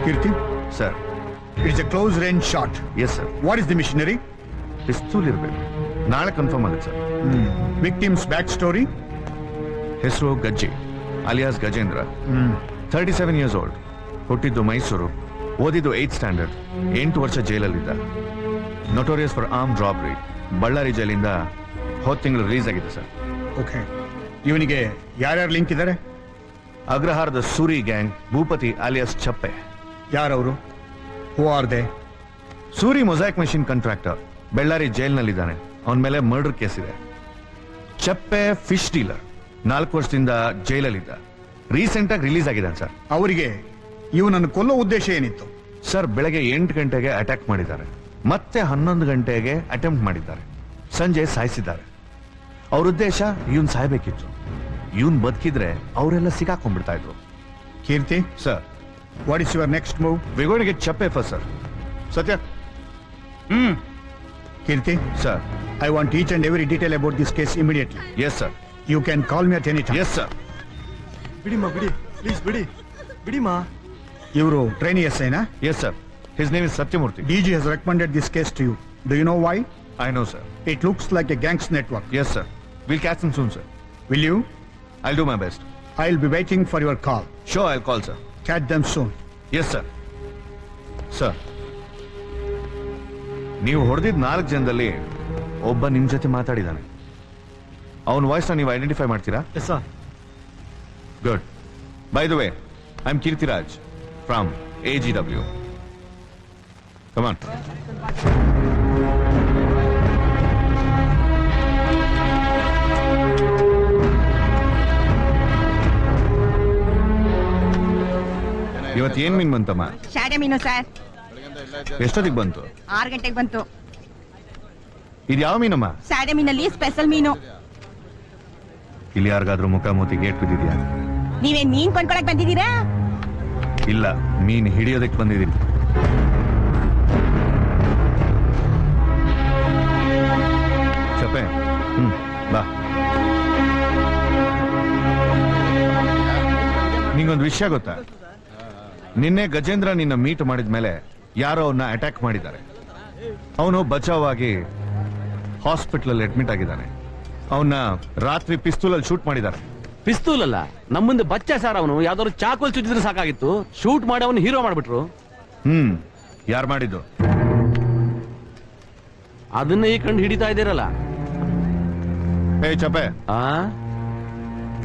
Kirti, sir. it's a close range shot. Yes sir. What is the machinery? ಪಿಸ್ತೂಲ್ ಇರ್ಬೇಕು. ನಾಳೆ ಕನ್ಫರ್ಮ್ ಆಗುತ್ತೆ ಸರ್. Victim's back story? ಹೆಸರು Gajji alias Gajendra. 37 years old. ಹುಟ್ಟಿದ್ದು ಮೈಸೂರು. ಓದಿದ್ದು 8th ಸ್ಟ್ಯಾಂಡರ್ಡ್. 8 ವರ್ಷ ಜೈಲಲ್ಲಿದ್ದ. Notorious for armed robbery. Bellary ಜೈಲಿಂದ ಹೋದ ತಿಂಗಳು ರಿಲೀಸ್ ಆಗಿದೆ ಸರ್. Okay. ಇವನಿಗೆ ಯಾರ್ಯಾರು ಲಿಂಕ್ ಇದ್ದಾರೆ? ಅಗ್ರಹಾರದ ಸೂರಿ ಗ್ಯಾಂಗ್ ಭೂಪತಿ ಅಲಿಯಾಸ್ ಚಪ್ಪೆ. ಯಾರವರು? Who are they? Suri mosaic machine contractor. Bellary ಜೈಲ್ನಲ್ಲಿದ್ದಾನೆ. ಅವನ ಮೇಲೆ ಮರ್ಡರ್ ಕೇಸ್ ಇದೆ. ಚಪ್ಪೆ ಫಿಶ್ ಡೀಲರ್. 4 ವರ್ಷದಿಂದ ಜೈಲಲ್ಲಿದ್ದ. ರೀಸೆಂಟ್ ಆಗಿ ರಿಲೀಸ್ ಆಗಿದ್ದಾನೆ ಸರ್. ಅವರಿಗೆ ಇವನನ್ನು ಕೊಲ್ಲೋ ಉದ್ದೇಶ ಏನಿತ್ತು? ಸರ್, ಬೆಳಗ್ಗೆ 8 ಗಂಟೆಗೆ ಅಟ್ಯಾಕ್ ಮಾಡಿದ್ದಾರೆ. ಮತ್ತೆ 11 ಗಂಟೆಗೆ ಅಟೆಂಪ್ಟ್ ಮಾಡಿದ್ದಾರೆ. ಸಂಜೆ ಸಾಯಿಸಿದ್ದಾರೆ. ಅವ್ರ ಉದ್ದೇಶ ಇವನ್ ಸಾಯ್ಬೇಕಿತ್ತು. ಇವನ್ ಬದುಕಿದ್ರೆ ಅವರೆಲ್ಲ ಸಿಕ್ಕಾಕೊಂಡ್ಬಿಡ್ತಾ ಇದ್ರು. Kirti, sir, what is your next move? We going to get Chappe first sir. Satya. Kirti, sir. I want each and every detail about this case immediately. Yes, sir. You can call me at any time. Yes, sir. ಬಿಡಿಮಾ ಬಿಡಿ, please ಬಿಡಿ, ಬಿಡಿಮಾ. ಇವರು trainee SI-ನಾ? Yes, sir. His name is Satyamurthy. DG has recommended this case to you. Do you know why? I know, sir. It looks like a gang's network. Yes, sir. We'll catch him soon, sir. Will you? I'll do my best. I'll be waiting for your call. Sure, I'll call, sir. Catch them soon. Yes, sir. Sir. ನೀವು ಹೊಡೆದಿದ್ದ 4 ಜನದಲ್ಲಿ ಒಬ್ಬ ನಿಮ್ ಜೊತೆ ಮಾತಾಡಿದಾನೆ. ಅವನ ವಾಯ್ಸ್ನ ನೀವು identify ಮಾಡ್ತೀರಾ? Yes sir. Good. By the way, I am Keerthiraj from AGW. Come on. ಇವತ್ತು ಏನ್ ಮೀನ್ ಬಂತಮ್ಮ? ಶಾಡೆ ಮೀನು ಸರ್. ಎಷ್ಟೊತ್ತಿಗೆ ಬಂತು? 6 ಗಂಟೆಗೆ ಬಂತು. ಇದು ಯಾವ ಮೀನಮ್ಮ? ಶಾಡೆ ಮೀನಲ್ಲಿ ಸ್ಪೆಷಲ್ ಮೀನು. ಇಲ್ಲಿ ಯಾರಿಗಾದ್ರೂ ಮುಖ ಮೂತಿ ಗೇಟ್ ಬಿದ್ದಿದ್ಯಾ? ನೀವೇನ್ ಮೀನ್ ಕೊಂಡ್ಕೊಳಕ್ ಬಂದಿದ್ದೀರಾ? ಇಲ್ಲ, ಮೀನ್ ಹಿಡಿಯೋದಕ್ಕೆ ಬಂದಿದ್ದೀನಿ. ಚಪ್ಪೆ, ಬಾ. ನಿಂಗೊಂದು ವಿಷಯ ಗೊತ್ತಾ? ನಿನ್ನೆ ಗಜೇಂದ್ರ ನಿನ್ನ ಮೀಟ್ ಮಾಡಿದ್ಮೇಲೆ ಯಾರೋ ಅವನ್ನ ಅಟ್ಯಾಕ್ ಮಾಡಿದ್ದಾರೆ. ಅವನು ಬಚಾವಾಗಿ ಹಾಸ್ಪಿಟಲ್ ಅಡ್ಮಿಟ್ ಆಗಿದ್ದಾನೆ. ಅವನ್ನ ರಾತ್ರಿ ಪಿಸ್ತೂಲಲ್ಲಿ ಶೂಟ್ ಮಾಡಿದ್ದಾರೆ. ಪಿಸ್ತೂಲ್ ಅಲ್ಲ, ನಮ್ಮ ಮುಂದೆ ಬಚ್ಚ ಸರ್. ಅವನು ಯಾವ್ದಾದ್ರು ಚಾಕೋಲ್ ಚುಚ್ಚಿದ್ರೆ ಸಾಕಾಗಿತ್ತು, ಶೂಟ್ ಮಾಡಿ ಅವನು ಹೀರೋ ಮಾಡ್ಬಿಟ್ರು. ಯಾರು ಮಾಡಿದ್ದು? ಅದನ್ನ ಈ ಕಂಡು ಹಿಡಿತಾ ಇದ್ದೀರಲ್ಲ. ಏ ಚಪ್ಪೆ,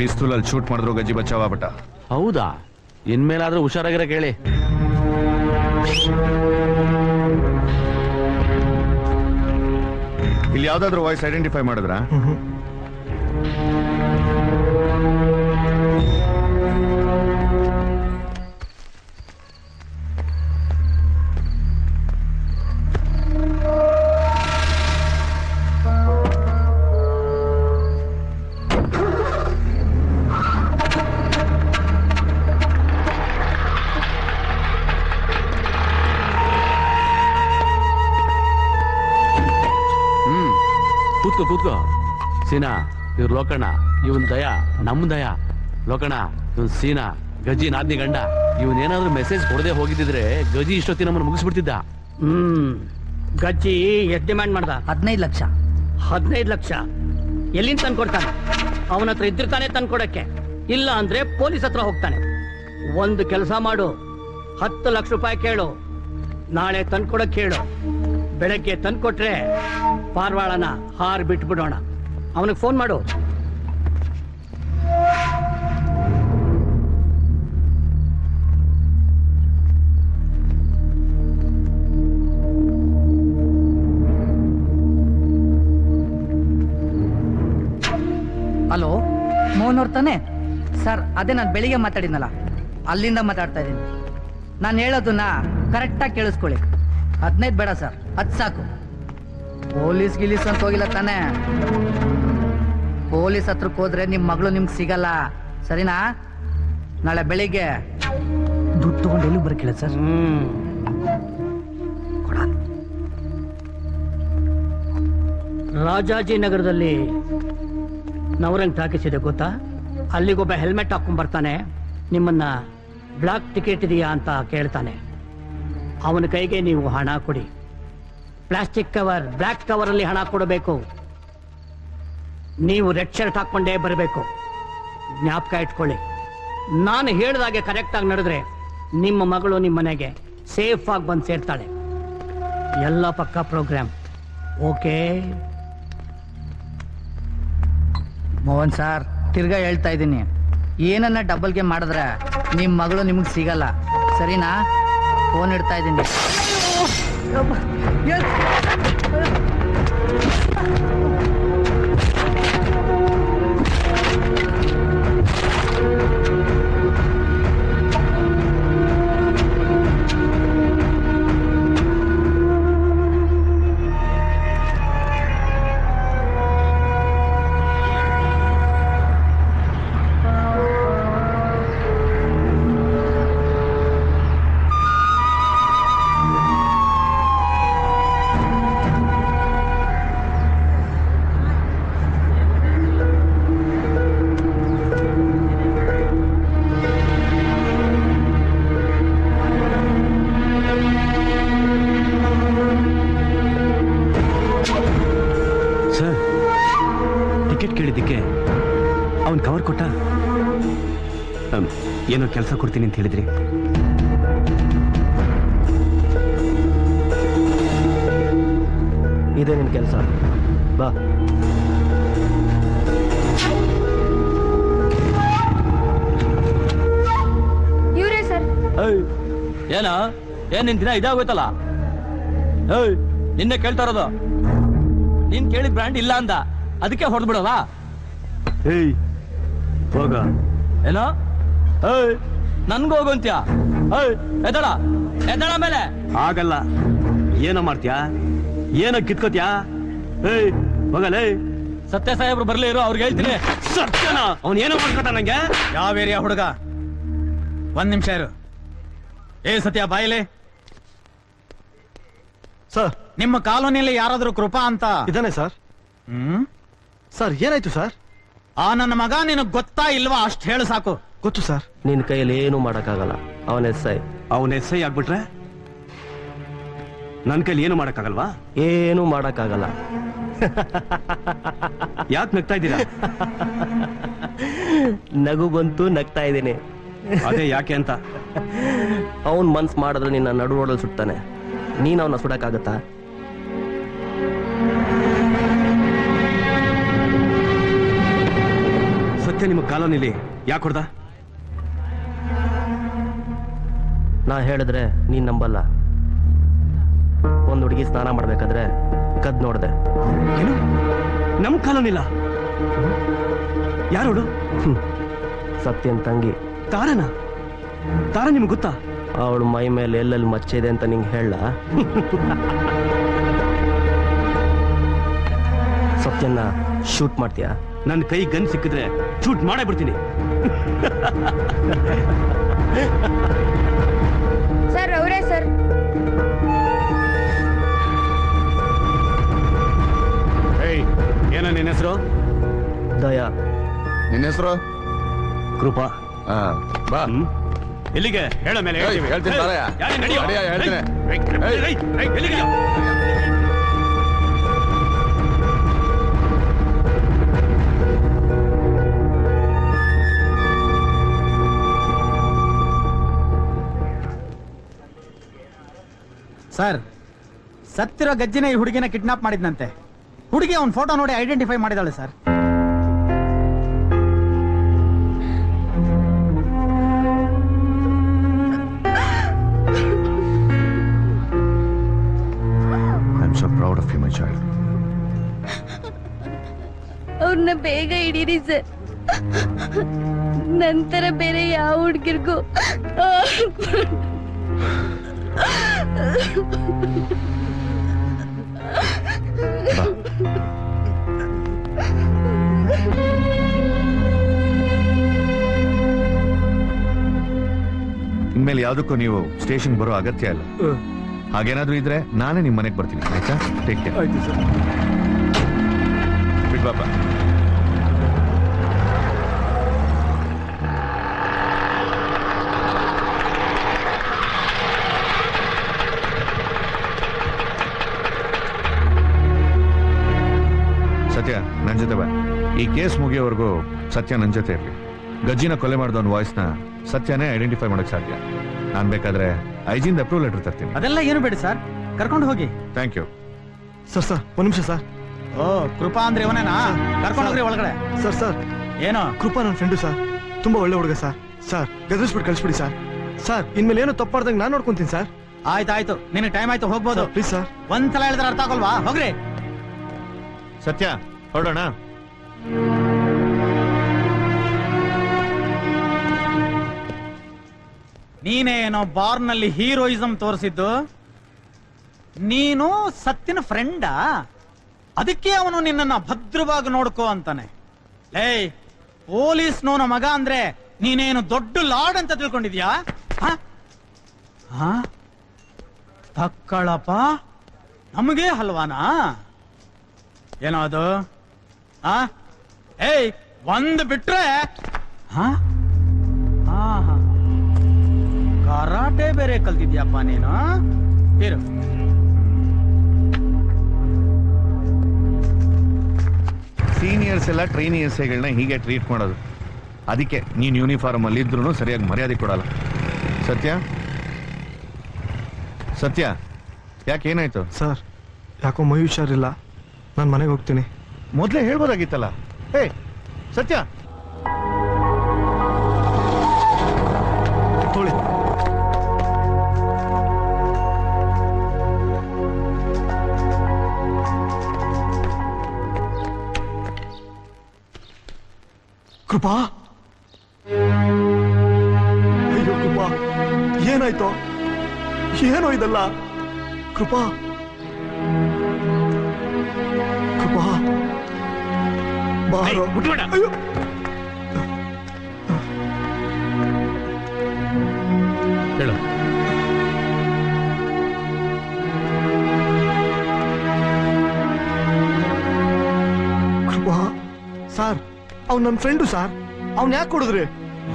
ಪಿಸ್ತೂಲಲ್ಲಿ ಶೂಟ್ ಮಾಡಿದ್ರು ಗಜ್ಜಿ ಬಚಾವ ಬಿಟ್ಟ. ಹೌದಾ? ಇನ್ಮೇಲಾದ್ರೂ ಹುಷಾರಾಗಿರ ಕೇಳಿ. ಇಲ್ಲಿ ಯಾವ್ದಾದ್ರು ವಾಯ್ಸ್ ಐಡೆಂಟಿಫೈ ಮಾಡಿದ್ರಾ? ಕೂತ್ಕೋ. ಸೀನಾ, ಇವ್ರು ಲೋಕಣ್ಣ, ಇವನ್ ದಯ, ನಮ್ ದಯ. ಲೋಕಣ್ಣ, ಇವನ್ ಸೀನಾ, ಗಜಿ ನಾದ್ನಿ ಗಂಡ. ಇವನೇನಾದ್ರೂ ಮೆಸೇಜ್ ಕೊಡದೆ ಹೋಗಿದ್ದಿದ್ರೆ ಗಜಿ ಇಷ್ಟೊತ್ತಿ ನಮ್ಮನ್ನು ಮುಗಿಸ್ಬಿಡ್ತಿದ್ದ. ಗಜ್ಜಿ ಎಷ್ಟು ಡಿಮ್ಯಾಂಡ್ ಮಾಡ್ದ? 15 ಲಕ್ಷ. 15 ಲಕ್ಷ ಎಲ್ಲಿಂದ ತಂದ್ಕೊಡ್ತಾನೆ? ಅವನ ಹತ್ರ ಇದ್ದಿರ್ತಾನೆ ತಂದ್ಕೊಡಕ್ಕೆ. ಇಲ್ಲ ಅಂದ್ರೆ ಪೊಲೀಸ್ ಹತ್ರ ಹೋಗ್ತಾನೆ. ಒಂದು ಕೆಲಸ ಮಾಡು, 10 ಲಕ್ಷ ರೂಪಾಯಿ ಕೇಳು, ನಾಳೆ ತಂದ್ಕೊಡಕ್ ಹೇಳು. ಬೆಳಗ್ಗೆ ತಂದ್ಕೊಟ್ರೆ ಪಾರ್ವಾಳನ ಹಾರ್ ಬಿಟ್ಬಿಡೋಣ. ಅವನಿಗೆ ಫೋನ್ ಮಾಡು. ಹಲೋ, ಮೋಹನ್ ಅವ್ರ ತಾನೆ ಸರ್? ಅದೇ ನಾನು ಬೆಳಿಗ್ಗೆ ಮಾತಾಡಿದ್ನಲ್ಲ. ಅಲ್ಲಿಂದ ಮಾತಾಡ್ತಾ ಇದ್ದೀನಿ. ನಾನು ಹೇಳೋದನ್ನ ಕರೆಕ್ಟಾಗಿ ಕೇಳಿಸ್ಕೊಳ್ಳಿ. 15 ಬೇಡ ಸರ್, 10 ಸಾಕು. ಪೊಲೀಸ್ ಗಿಲೀಸ್ ಅಂತ ಹೋಗಿಲ್ಲ ತಾನೇ? ಪೊಲೀಸ್ ಹತ್ರಕ್ಕೆ ಹೋದ್ರೆ ನಿಮ್ಮ ಮಗಳು ನಿಮ್ಗೆ ಸಿಗಲ್ಲ, ಸರಿನಾ? ನಾಳೆ ಬೆಳಿಗ್ಗೆ ದುಡ್ಡು ತಗೊಂಡು ಎಲ್ಲಿಗೆ ಬರಕಿಲ್ಲ ಸರ್? ರಾಜಾಜಿನಗರದಲ್ಲಿ ನವರಂಗ್ ಟಾಕೀಸ್ ಇದೆ ಗೊತ್ತಾ? ಅಲ್ಲಿಗೊಬ್ಬ ಹೆಲ್ಮೆಟ್ ಹಾಕೊಂಡ್ ಬರ್ತಾನೆ, ನಿಮ್ಮನ್ನ ಬ್ಲಾಕ್ ಟಿಕೆಟ್ ಇದೆಯಾ ಅಂತ ಕೇಳ್ತಾನೆ. ಅವನ ಕೈಗೆ ನೀವು ಹಣ ಕೊಡಿ. ಪ್ಲಾಸ್ಟಿಕ್ ಕವರ್, ಬ್ಲಾಕ್ ಕವರ್ ಅಲ್ಲಿ ಹಣ ಕೊಡಬೇಕು. ನೀವು ರೆಡ್ ಶರ್ಟ್ ಹಾಕೊಂಡೇ ಬರಬೇಕು. ಜ್ಞಾಪಕ ಇಟ್ಕೊಳ್ಳಿ. ನಾನು ಹೇಳಿದಾಗೆ ಕರೆಕ್ಟ್ ಆಗಿ ನಡೆದ್ರೆ ನಿಮ್ಮ ಮಗಳು ನಿಮ್ಮ ಮನೆಗೆ ಸೇಫ್ ಆಗಿ ಬಂದು ಸೇರ್ತಾಳೆ. ಎಲ್ಲ ಪಕ್ಕಾ ಪ್ರೋಗ್ರಾಮ್. ಓಕೆ ಮೋಹನ್ ಸರ್, ತಿರ್ಗಾ ಹೇಳ್ತಾ ಇದ್ದೀನಿ, ಏನನ್ನ ಡಬಲ್ ಗೇಮ್ ಮಾಡಿದ್ರೆ ನಿಮ್ಮ ಮಗಳು ನಿಮಗೆ ಸಿಗಲ್ಲ, ಸರಿನಾ? ಫೋನ್ ಇಡ್ತಾ ಇದ್ದೀನಿ. ಸರ್, ಟಿಕೆಟ್ ಕೇಳಿದ್ದಕ್ಕೆ ಅವನ್ ಕವರ್ ಕೊಟ್ಟ. ಏನೋ ಕೆಲಸ ಕೊಡ್ತೀನಿ ಅಂತ ಹೇಳಿದ್ರಿ. ಇದೇ ನಿನ್ ಕೆಲಸ, ಬಾ. ಇವ್ರೇ ಸರ್. ಏನ ಏನ್ ನಿನ್ ದಿನ ಇದಾಗೋಯ್ತಲ್ಲ? ನಿನ್ನೆ ಕೇಳ್ತಾ ಇರೋದು. ನೀನ್ ಕೇಳಿದ ಬ್ರ್ಯಾಂಡ್ ಇಲ್ಲ ಅಂದ, ಅದಕ್ಕೆ ಹೊಡೆದ್ ಬಿಡೋದ? ಹೋಗ. ಏನೋ ನನ್ಗೂ ಹೋಗಂತ್ಯ? ಎದಳ ಎದಳ ಮೇಲೆ ಆಗಲ್ಲ. ಏನೋ ಮಾಡ್ತೀಯಾ? ಏನೋ ಕಿತ್ಕೋತ್ಯಾ? ಹೋಗಲ್ಲ. ಸತ್ಯ ಸಾಹೇಬ್ರು ಬರ್ಲಿ ಇರೋ, ಅವ್ರಿಗೆ ಹೇಳ್ತೀನಿ. ಸತ್ಯನ ಅವ್ನು ಏನೋ ಮಾಡ್ಕೊತ ನಂಗೆ. ಯಾವ ಏರಿಯಾ ಹುಡುಗ? 1 ನಿಮಿಷ ಇರು. ಸತ್ಯ ಬಾಯಿಲೆ. ಸರ್, ನಿಮ್ಮ ಕಾಲೋನಿಯಲ್ಲಿ ಯಾರಾದ್ರೂ ಕೃಪಾ ಅಂತ ಇದಾನೆ ಸರ್. ಸರ್, ಏನಾಯ್ತು ಸರ್? ಆ ನನ್ನ ಮಗ ನಿನಗ್ ಗೊತ್ತಾ ಇಲ್ವಾ? ಅಷ್ಟು ಹೇಳು ಸಾಕು. ಗೊತ್ತು ಸರ್. ನಿನ್ ಕೈಯಲ್ಲಿ ಏನು ಮಾಡಕ್ಕಾಗಲ್ಲ. ಅವನ SI. ಅವನ SI ಆಗ್ಬಿಟ್ರೆ ನನ್ ಕೈಲಿ ಏನು ಮಾಡಕ್ಕಾಗಲ್ವಾ? ಏನು ಮಾಡಕ್ಕಾಗಲ್ಲ. ಯಾಕೆ ನಗ್ತಾ ಇದ್ದೀರಾ? ನಗು ಬಂತು, ನಗ್ತಾ ಇದ್ದೀನಿ. ಅದೇ ಯಾಕೆ ಅಂತ. ಅವನ್ ಮನ್ಸ್ ಮಾಡಿದ್ರೆ ನಿನ್ನ ನಡು ರೋಡಲ್ಲಿ ಸುಟ್ತಾನೆ. ನೀನ್ ಅವನ್ನ ಸುಡಕ್ಕಾಗತ್ತಾ? ಸತ್ಯ ನಿಮ್ಮ ಕಾಲೋನಿಲಿ ಯಾಕೆ ಹೊಡ್ದ? ನಾ ಹೇಳಿದ್ರೆ ನೀನ್ ನಂಬಲ್ಲ. ಒಂದ್ ಹುಡುಗಿ ಸ್ನಾನ ಮಾಡ್ಬೇಕಾದ್ರೆ ಕದ್ ನೋಡ್ದೆ. ಏನು? ನಮ್ ಕಾಲೋನಿಲ್ಲ? ಯಾರೋಡು? ಸತ್ಯನ್ ತಂಗಿ ತಾರನ? ತಾರ ನಿಮ್ಗೆ ಗೊತ್ತಾ? ಅವಳು ಮೈ ಮೇಲೆ ಎಲ್ಲೆಲ್ಲಿ ಮಚ್ಚೆ ಇದೆ ಅಂತ ನಿಂಗೆ ಹೇಳ. ಸತ್ಯನ್ನ ಶೂಟ್ ಮಾಡ್ತೀಯಾ? ನನ್ನ ಕೈ ಗನ್ ಸಿಕ್ಕಿದ್ರೆ ಶೂಟ್ ಮಾಡೇ ಬಿಡ್ತೀನಿ. ಸರ್, ಅವರೇ ಸರ್. ಏನ ನಿನ್ನ ಹೆಸರು? ದಯಾ. ನಿನ್ನ ಹೆಸರು? ಕೃಪಾ. ಬಾ. ಎಲ್ಲಿಗೆ? ಹೇಳ ಮೇಲೆ ಹೇಳ್ತೀನಿ. ಸರ್, ಸತ್ತಿರೋ ಗಜ್ಜಿನ ಈ ಹುಡುಗಿನ ಕಿಡ್ನಾಪ್ ಮಾಡಿದ್ನಂತೆ. ಹುಡುಗಿ ಅವನ ಫೋಟೋ ನೋಡಿ ಐಡೆಂಟಿಫೈ ಮಾಡಿದಾಳೆ sir. I'm so proud of you, my child. ಅವ್ರನ್ನ ಬೇಗ ಹಿಡೀರಿ ಸರ್. ನಂತರ ಬೇರೆ ಯಾವ ಹುಡ್ಗಿರ್ಗೂ ಇನ್ಮೇಲೆ ಯಾವ್ದಕ್ಕೂ ನೀವು ಸ್ಟೇಷನ್ ಬರೋ ಅಗತ್ಯ ಇಲ್ಲ. ಹಾಗೇನಾದ್ರೂ ಇದ್ರೆ ನಾನೇ ನಿಮ್ ಮನೆಗೆ ಬರ್ತೀನಿ, ಆಯ್ತಾ? Take care. ಆಯ್ತು ಸರ್. ಬಿಡ್ ಬಾಬಾ. ಸತ್ಯ ನನ್ ಜೊತೆ ಬಾ. ಈ ಕೇಸ್ ಮುಗಿಯೋವರೆಗೂ ಸತ್ಯ ನನ್ ಜೊತೆ ಇರ್ಲಿ. ಗಜ್ಜಿನ ಕೊಲೆ ಮಾಡಿದವನ್ ವಾಯ್ಸ್ನ ಸತ್ಯನೇ ಐಡೆಂಟಿಫೈ ಮಾಡಕ್ ಸಾಧ್ಯ. ನಾನ್ ಬೇಕಾದ್ರೆ ಐಜಿಂದ ಅಪ್ರೂವಲ್ ಲೆಟರ್ ತರ್ತೀನಿ. ಅದೆಲ್ಲ ಏನು ಬೇಡಿ ಸರ್, ಕರ್ಕೊಂಡು ಹೋಗಿ. Thank you. ಸರ್ ಒಂದ್ ನಿಮಿಷ ಸರ್. ಓ ಕೃಪಾ ಅಂದ್ರೆ ಇವನೇನಾ? ಕರ್ಕೊಂಡು ಹೋಗ್ರಿ ಒಳಗಡೆ. ಸರ್ ಏನು? ಕೃಪಾ ನನ್ನ ಫ್ರೆಂಡು ಸರ್, ತುಂಬಾ ಒಳ್ಳೆ ಹುಡುಗ ಸರ್. ಸರ್ ಗದರಿಸ್ಬಿಟ್ಟು ಕಳಿಸ್ಬಿಡಿ ಸರ್. ಸರ್ ಇನ್ಮೇಲೆ ಏನು ತಪ್ಪು ಮಾಡ್ದಂಗೆ ನಾನು ನೋಡ್ಕೊಂತೀನಿ ಸರ್. ಆಯ್ತು ನಿನಗೆ ಟೈಮ್ ಆಯ್ತು, ಹೋಗ್ಬೋದು. Please sir. ಒಂದ್ಸಲ ಹೇಳಿದ್ರೆ ಅರ್ಥ ಆಗಲ್ವಾ? ಹೋಗ್ರಿ. ಸತ್ಯ ಹೊರಡೋಣ. ನೀನೇನೋ ಬಾರ್ನಲ್ಲಿ ಹೀರೋಯಿಸಂ ತೋರಿಸಿದ್ದು, ನೀನು ಸತ್ತಿನ ಫ್ರೆಂಡಾ? ಅದಕ್ಕೆ ಅವನು ನಿನ್ನನ್ನ ಭದ್ರವಾಗಿ ನೋಡ್ಕೋ ಅಂತಾನೆ. ಏಯ್, ಪೊಲೀಸ್ನವನ ಮಗ ಅಂದ್ರೆ ನೀನೇನು ದೊಡ್ಡ ಲಾರ್ಡ್ ಅಂತ ತಿಳ್ಕೊಂಡಿದ್ಯಾ? ತಕ್ಕಳಪ್ಪ, ನಮಗೆ ಹಲ್ವಾನಾ? ಏನೋ ಅದು? ಏಯ್, ಒಂದ್ ಬಿಟ್ರೆ ಕರಾಟೆ ಬೇರೆ ಕಲ್ತಿದ್ಯಪ್ಪ ನೀನು. ಇರು. ಸೀನಿಯರ್ಸ್ ಎಲ್ಲ ಟ್ರೈನಿಯರ್ಸ್ಗಳನ್ನ ಹೀಗೆ ಟ್ರೀಟ್ ಮಾಡೋದು. ಅದಕ್ಕೆ ನೀನು ಯೂನಿಫಾರ್ಮ್ ಅಲ್ಲಿ ಇದ್ರೂ ಸರಿಯಾಗಿ ಮರ್ಯಾದೆ ಕೊಡಲ್ಲ. ಸತ್ಯ ಯಾಕೆ ಏನಾಯ್ತು? ಸರ್ ಯಾಕೋ ಮೈ ಹುಷಾರಿಲ್ಲ, ನಾನು ಮನೆಗೆ ಹೋಗ್ತೀನಿ. ಮೊದಲೇ ಹೇಳ್ಬೋದಾಗಿತ್ತಲ್ಲ. ಹೇ ಸತ್ಯ, ತೊಳಿ. ಕೃಪಾ, ಅಯ್ಯೋ ಕೃಪಾ, ಏನಾಯ್ತು? ಏನೋ ಇದಲ್ಲ? ಕೃಪಾ ಬಾರೋ. ಅಯ್ಯೋ ಹೇಳು. ಕೃಪಾ ಸರ್, ಅವ್ನು ನನ್ನ ಫ್ರೆಂಡು ಸರ್. ಅವ್ನು ಯಾಕೆ ಹೊಡೆದ್ರಿ?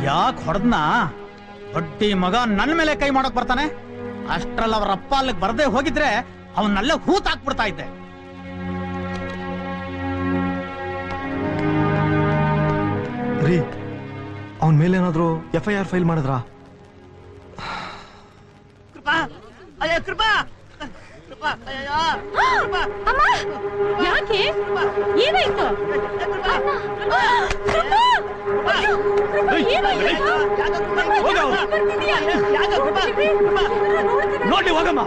ಯಾಕೆ ಹೊಡೆದ್ನಾ? ಹೊಟ್ಟಿ ಮಗ ನನ್ ಮೇಲೆ ಕೈ ಮಾಡಕ್ ಬರ್ತಾನೆ. ಅಷ್ಟ್ರಲ್ಲಿ ಅವ್ರ ಅಪ್ಪ ಅಲ್ಲಿಗೆ ಬರ್ದೇ ಹೋಗಿದ್ರೆ ಅವನ್ನೆಲ್ಲ ಹೂತ್ ಹಾಕ್ಬಿಡ್ತಾ ಇದ್ದೆ. ರೀ, ಅವನ ಮೇಲೇನಾದ್ರೂ FIR ಫೈಲ್ ಮಾಡಿದ್ರಾ? ಕೃಪಾ, ಅಯ್ಯೋ ಕೃಪಾ, ಕೃಪಾ, ಅಯ್ಯೋ ಕೃಪಾ. ಅಮ್ಮ, ಯಾಕೆ? ಏನಾಯ್ತು? ನೋಡ್ಲಿ ಹೋಗಮ್ಮ,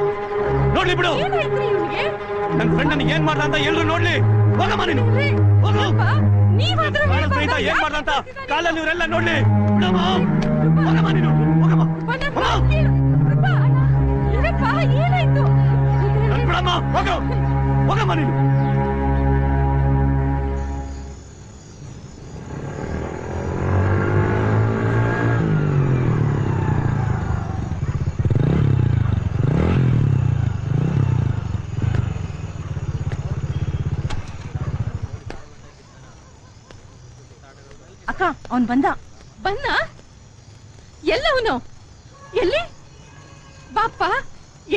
ನೋಡ್ಲಿ ಬಿಡು. ನನ್ ಫ್ರೆಂಡ್ ನನಗೆ ಏನ್ ಮಾಡ್ದ ಅಂತ ಎಲ್ರು ನೋಡ್ಲಿ. ಹೋಗಮ್ಮ ನೀನು, ಹೋಗು. ಸಹಿತ ಏನ್ ಮಾಡ್ದ ಅಂತ ಕಾಲಲ್ಲಿ ಇವರೆಲ್ಲ ನೋಡ್ಲಿ. ಬಿಡಮ್ಮ, ಹೋಗಮ್ಮ ನೀನು, ಹೋಗಮ್ಮ. ಏನಾಯ್ತು? ಬಿಡಮ್ಮ, ಹೋಗು, ಹೋಗಮ್ಮ ನೀನು. ಅಕ್ಕ, ಅವನ್ ಬಂದ. ಎಲ್ಲವನು ಎಲ್ಲಿ? ಬಾಪ,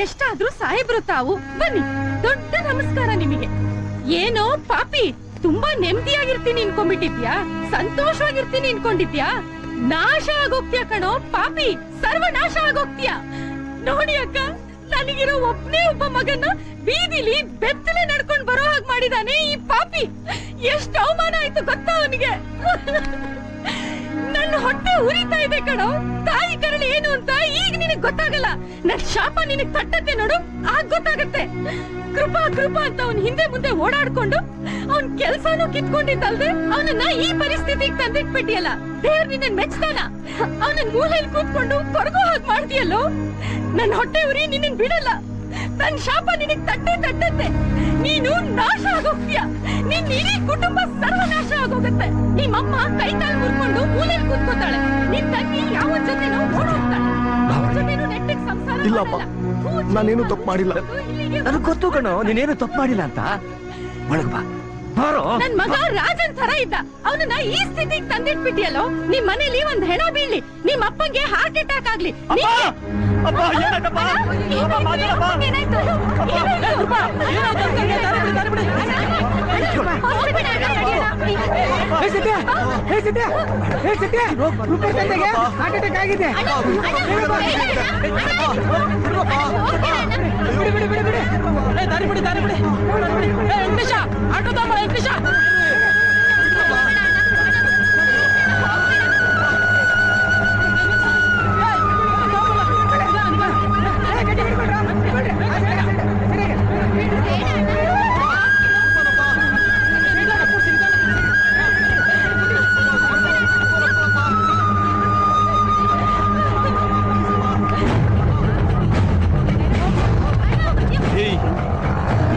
ಎಷ್ಟಾದ್ರೂ ಸಾಹೇಬ್ರು ತಾವು. ಬನ್ನಿ, ದೊಡ್ಡ ನಮಸ್ಕಾರ ನಿಮಗೆ. ಏನೋ ಪಾಪಿ, ತುಂಬಾ ನೆಮ್ಮದಿಯಾಗಿರ್ತೀನಿ ಅನ್ಕೊಂಡ್ಬಿಟ್ಟಿದ್ಯಾ? ಸಂತೋಷವಾಗಿರ್ತೀನಿ ಅನ್ಕೊಂಡಿದ್ಯಾ? ನಾಶ ಆಗೋಗ್ತೀಯ ಕಣೋ ಪಾಪಿ, ಸರ್ವನಾಶ ಆಗೋಗ್ತೀಯ. ನೋಡಿ ಅಕ್ಕ, ನನಗಿರೋ ಒಬ್ಬನೇ ಒಬ್ಬ ಮಗನ್ನ ಬೀದಿಲಿ ಬೆತ್ತಲೆ ನಡ್ಕೊಂಡ್ ಬರೋ ಹಾಗೆ ಮಾಡಿದಾನೆ ಈ ಪಾಪಿ. ಎಷ್ಟು ಅವಮಾನ ಆಯ್ತು ಗೊತ್ತಾ ಅವನಿಗೆ? ನನ್ನ ಹೊಟ್ಟೆ ಉರಿತಾ ಇದೆ ಕಣೋ. ತಾಯಿ ಕರಳು ಏನು ಅಂತ ಈಗ ನಿನಗೆ ನಿನಗ್ ಗೊತ್ತಾಗಲ್ಲ. ನನ್ ಶಾಪ ನಿನಗ್ ತಟ್ಟತ್ತೆ ನೋಡು, ಆಗ ಗೊತ್ತಾಗತ್ತೆ. ಕೃಪಾ ಕೃಪಾ ಅಂತ ಅವ್ನ್ ಹಿಂದೆ ಮುಂದೆ ಓಡಾಡ್ಕೊಂಡು ಅವ್ನ್ ಕೆಲ್ಸಾನು ಕಿತ್ಕೊಂಡಿದ್ದಲ್ದೆ ಅವನನ್ನ ಈ ಪರಿಸ್ಥಿತಿಗೆ ತಂದಿಟ್ಬಿಟ್ಟಿಯಲ್ಲ. ದೇವ್ರ ನಿನ್ನ ಮೆಚ್ತಾನ? ಅವನನ್ ಮೂಲೆಯಲ್ಲಿ ಕೂತ್ಕೊಂಡು ಕೊರಗೋ ಹಾಗೆ ಮಾಡ್ತೀಯಲ್ಲೋ. ನನ್ ಹೊಟ್ಟೆ ಉರಿ ನಿನ್ನ ಬಿಡಲ್ಲ. ನನ್ ಶಾಪ ನಿನಗ್ ತಟ್ಟತ್ತೆ. ನೀನು ನಾಶ ಆಗೋಗ್ತೀಯ. ನಿನ್ ಇಡೀ ಕುಟುಂಬ ಸರ್ವನಾಶ ಆಗೋಗತ್ತೆ. ನಿಮ್ಮಮ್ಮ ಕೈ ಕಾಲು ಮುರ್ಕೊಂಡು ಮೂಲೆಯಲ್ಲಿ ಕೂತ್ಕೋತಾಳೆ. ನಿನ್ ತಂಗಿ ಯಾವ ಜೊತೆನೋ ಓಡೋಗ್ತಾಳೆ. ಅವ್ರ ಜೊತೆನೂ ನೆಟ್ಟಿಗೆ ಸಂಸಾರ ಇಲ್ಲಪ್ಪ, ನಾನೇನು ತಪ್ಪು ಮಾಡಿಲ್ಲ. ನನಗ್ ಗೊತ್ತು ಕಣೋ ನೀನೇನು ತಪ್ಪು ಮಾಡಿಲ್ಲ ಅಂತ. ಒಳಗ್ ಬಾ, ಬಾರೋ. ನನ್ ಮಗ ರಾಜನ್ ತರ ಇದ್ದ, ಅವನನ್ನ ಈ ಸ್ಥಿತಿಗೆ ತಂದಿಟ್ಬಿಟ್ಟಿಯಲ್ಲೋ. ನಿಮ್ ಮನೇಲಿ ಒಂದ್ ಹೆಣ ಬೀಳ್ಲಿ, ನಿಮ್ ಅಪ್ಪಂಗೆ ಹಾರ್ಟ್ ಅಟ್ಯಾಕ್ ಆಗ್ಲಿ.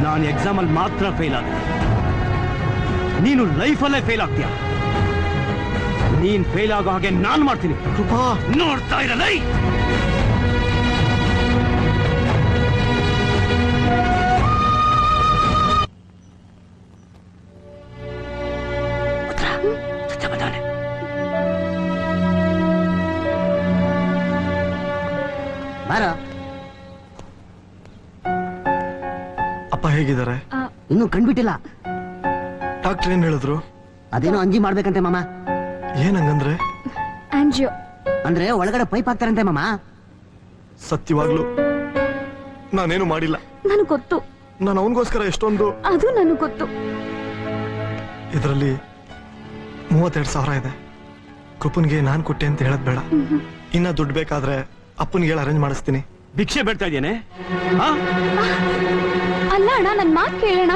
ನಾನು ಎಕ್ಸಾಮ್ ಅಲ್ಲಿ ಮಾತ್ರ ಫೇಲ್ ಆಗ, ನೀನು ಲೈಫಲ್ಲೇ ಫೇಲ್ ಆಗ್ತೀಯ. ನೀನ್ ಫೇಲ್ ಆಗೋ ಹಾಗೆ ನಾನ್ ಮಾಡ್ತೀನಿ. ಕೃಪಾ, ನೋಡ್ತಾ ಇರಲ್ಲ. ಬಾರೋ. ಅಪ್ಪ ಹೇಗಿದ್ದಾರೆ? ಇನ್ನು ಕಂಡ್ಬಿಟ್ಟಿಲ್ಲ. ಡಾಕ್ಟರ್ ಏನ್ ಹೇಳಿದ್ರು? ಅದೇನೋ ಅಂಜಿ ಮಾಡ್ಬೇಕಂತೆ ಮಾಮ. ಏನಂಗಂದ್ರೆ? ಆಂಜಿಯೋ ಅಂದ್ರೆ ಒಳಗಡೆ ಪೈಪ್ ಹಾಕ್ತಾರಂತೆ ಮಾಮ. ಸತ್ಯವಾಗ್ಲು ನಾನೇನು ಮಾಡಿಲ್ಲ. ನನಗ್ ಗೊತ್ತು. ನಾನು ಅವನಿಗೋಸ್ಕರ ಎಷ್ಟೊಂದು. ಅದು ನನಗ್ ಗೊತ್ತು. ಇದರಲ್ಲಿ 32,000 ಇದೆ. ಕೃಪನ್ಗೆ ನಾನ್ ಕೊಟ್ಟೆ ಅಂತ ಹೇಳದ್ ಬೇಡ. ಇನ್ನ ದುಡ್ಡು ಬೇಕಾದ್ರೆ ಅಪ್ಪನಿಗೆ ಅರೇಂಜ್ ಮಾಡಿಸ್ತೀನಿ. ಭಿಕ್ಷೆ ಬೇಡ್ತಾ ಇದ್ದೇನೆ? ಅಲ್ಲ ಅಣ್ಣ, ನನ್ ಮಾತ್ ಕೇಳೋಣ.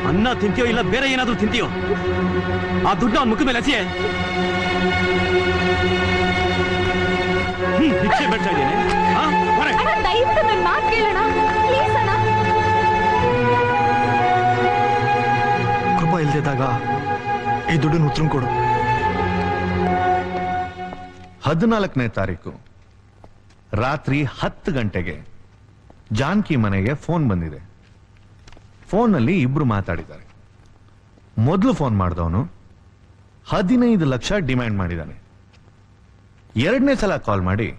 ಅನ್ನ ತಿಂತೀಯೋ ಇಲ್ಲ ಬೇರೆ ಏನಾದ್ರೂ ತಿಂತೀಯೋ? ಆ ದುಡ್ಡು ಅವನ ಮುಖ ಮೇಲೆ ಹಸಿಯೇ. ಭಿಕ್ಷೆ ಬೇಡ್ತಾ ಇದ್ದೇನೆ. ದಯವಿಟ್ಟು ನನ್ ಮಾತ್ ಕೇಳೋಣ ಪ್ಲೀಸ್ ಅಣ್ಣ. ಕೃಪಾ ಇಲ್ದಿದ್ದಾಗ ಈ ದುಡ್ಡನ್ನು ಉತ್ತರ ಕೊಡು. 14ನೇ ತಾರೀಕು ರಾತ್ರಿ 10 ಗಂಟೆಗೆ ಜಾನ್ಕಿ ಮನೆಗೆ ಫೋನ್ ಬಂದಿದೆ. ಫೋನ್ನಲ್ಲಿ ಇಬ್ರು ಮಾತಾಡಿದ್ದಾರೆ. ಮೊದಲು ಫೋನ್ ಮಾಡಿದವನು 15 ಲಕ್ಷ ಡಿಮ್ಯಾಂಡ್ ಮಾಡಿದ್ದಾನೆ. ಎರಡನೇ ಸಲ ಕಾಲ್ ಮಾಡಿ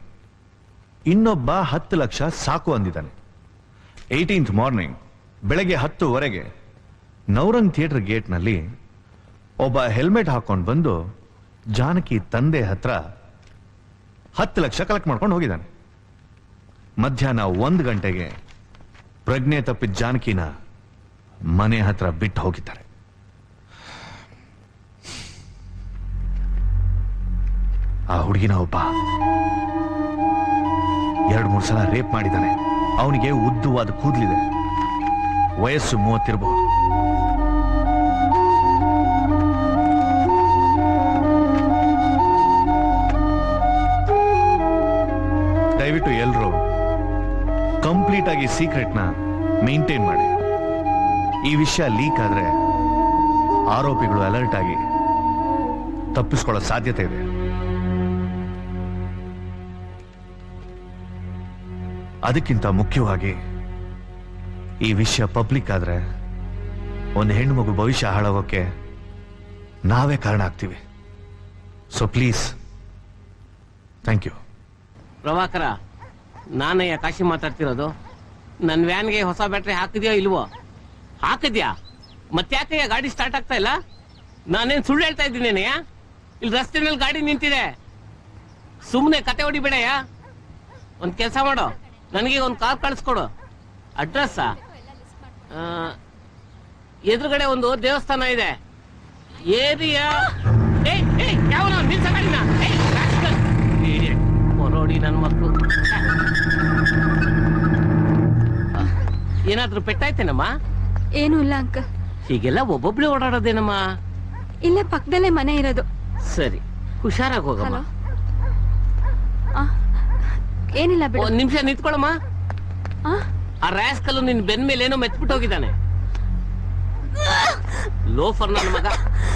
ಇನ್ನೊಬ್ಬ 10 ಲಕ್ಷ ಸಾಕು ಅಂದಿದ್ದಾನೆ. 18th ಮಾರ್ನಿಂಗ್ ಬೆಳಗ್ಗೆ 10:15 ನವರಂಗ್ ಥಿಯೇಟರ್ ಗೇಟ್ನಲ್ಲಿ ಒಬ್ಬ ಹೆಲ್ಮೆಟ್ ಹಾಕೊಂಡು ಬಂದು ಜಾನಕಿ ತಂದೆ ಹತ್ರ 10 ಲಕ್ಷ ಕಲೆಕ್ಟ್ ಮಾಡ್ಕೊಂಡು ಹೋಗಿದ್ದಾನೆ. ಮಧ್ಯಾಹ್ನ 1 ಗಂಟೆಗೆ ಪ್ರಜ್ಞೆ ತಪ್ಪಿದ ಜಾನಕಿನ ಮನೆ ಹತ್ರ ಬಿಟ್ಟು ಹೋಗಿದ್ದಾರೆ. ಆ ಹುಡುಗಿನ ಒಬ್ಬ 2-3 ಸಲ ರೇಪ್ ಮಾಡಿದ್ದಾನೆ. ಅವನಿಗೆ ಉದ್ದವಾದ ಕೂದಲಿದೆ. ವಯಸ್ಸು 30 ಇರಬಹುದು. ದಯವಿಟ್ಟು ಎಲ್ಲರೂ ಕಂಪ್ಲೀಟ್ ಆಗಿ ಸೀಕ್ರೆಟ್ನ ಮೇಂಟೈನ್ ಮಾಡಿ. ಈ ವಿಷಯ ಲೀಕ್ ಆದ್ರೆ ಆರೋಪಿಗಳು ಅಲರ್ಟ್ ಆಗಿ ತಪ್ಪಿಸ್ಕೊಳ್ಳೋ ಸಾಧ್ಯತೆ ಇದೆ. ಅದಕ್ಕಿಂತ ಮುಖ್ಯವಾಗಿ ಈ ವಿಷಯ ಪಬ್ಲಿಕ್ ಆದ್ರೆ ಒಂದು ಹೆಣ್ಣು ಮಗು ಭವಿಷ್ಯ ಹಾಳಾಗೋಕೆ ನಾವೇ ಕಾರಣ ಆಗ್ತೀವಿ. So please, thank you. Prabhakara, ನಾನಯ್ಯ ಕಾಶಿ ಮಾತಾಡ್ತಿರೋದು. ನನ್ನ ವ್ಯಾನ್ಗೆ ಹೊಸ ಬ್ಯಾಟ್ರಿ ಹಾಕಿದ್ಯೋ ಇಲ್ವೋ? ಹಾಕಿದ್ಯಾ? ಮತ್ತ್ಯಾಕಯ್ಯ ಗಾಡಿ ಸ್ಟಾರ್ಟ್ ಆಗ್ತಾ ಇಲ್ಲ? ನಾನೇನು ಸುಳ್ಳು ಹೇಳ್ತಾ ಇದ್ದೀನೇನಯ್ಯ? ಇಲ್ಲಿ ರಸ್ತೆನಲ್ಲಿ ಗಾಡಿ ನಿಂತಿದೆ. ಸುಮ್ಮನೆ ಕತೆ ಹೊಡಿಬೇಡಯ್ಯ. ಒಂದು ಕೆಲಸ ಮಾಡು, ನನಗೆ ಒಂದು ಕಾರ್ ಕಳಿಸ್ಕೊಡು. ಅಡ್ರೆಸ್ ಎದುರುಗಡೆ ಒಂದು ದೇವಸ್ಥಾನ ಇದೆ. ಏರಿಯಾ ಯಾವ ನಿಲ್ಸ ಗಾಡಿನ ನೋಡಿ ನನ್ನ ಮಕ್ಕಳು. ಏನಾದ್ರೂ ಪೆಟ್ಟಾಯ್ತೇನಮ್ಮ? ಏನೂ ಇಲ್ಲ ಅಂಕಲ್. ಹೀಗೆಲ್ಲ ಒಬ್ಬೊಬ್ಳೆ ಓಡಾಡೋದೇನಮ್ಮ? ಇಲ್ಲೇ ಪಕ್ಕದಲ್ಲೇ ಮನೆ ಇರೋದು. ಸರಿ, ಹುಷಾರಾಗಿ ಹೋಗಮ್ಮ. ಏನಿಲ್ಲ ಬಿಡು. ಒಂದ್ ನಿಮಿಷ ನಿಂತ್ಕೊಳಮ್ಮ. ಆ ರ್ಯಾಸ್ಕಲ್ಲು ನಿನ್ ಬೆನ್ ಮೇಲೆ ಏನೋ ಮೆತ್ಬಿಟ್ಟು ಹೋಗಿದ್ದಾನೆ. ಲೋಫರ್ ನನ್ನ ಮಗ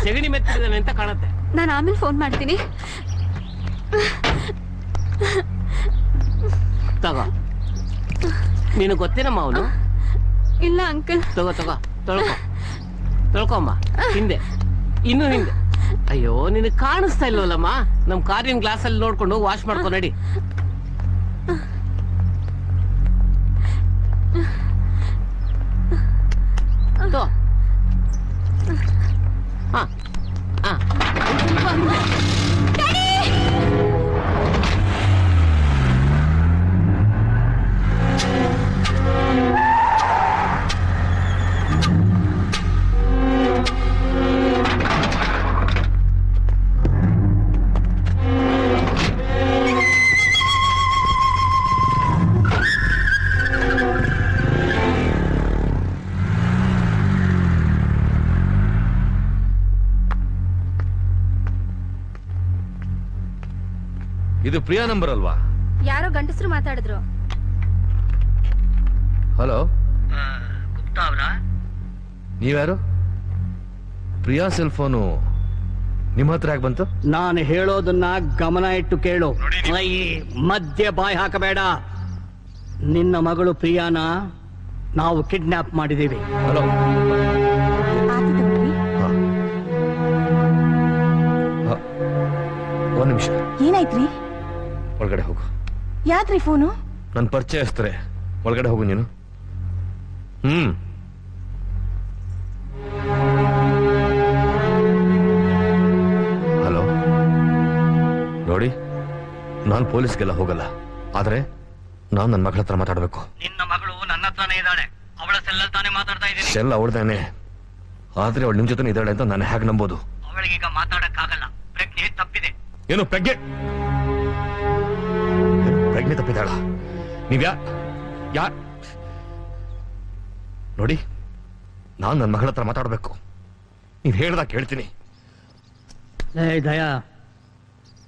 ಸೆಗಣಿ ಮೆತ್ತಿದ್ದಾನೆ ಅಂತ ಕಾಣತ್ತೆ. ನಾನು ಆಮೇಲೆ ಫೋನ್ ಮಾಡ್ತೀನಿ. ತಗೋ, ನೀನು ಗೊತ್ತೇನಮ್ಮ ಅವನು? ಇಲ್ಲ ಅಂಕಲ್. ತಗೋ ತೊಳ್ಕೊಮ್ಮ. ಹಿಂದೆ, ಇನ್ನು ಹಿಂದೆ. ಅಯ್ಯೋ, ನಿನಗೆ ಕಾಣಿಸ್ತಾ ಇಲ್ವಲ್ಲಮ್ಮ? ನಮ್ ಕಾರಿನ ಗ್ಲಾಸ್ ಅಲ್ಲಿ ನೋಡ್ಕೊಂಡು ವಾಶ್ ಮಾಡ್ಕೊ ನಡಿ. ಹಾ ಹಾ, ಇದು ಪ್ರಿಯಾ ನಂಬರ್ ಅಲ್ವಾ? ಯಾರೋ ಗಂಡಸರು ಮಾತಾಡಿದ್ರು. ಹಲೋ, ಗುಪ್ತಾ ಅವರಾ? ನೀವ್ಯಾರು? ಪ್ರಿಯಾ ಸೆಲ್ ಫೋನು ನಿಮ್ಮ ಹತ್ರ ಯಾಕೆ ಬಂತು? ನಾನು ಹೇಳೋದನ್ನ ಗಮನ ಇಟ್ಟು ಕೇಳು. ಈ ಮಧ್ಯೆ ಬಾಯಿ ಹಾಕಬೇಡ. ನಿನ್ನ ಮಗಳು ಪ್ರಿಯಾನ ನಾವು ಕಿಡ್ನಾಪ್ ಮಾಡಿದೀವಿ. ಹಲೋ, ಒಂದ್ ನಿಮಿಷ. ಏನಾಯ್ತ್ರಿ? ಒಳಗಡೆ ಹೋಗು. ಯಾಕ್ರಿ ಫೋನು? ನನ್ನ ಪರಿಚಯಸ್ತಾರೆ, ಒಳಗಡೆ ಹೋಗು ನೀನು. ಹಲೋ, ನೋಡಿ, ನಾನು ಪೊಲೀಸ್ಗೆಲ್ಲ ಹೋಗಲ್ಲ, ಆದ್ರೆ ನಾನು ನನ್ನ ಮಗಳ ಹತ್ರ ಮಾತಾಡ್ಬೇಕು. ನಿನ್ನ ಮಗಳು ನನ್ನ ಹತ್ರನೇ ಇದ್ದಾಳೆ. ಅವಳ ಸೆಲ್ಲಲ್ಲಿ ತಾನೇ ಮಾತಾಡ್ತಾ ಇದ್ದೀನಿ. ಸೆಲ್ ಅವಳ್ದೇನೆ, ಆದ್ರೆ ಅವಳು ನಿಮ್ ಜೊತೆ ಇದ್ದಾಳೆ ಅಂತ ನಾನು ಹೇಗೆ ನಂಬೋದು? ಅವಳಿಗೀಗ ಮಾತಾಡಕ್ಕಾಗಲ್ಲ. ಪ್ರಜ್ಞೆ ತಪ್ಪಿದೆ. ಏನು ಪ್ರಜ್ಞೆ ತಪ್ಪಿದಾಳ? ನೀವ್ಯಾ ನೋಡಿ, ನಾನು ನನ್ನ ಮಗಳ ಹತ್ರ ಮಾತಾಡ್ಬೇಕು. ನೀವ್ ಹೇಳ್ದಾಗ ಕೇಳ್ತೀನಿ. ದಯಾ,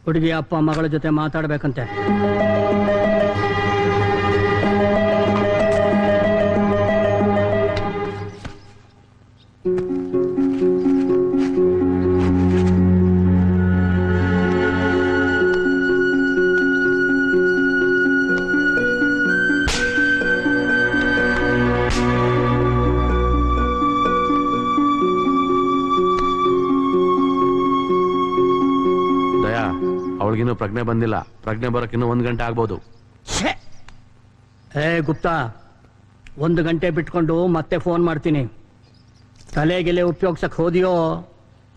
ಹುಡುಗಿ ಅಪ್ಪ ಮಗಳ ಜೊತೆ ಮಾತಾಡ್ಬೇಕಂತೆ. ಅವಳಿಗಿನ್ನೂ ಪ್ರಜ್ಞೆ ಬಂದಿಲ್ಲ. ಪ್ರಜ್ಞೆ ಬರಕ್ ಇನ್ನೂ 1 ಗಂಟೆ ಆಗ್ಬೋದು. ಗುಪ್ತಾ, 1 ಗಂಟೆ ಬಿಟ್ಕೊಂಡು ಮತ್ತೆ ಫೋನ್ ಮಾಡ್ತೀನಿ. ತಲೆಗೆಲೆ ಉಪಯೋಗಿಸಕ್ ಹೋದಿಯೋ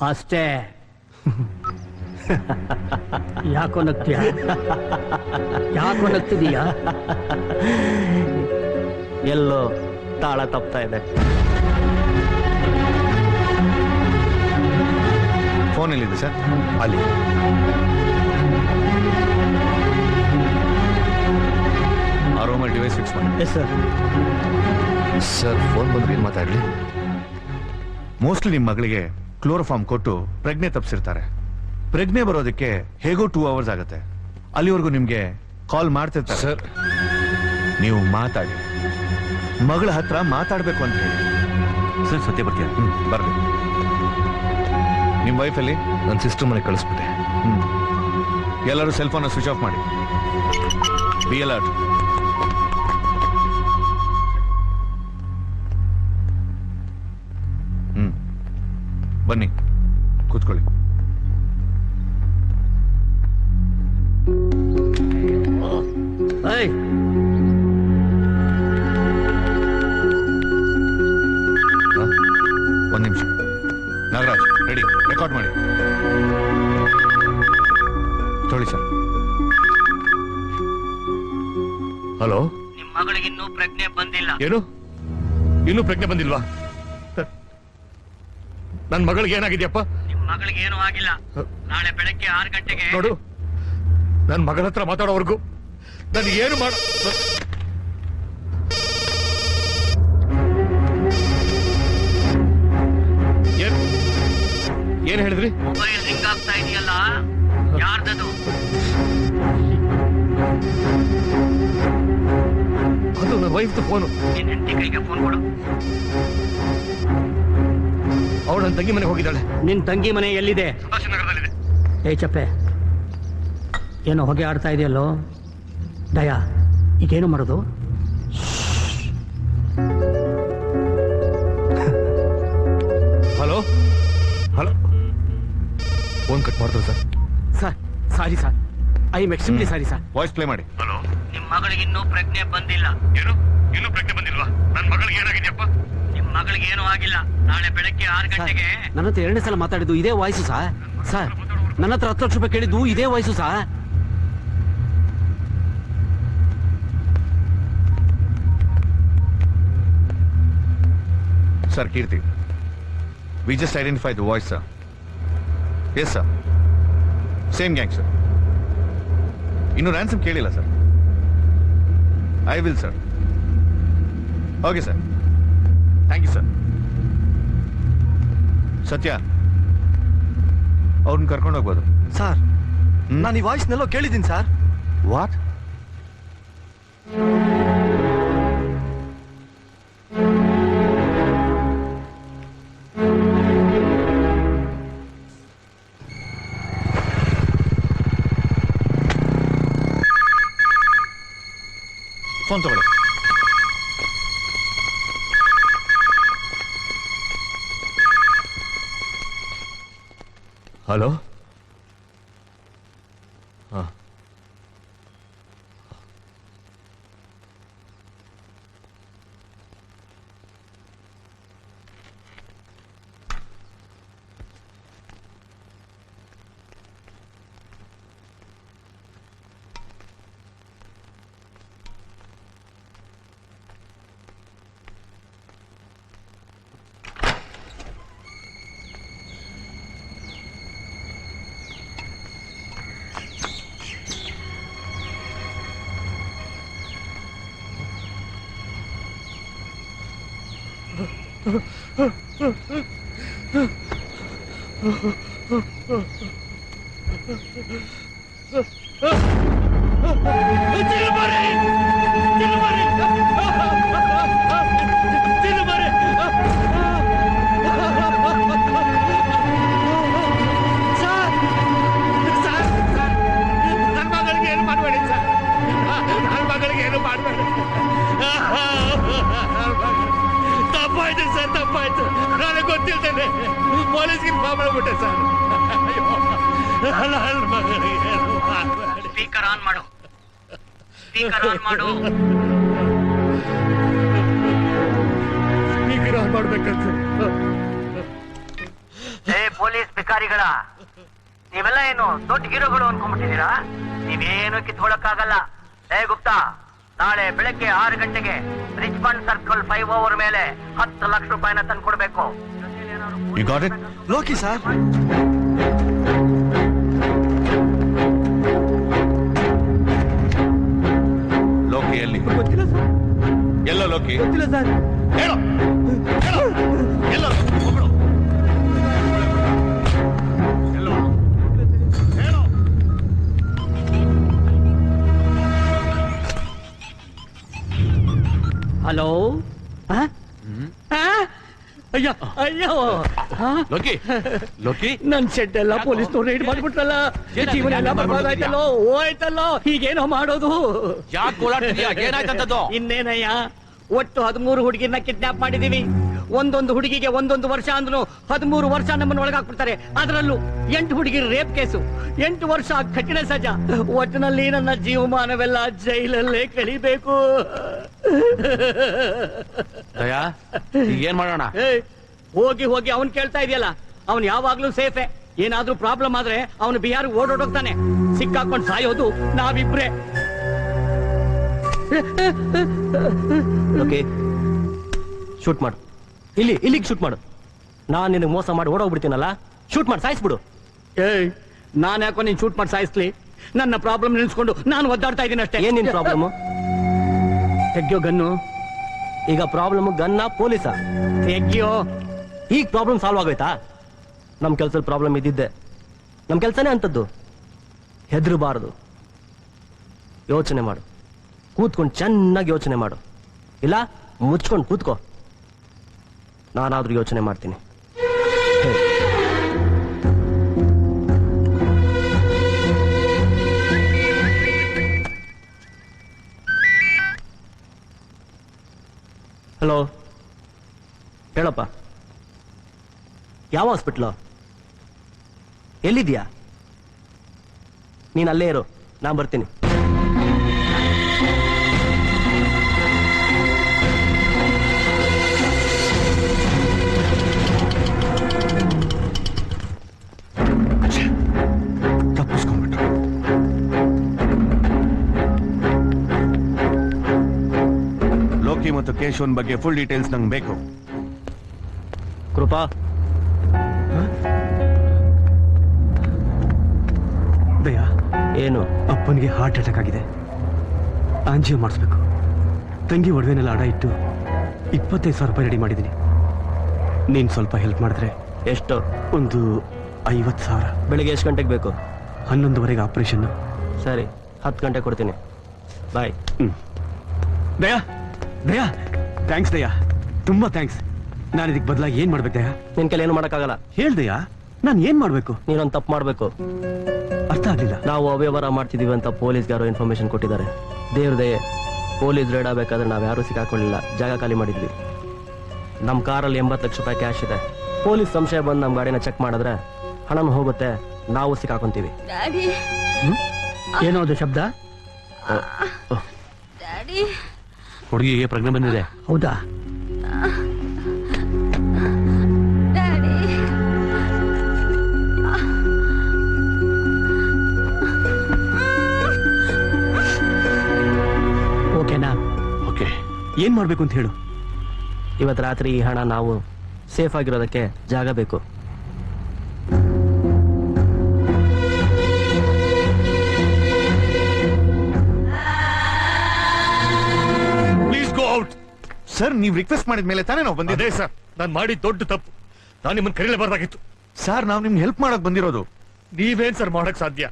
ಅಷ್ಟೇ. ಯಾಕೋ ನಗ್ತಿದೀಯಾ? ಎಲ್ಲೋ ತಾಳ ತಪ್ತಾ ಇದೆ. ಫೋನ್ ಎಲ್ಲಿದೆ ಸರ್? ಅಲ್ಲಿ. ಆ ರೂಮಲ್ಲಿ ಡಿವೈಸ್ ಫಿಕ್ಸ್ ಮಾಡಿ. ಸರ್, ಫೋನ್ ಬಂದ್ರೆ ಏನ್ ಮಾತಾಡ್ಲಿ? ಮೋಸ್ಟ್ಲಿ ನಿಮ್ಮ ಮಗಳಿಗೆ ಕ್ಲೋರೋಫಾರ್ಮ್ ಕೊಟ್ಟು ಪ್ರಜ್ಞೆ ತಪ್ಪಿಸಿರ್ತಾರೆ. ಪ್ರಜ್ಞೆ ಬರೋದಕ್ಕೆ ಹೇಗೋ 2 ಅವರ್ಸ್ ಆಗುತ್ತೆ. ಅಲ್ಲಿವರೆಗೂ ನಿಮ್ಗೆ ಕಾಲ್ ಮಾಡ್ತಿರ್ತಾರೆ. ಸರ್, ನೀವು ಮಾತಾಡಿ, ಮಗಳ ಹತ್ರ ಮಾತಾಡ್ಬೇಕು ಅಂತ ಹೇಳಿ. ಸರ್, ಸತ್ಯ ಬರ್ತೀಯ? ಬರ್ಲಿ. ನಿಮ್ಮ ವೈಫಲ್ಲಿ ನನ್ನ ಸಿಸ್ಟರ್ ಮನೆಗೆ ಕಳಿಸ್ಬಿಟ್ಟೆ. ಎಲ್ಲರೂ ಸೆಲ್ ಫೋನ್ ಸ್ವಿಚ್ ಆಫ್ ಮಾಡಿ. Be alert. ಬನ್ನಿ, ಕೂತ್ಕೊಳ್ಳಿ. ಒಂದ್ ನಿಮಿಷ. ನಾಗರಾಜ್, ರೆಡಿ, ರೆಕಾರ್ಡ್ ಮಾಡಿ. ತೊಳಿ ಸರ್. ಹಲೋ, ನಿಮ್ಮ ಮಗಳಿಗಿನ್ನೂ ಪ್ರಜ್ಞೆ ಬಂದಿಲ್ಲ. ಏನು? ಇನ್ನೂ ಪ್ರಜ್ಞೆ ಬಂದಿಲ್ವಾ? ನನ್ನ ಮಗಳಿಗೆ ಏನಾಗಿದೆಯಪ್ಪ? ನಿಮ್ಮ ಮಗಳಿಗೆ ಏನೂ ಆಗಿಲ್ಲ. ನಾಳೆ ಬೆಳಗ್ಗೆ 6 ಗಂಟೆಗೆ ನೋಡು, ನನ್ನ ಮಗಳ ಹತ್ರ ಮಾತಾಡೋವರೆಗೂ ನನಗೇನು ಮಾಡ ಏನ್ ಹೇಳಿದ್ರಿ? ಮೊಬೈಲ್ ರಿಂಗ್ ಆಗ್ತಾ ಇದೆಯಲ್ಲ, ಯಾರ್ದದು? ಅದು ನನ್ನ ವೈಫ್ ಫೋನು. ನಿನ್ ಹೆಂಡತಿ ಕೈಗೆ ಫೋನ್ ಕೊಡು. ಅವಳು ನನ್ನ ತಂಗಿ ಮನೆಗೆ ಹೋಗಿದ್ದಾಳೆ. ನಿನ್ ತಂಗಿ ಮನೆ ಎಲ್ಲಿದೆ? ನಗರದಲ್ಲಿದೆ. ಏ ಚಪ್ಪೆ, ಏನೋ ಹೊಗೆ ಆಡ್ತಾ ಇದೆಯಲ್ಲೋ. ದಯಾ, ಈಗೇನು ಮಾಡೋದು? ಹಲೋ ಹಲೋ, ಫೋನ್ ಕಟ್ ಮಾಡಿದ್ರು sir. Sir sorry sir, I M extremely sorry sir. Voice play ಮಾಡಿ. ಹಲೋ, ನಿಮ್ ಮಗಳಿಗೆ ಇನ್ನೂ ಪ್ರಜ್ಞೆ ಬಂದಿಲ್ಲ. ಏನು ಇನ್ನೂ ಪ್ರಜ್ಞೆ ಬಂದಿಲ್ವಾ? ನನ್ನ ಮಗಳಿಗೆ ಏನಾಗಿದೆಯಪ್ಪ? ನಿಮ್ ಮಗಳಿಗೆ ಏನೂ ಆಗಿಲ್ಲ. ನಾಳೆ ಬೆಳಗ್ಗೆ 6 ಗಂಟೆಗೆ ನನ್ನ ಹತ್ರ 2ನೇ ಸಲ ಮಾತಾಡಿದ್ದು ಇದೇ ವಾಯ್ಸು ಸರ್. ಸರ್, ನನ್ನ ಹತ್ರ 10 ಲಕ್ಷ ರೂಪಾಯಿ ಕೇಳಿದ್ದು ಇದೇ voice sir. Sir, Kirti, we just identified the voice, sir. Yes, sir. Same gang, sir. Innu ransom kelila, sir. I will, sir. Okay, sir. Thank you, sir. Satya, ಅವ್ರನ್ನ ಕರ್ಕೊಂಡು ಹೋಗ್ಬೋದು. Sir, ನಾನು ಈ ವಾಯ್ಸ್ನೆಲ್ಲೋ ಕೇಳಿದ್ದೀನಿ ಸರ್. ವಾಟ್? ಫೋನ್ ತಗೊಳ್ಳಿ. Hello. ಹಾಂ, ತಪ್ಪಾಯ್ತು sir, ತಪ್ಪಾಯ್ತು. ನನಗೆ ಗೊತ್ತಿಲ್ದೇನೆ ಪೊಲೀಸ್ಗೆ ಇನ್ಫಾರ್ಮ್ ಮಾಡ್ಬಿಟ್ಟೆ ಸರ್. ಸ್ಪೀಕರ್ ಆನ್ ಮಾಡು. ಸ್ಪೀಕರ್ ಆನ್ ಮಾಡು. ಸ್ಪೀಕರ್ ಆನ್ ಮಾಡ್ಬೇಕಂತ. ಏ ಪೊಲೀಸ್ ಭಿಕಾರಿಗಳ, ನೀವೆಲ್ಲ ಏನು ದೊಡ್ಡ ಹೀರೋಗಳು ಅನ್ಕೊಂಡ್ಬಿಟ್ಟಿದ್ದೀರಾ? ನೀವೇನು ಕಿತ್ಕೊಳಕ್ಕಾಗಲ್ಲ. ಏ ಗುಪ್ತಾ, ನಾಳೆ ಬೆಳಗ್ಗೆ 6 ಗಂಟೆಗೆ ರಿಚ್ಮಂಡ್ ಸರ್ಕಲ್ 5 ಓವರ್ ಮೇಲೆ 10 ಲಕ್ಷ ರೂಪಾಯಿನ ತಂದ್ಕೊಡ್ಬೇಕು. You got it? Loki sir. Loki ಎಲ್ಲಿ? ಗೊತ್ತಿಲ್ಲ ಸರ್. ಎಲ್ಲೋ ಲೋಕಿ? ಗೊತ್ತಿಲ್ಲ ಸರ್. ಹೇಳು, ಹೇಳು. ಎಲ್ಲೋ ಒಬ್ಳು? ಎಲ್ಲೋ? ಹೇಳು. ಹಲೋ. ಅಯ್ಯೋ ಅಯ್ಯೋ, ಲೋಕಿ ಲೋಕಿ, ನನ್ ಶೆಡ್ ಎಲ್ಲ ಪೊಲೀಸ್ನವ್ರು ರೈಡ್ ಮಾಡ್ಬಿಟ್ರಲ್ಲ. ಜೀವನ ಎಲ್ಲ ಬರ್ಬಾದಾಯ್ತಲ್ಲೋ, ಹೋಯ್ತಲ್ಲೋ. ಈಗೇನೋ ಮಾಡೋದು? ಯಾಕೆ ಓಡಾಡ್ತಿದ್ಯಾ? ಏನಾಯ್ತಂತದ್ದು? ಇನ್ನೇನಯ್ಯ, ಒಟ್ಟು 13 ಹುಡುಗಿರ್ನ ಕಿಡ್ನಾಪ್ ಮಾಡಿದೀವಿ. ಒಂದೊಂದು ಹುಡುಗಿಗೆ 1 ವರ್ಷ ಅಂದ್ರೂ 13 ವರ್ಷ ನಮ್ಮನ್ನ ಒಳಗಾಕ್ಬಿಡ್ತಾರೆ. ಅದರಲ್ಲೂ 8 ಹುಡುಗಿರ ರೇಪ್ ಕೇಸು, 8 ವರ್ಷ ಕಠಿಣ ಸಜಾ. ಒಟ್ಟಿನಲ್ಲಿ ನನ್ನ ಜೀವಮಾನವೆಲ್ಲ ಜೈಲಲ್ಲೇ ಕಳಿಬೇಕು. ದಯಾ, ಈಗ ಏನ್ ಮಾಡೋಣ? ಹೋಗಿ ಹೋಗಿ ಅವನ್ ಕೇಳ್ತಾ ಇದೆಯಲ್ಲ, ಅವನ್ ಯಾವಾಗ್ಲೂ ಸೇಫೆ. ಏನಾದ್ರೂ ಪ್ರಾಬ್ಲಮ್ ಆದ್ರೆ ಅವನು ಬಿಹಾರ್ ಓಡೋಡೋಗ್ತಾನೆ. ಸಿಕ್ಕಾಕೊಂಡ್ ಸಾಯೋದು ನಾವಿಬ್ರೆ. ಓಕೆ, ಶೂಟ್ ಮಾಡು. ಇಲ್ಲಿಗೆ ಶೂಟ್ ಮಾಡು. ನಾನ್ ನಿನಗೆ ಮೋಸ ಮಾಡಿ ಓಡೋಗ್ಬಿಡ್ತೀನಲ್ಲ, ಶೂಟ್ ಮಾಡಿ ಸಾಯಿಸ್ಬಿಡು. ಏಯ್, ನಾನ್ ಯಾಕೋ ನೀನ್ ಶೂಟ್ ಮಾಡಿ ಸಾಯಿಸ್ಲಿ? ನನ್ನ ಪ್ರಾಬ್ಲಮ್ ನೆನೆಸ್ಕೊಂಡು ನಾನು ಒದ್ದಾಡ್ತಾ ಇದ್ದೀನಿ ಅಷ್ಟೇ. ಏನ್ ನಿನ್ ಪ್ರಾಬ್ಲಮ್? ತೆಗ್ಯೋ ಗನ್ನು. ಈಗ ಪ್ರಾಬ್ಲಮ್ ಗನ್ನ ಪೊಲೀಸ? ತೆಗ್ಯೋ. ಈಗ ಪ್ರಾಬ್ಲಮ್ ಸಾಲ್ವ್ ಆಗೋಯ್ತಾ? ನಮ್ ಕೆಲ್ಸದ ಪ್ರಾಬ್ಲಮ್ ಇದ್ದಿದ್ದೆ. ನಮ್ ಕೆಲ್ಸನೇ ಅಂತದ್ದು. ಹೆದರಬಾರದು, ಯೋಚನೆ ಮಾಡು. ಕೂತ್ಕೊಂಡು ಚೆನ್ನಾಗಿ ಯೋಚನೆ ಮಾಡು, ಇಲ್ಲ ಮುಚ್ಕೊಂಡು ಕೂತ್ಕೋ. ನಾನಾದ್ರೂ ಯೋಚನೆ ಮಾಡ್ತೀನಿ. ಹಲೋ, ಹೇಳಪ್ಪ. ಯಾವ ಹಾಸ್ಪಿಟ್ಲು? ಎಲ್ಲಿದ್ಯಾ? ನೀನು ಅಲ್ಲೇ ಇರು, ನಾನು ಬರ್ತೀನಿ. ತಪ್ಪಿಸ್ಕೊಂಡ್ಬಿಟ್ಟು ಲೋಕಿ ಮತ್ತು ಕೇಶವನ್ ಬಗ್ಗೆ ಫುಲ್ ಡೀಟೇಲ್ಸ್ ನಂಗೆ ಬೇಕು. ಕೃಪಾ, ದಯಾ, ಏನು? ಅಪ್ಪನಿಗೆ ಹಾರ್ಟ್ ಅಟ್ಯಾಕ್ ಆಗಿದೆ. ಆಂಜಿಯೋ ಮಾಡಿಸ್ಬೇಕು. ತಂಗಿ ಒಡವೆನೆಲ್ಲ ಅಡ ಇಟ್ಟು 25,000 ರೂಪಾಯಿ ರೆಡಿ ಮಾಡಿದ್ದೀನಿ. ನೀನು ಸ್ವಲ್ಪ ಹೆಲ್ಪ್ ಮಾಡಿದ್ರೆ. ಎಷ್ಟು? ಒಂದು 50,000. ಬೆಳಿಗ್ಗೆ ಎಷ್ಟು ಗಂಟೆಗೆ ಬೇಕು? 11:30 ಆಪರೇಷನ್. ಸರಿ, 10 ಗಂಟೆ ಕೊಡ್ತೀನಿ. ಬಾಯ್. ದಯಾ, ದಯಾ, ಥ್ಯಾಂಕ್ಸ್ ದಯಾ, ತುಂಬಾ ಥ್ಯಾಂಕ್ಸ್. ನಾನು ಇದಕ್ಕೆ ಬದಲಾಗಿ ಏನ್ ಮಾಡ್ಬೇಕು ದಯಾ? ನಿನ್ ಕೈಲಿ ಏನು ಮಾಡೋಕ್ಕಾಗಲ್ಲ. ಹೇಳ್ದಯಾ, ನಾನು ಏನ್ ಮಾಡ್ಬೇಕು? ನೀನೊಂದು ತಪ್ಪು ಮಾಡಬೇಕು. ಅರ್ಥ ಆಗ್ಲಿಲ್ಲ. ನಾವು ಅವ್ಯವಹಾರ ಮಾಡ್ತಿದೀವಿ ಅಂತ ಪೊಲೀಸ್ಗೆ ಯಾರೋ ಇನ್ಫಾರ್ಮೇಶನ್ ಕೊಟ್ಟಿದ್ದಾರೆ. ದೇವ್ರ ದಯೆ, ಪೊಲೀಸ್ ರೇಡ್ ಆಗಬೇಕಾದ್ರೆ ನಾವು ಯಾರೂ ಸಿಕ್ಕಾಕೊಳ್ಳಿಲ್ಲ. ಜಾಗ ಖಾಲಿ ಮಾಡಿದ್ವಿ. ನಮ್ಮ ಕಾರಲ್ಲಿ 80 ಲಕ್ಷ ರೂಪಾಯಿ ಕ್ಯಾಶ್ ಇದೆ. ಪೊಲೀಸ್ ಸಂಶಯ ಬಂದು ನಮ್ಮ ಗಾಡಿನ ಚೆಕ್ ಮಾಡಿದ್ರೆ ಹಣನೂ ಹೋಗುತ್ತೆ, ನಾವು ಸಿಕ್ಕಾಕೊಂತೀವಿ. ಏನೋ ಅದು ಶಬ್ದ? ಹುಡುಗಿಗೆ ಪ್ರಜ್ಞೆ ಬಂದಿದೆ. ಹೌದಾ? ಓಕೆನಾ? ಓಕೆ. ಏನ್ ಮಾಡ್ಬೇಕು ಅಂತ ಹೇಳು. ಇವತ್ತು ರಾತ್ರಿ ಈ ಹಣ ನಾವು ಸೇಫ್ ಆಗಿರೋದಕ್ಕೆ ಜಾಗ ಬೇಕು. Please go out. ಸರ್, ನೀವು ರಿಕ್ವೆಸ್ಟ್ ಮಾಡಿದ ಮೇಲೆ ತಾನೇ ನಾವು ಬಂದಿದ್ದೆ. ಅದೇ ಸರ್, ನಾನು ಮಾಡಿ ದೊಡ್ಡ ತಪ್ಪು. ನಾನು ನಿಮ್ಮನ್ನು ಕರೀಲೇಬಾರ್ದಾಗಿತ್ತು. ಸರ್, ನಾವು ನಿಮ್ಗೆ ಹೆಲ್ಪ್ ಮಾಡಕ್ ಬಂದಿರೋದು. ನೀವೇನ್ ಸರ್ ಮಾಡಕ್ ಸಾಧ್ಯ?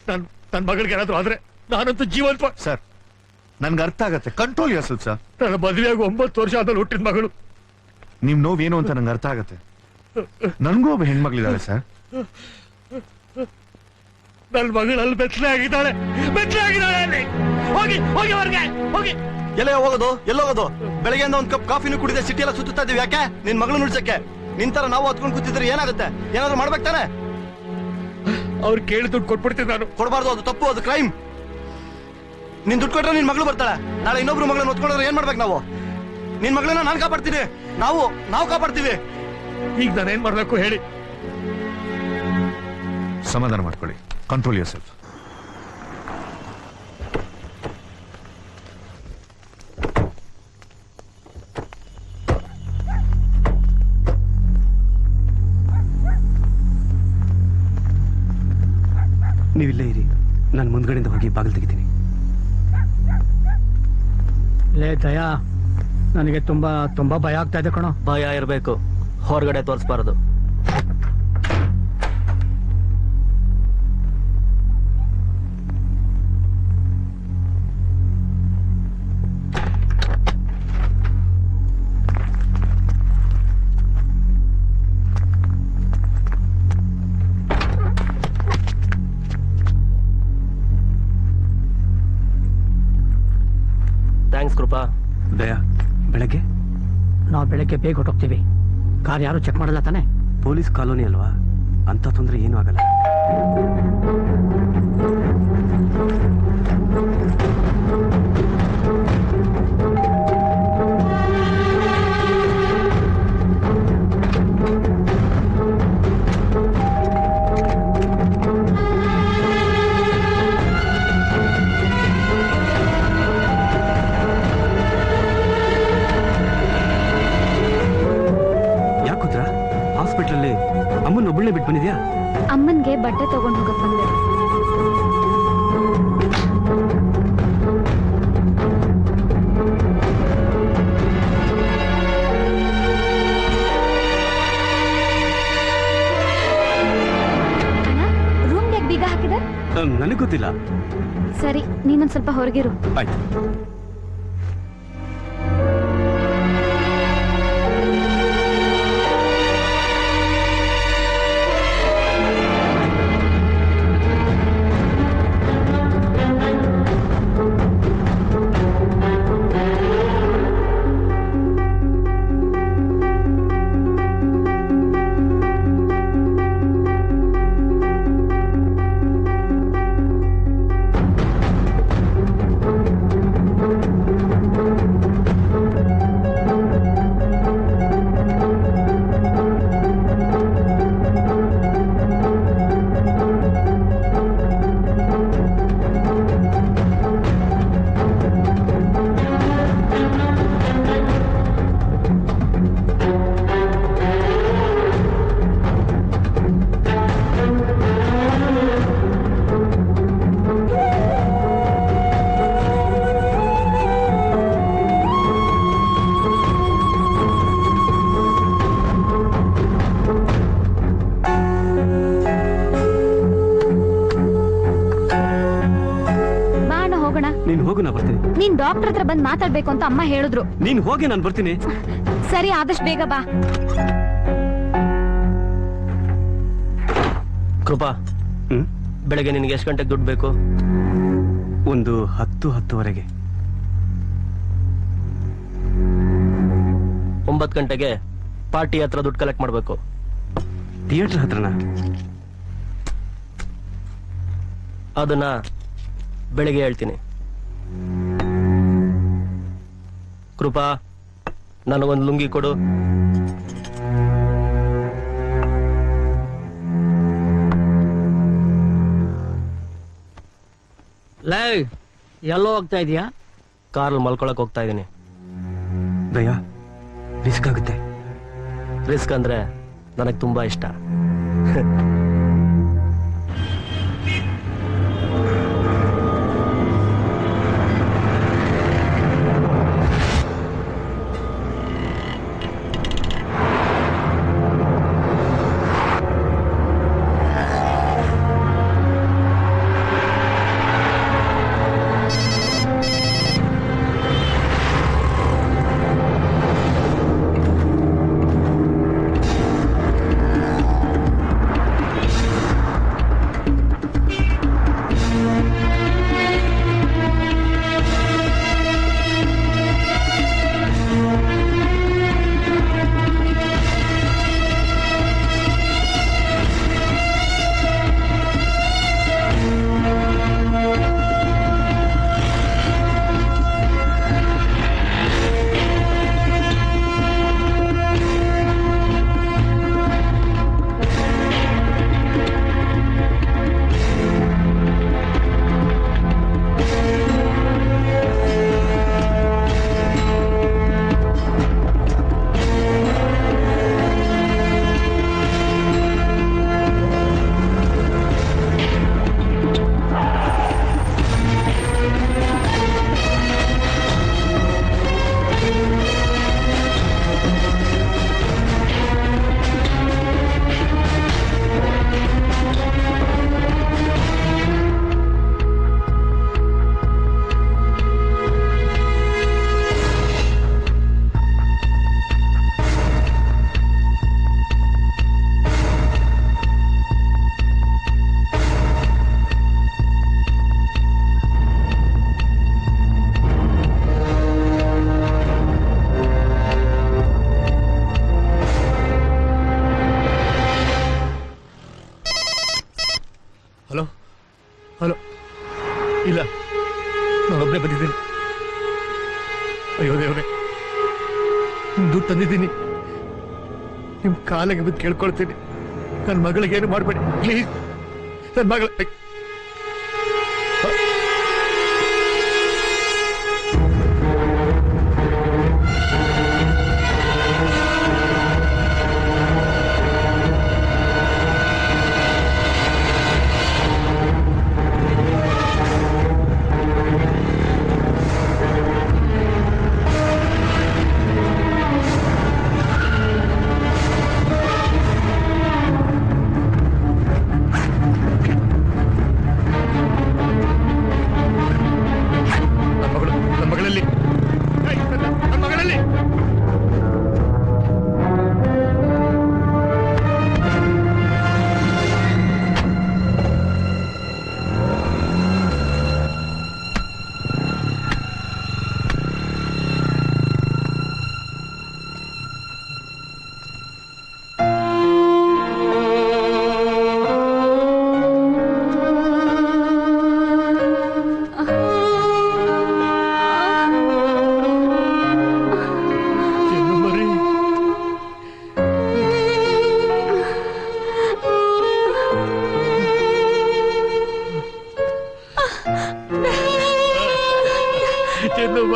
ನನ್ನ ಮಗಳಿಗೆ ಏನಾದ್ರು ಆದ್ರೆ ನಾನಂತೂ ಜೀವನ. ಸರ್, ನನ್ಗೆ ಅರ್ಥ ಆಗತ್ತೆ. Control yourself sir. ನನ್ನ ಮದುವೆಯಾಗಿ 9 ವರ್ಷ ಆದಲ್ಲಿ ಹುಟ್ಟಿದ ಮಗಳು. ನಿಮ್ ನೋವೇನು ಅಂತ ನಂಗೆ ಅರ್ಥ ಆಗತ್ತೆ. ನನ್ಗೂ ಒಬ್ಬ ಹೆಣ್ಮಗಳಿದ್ದಾಳೆ ಸರ್. ನನ್ನ ಮಗಳಲ್ಲಿ ಬೆತ್ತಲೆ ಆಗಿದ್ದಾಳೆ ಅಲ್ಲಿ. ಹೋಗಿ ಹೋಗಿ ಹೊರಗೆ ಹೋಗಿ. ಎಲ್ಲೇ ಹೋಗೋದು? ಎಲ್ಲೋಗೋದು? ಬೆಳಗ್ಗೆಯಿಂದ ಒಂದ್ ಕಪ್ ಕಾಫಿನೂ ಕುಡಿದೆ ಸಿಟಿ ಎಲ್ಲ ಸುತ್ತಾ ಇದೀವಿ. ಯಾಕೆ? ನಿನ್ ಮಗಳು ನುಡ್ಸಕ್ಕೆ. ನಿಂತರ ನಾವು ಹತ್ಕೊಂಡು ಕೂತಿದ್ರೆ ಏನಾಗುತ್ತೆ? ಏನಾದ್ರು ಮಾಡ್ಬೇಕು ತಾನೆ? ಅವ್ರು ಕೇಳಿ ದುಡ್ಡು ಕೊಟ್ಬಿಡ್ತೀನಿ ನಾನು. ಕೊಡಬಾರ್ದು, ಅದು ತಪ್ಪು, ಅದು ಕ್ರೈಮ್. ನಿನ್ ದುಡ್ಡು ಕೊಟ್ರೆ ನಿನ್ ಮಗಳು ಬರ್ತಾಳೆ. ನಾಳೆ ಇನ್ನೊಬ್ರು ಮಗಳನ್ನ ಹೊತ್ಕೊಂಡ್ರೆ ಏನ್ ಮಾಡ್ಬೇಕು ನಾವು? ನಿನ್ ಮಗಳನ್ನ ನಾನು ಕಾಪಾಡ್ತೀನಿ. ನಾವು ಕಾಪಾಡ್ತೀವಿ. ಈಗ ನಾನೇನ್ ಮಾಡ್ಬೇಕು ಹೇಳಿ? ಸಮಾಧಾನ ಮಾಡ್ಕೊಳ್ಳಿ. Control yourself. ನೀವಿಲ್ಲೇ ಇರಿ, ನಾನು ಮುಂದ್ಗಡೆಯಿಂದ ಹೋಗಿ ಬಾಗಿಲು ತೆಗಿತೀನಿ. ಲೇ ದಯಾ, ನನಗೆ ತುಂಬಾ ತುಂಬಾ ಭಯ ಆಗ್ತಾ ಇದೆ ಕಣೋ. ಭಯ ಇರಬೇಕು, ಹೊರಗಡೆ ತೋರಿಸ್ಬಾರದು. ಥ್ಯಾಂಕ್ಸ್ ಕೃಪಾ. ದಯಾ, ಬೆಳಗ್ಗೆ ನಾವು ಬೆಳಗ್ಗೆ ಬೇಗ ಹೊಟ್ಟೋಗ್ತೀವಿ. ಕಾರ್ ಯಾರು ಚೆಕ್ ಮಾಡಲ್ಲ ತಾನೆ? ಪೊಲೀಸ್ ಕಾಲೋನಿ ಅಲ್ವಾ, ಅಂತ ತೊಂದರೆ ಏನೂ ಆಗಲ್ಲ. ಹಾಸ್ಪಿಟ್ಲಲ್ಲಿ ಅಮ್ಮನ ಒಬ್ಬಳೇ ಬಿಟ್ಟು ಬಂದಿದ್ಯಾ? ಅಮ್ಮನ್ಗೆ ಬಟ್ಟೆ ತಗೊಂಡ್ ಹೋಗಕ್ ಬಂದೆ. ರೂಮ್ಗೆ ಬೀಗ ಹಾಕಿದ? ನನಗೆ ಗೊತ್ತಿಲ್ಲ. ಸರಿ, ನೀನೊಂದ್ ಸ್ವಲ್ಪ ಹೊರಗಿರು. ಆಯ್ತು. ನೀನ್ ಹೋಗು, ನಾ ಬರ್ತೀನಿ. ನೀನ್ ಡಾಕ್ಟರ್ ಹತ್ರ ಬಂದ್ ಮಾತಾಡ್ಬೇಕು ಅಂತ ಅಮ್ಮ ಹೇಳಿದ್ರು. ನೀನ್ ಹೋಗಿ, ನಾನು ಬರ್ತೀನಿ. ಸರಿ, ಆದಷ್ಟು ಬೇಗ ಬಾ. ಕೃಪಾ, ಬೆಳಗ್ಗೆ ನಿನ್ಗೆ ಎಷ್ಟು ಗಂಟೆಗೆ ದುಡ್ಡು ಬೇಕು? ಒಂದು 10-10:30. 9 ಗಂಟೆಗೆ ಪಾರ್ಟಿ ಹತ್ರ ದುಡ್ಡು ಕಲೆಕ್ಟ್ ಮಾಡ್ಬೇಕು. ಥಿಯೇಟರ್ ಹತ್ರನಾ? ಅದನ್ನ ಬೆಳಿಗ್ಗೆ ಹೇಳ್ತೀನಿ. ಕೃಪಾ, ನನಗೊಂದು ಲುಂಗಿ ಕೊಡು. ಲೈ, ಎಲ್ಲೋ ಹೋಗ್ತಾ ಇದೀಯಾ? ಕಾರಲ್ಲಿ ಮಲ್ಕೊಳಕ್ ಹೋಗ್ತಾ ಇದೀನಿ. ದಯಾ, ರಿಸ್ಕ್ ಆಗುತ್ತೆ. ರಿಸ್ಕ್ ಅಂದ್ರೆ ನನಗೆ ತುಂಬಾ ಇಷ್ಟ. ಹಲೋ ಹಲೋ, ಇಲ್ಲ, ನಾನೊಬ್ಬನೇ ಬಂದಿದ್ದೀನಿ. ಅಯ್ಯೋ ದೇವ್ರೆ, ದುಡ್ಡು ತಂದಿದ್ದೀನಿ. ನಿಮ್ ಕಾಲಿಗೆ ಬಿದ್ದು ಕೇಳ್ಕೊಳ್ತೀನಿ, ನನ್ನ ಮಗಳಿಗೆ ಏನು ಮಾಡಬೇಡಿ ಪ್ಲೀಸ್. ನನ್ನ ಮಗಳ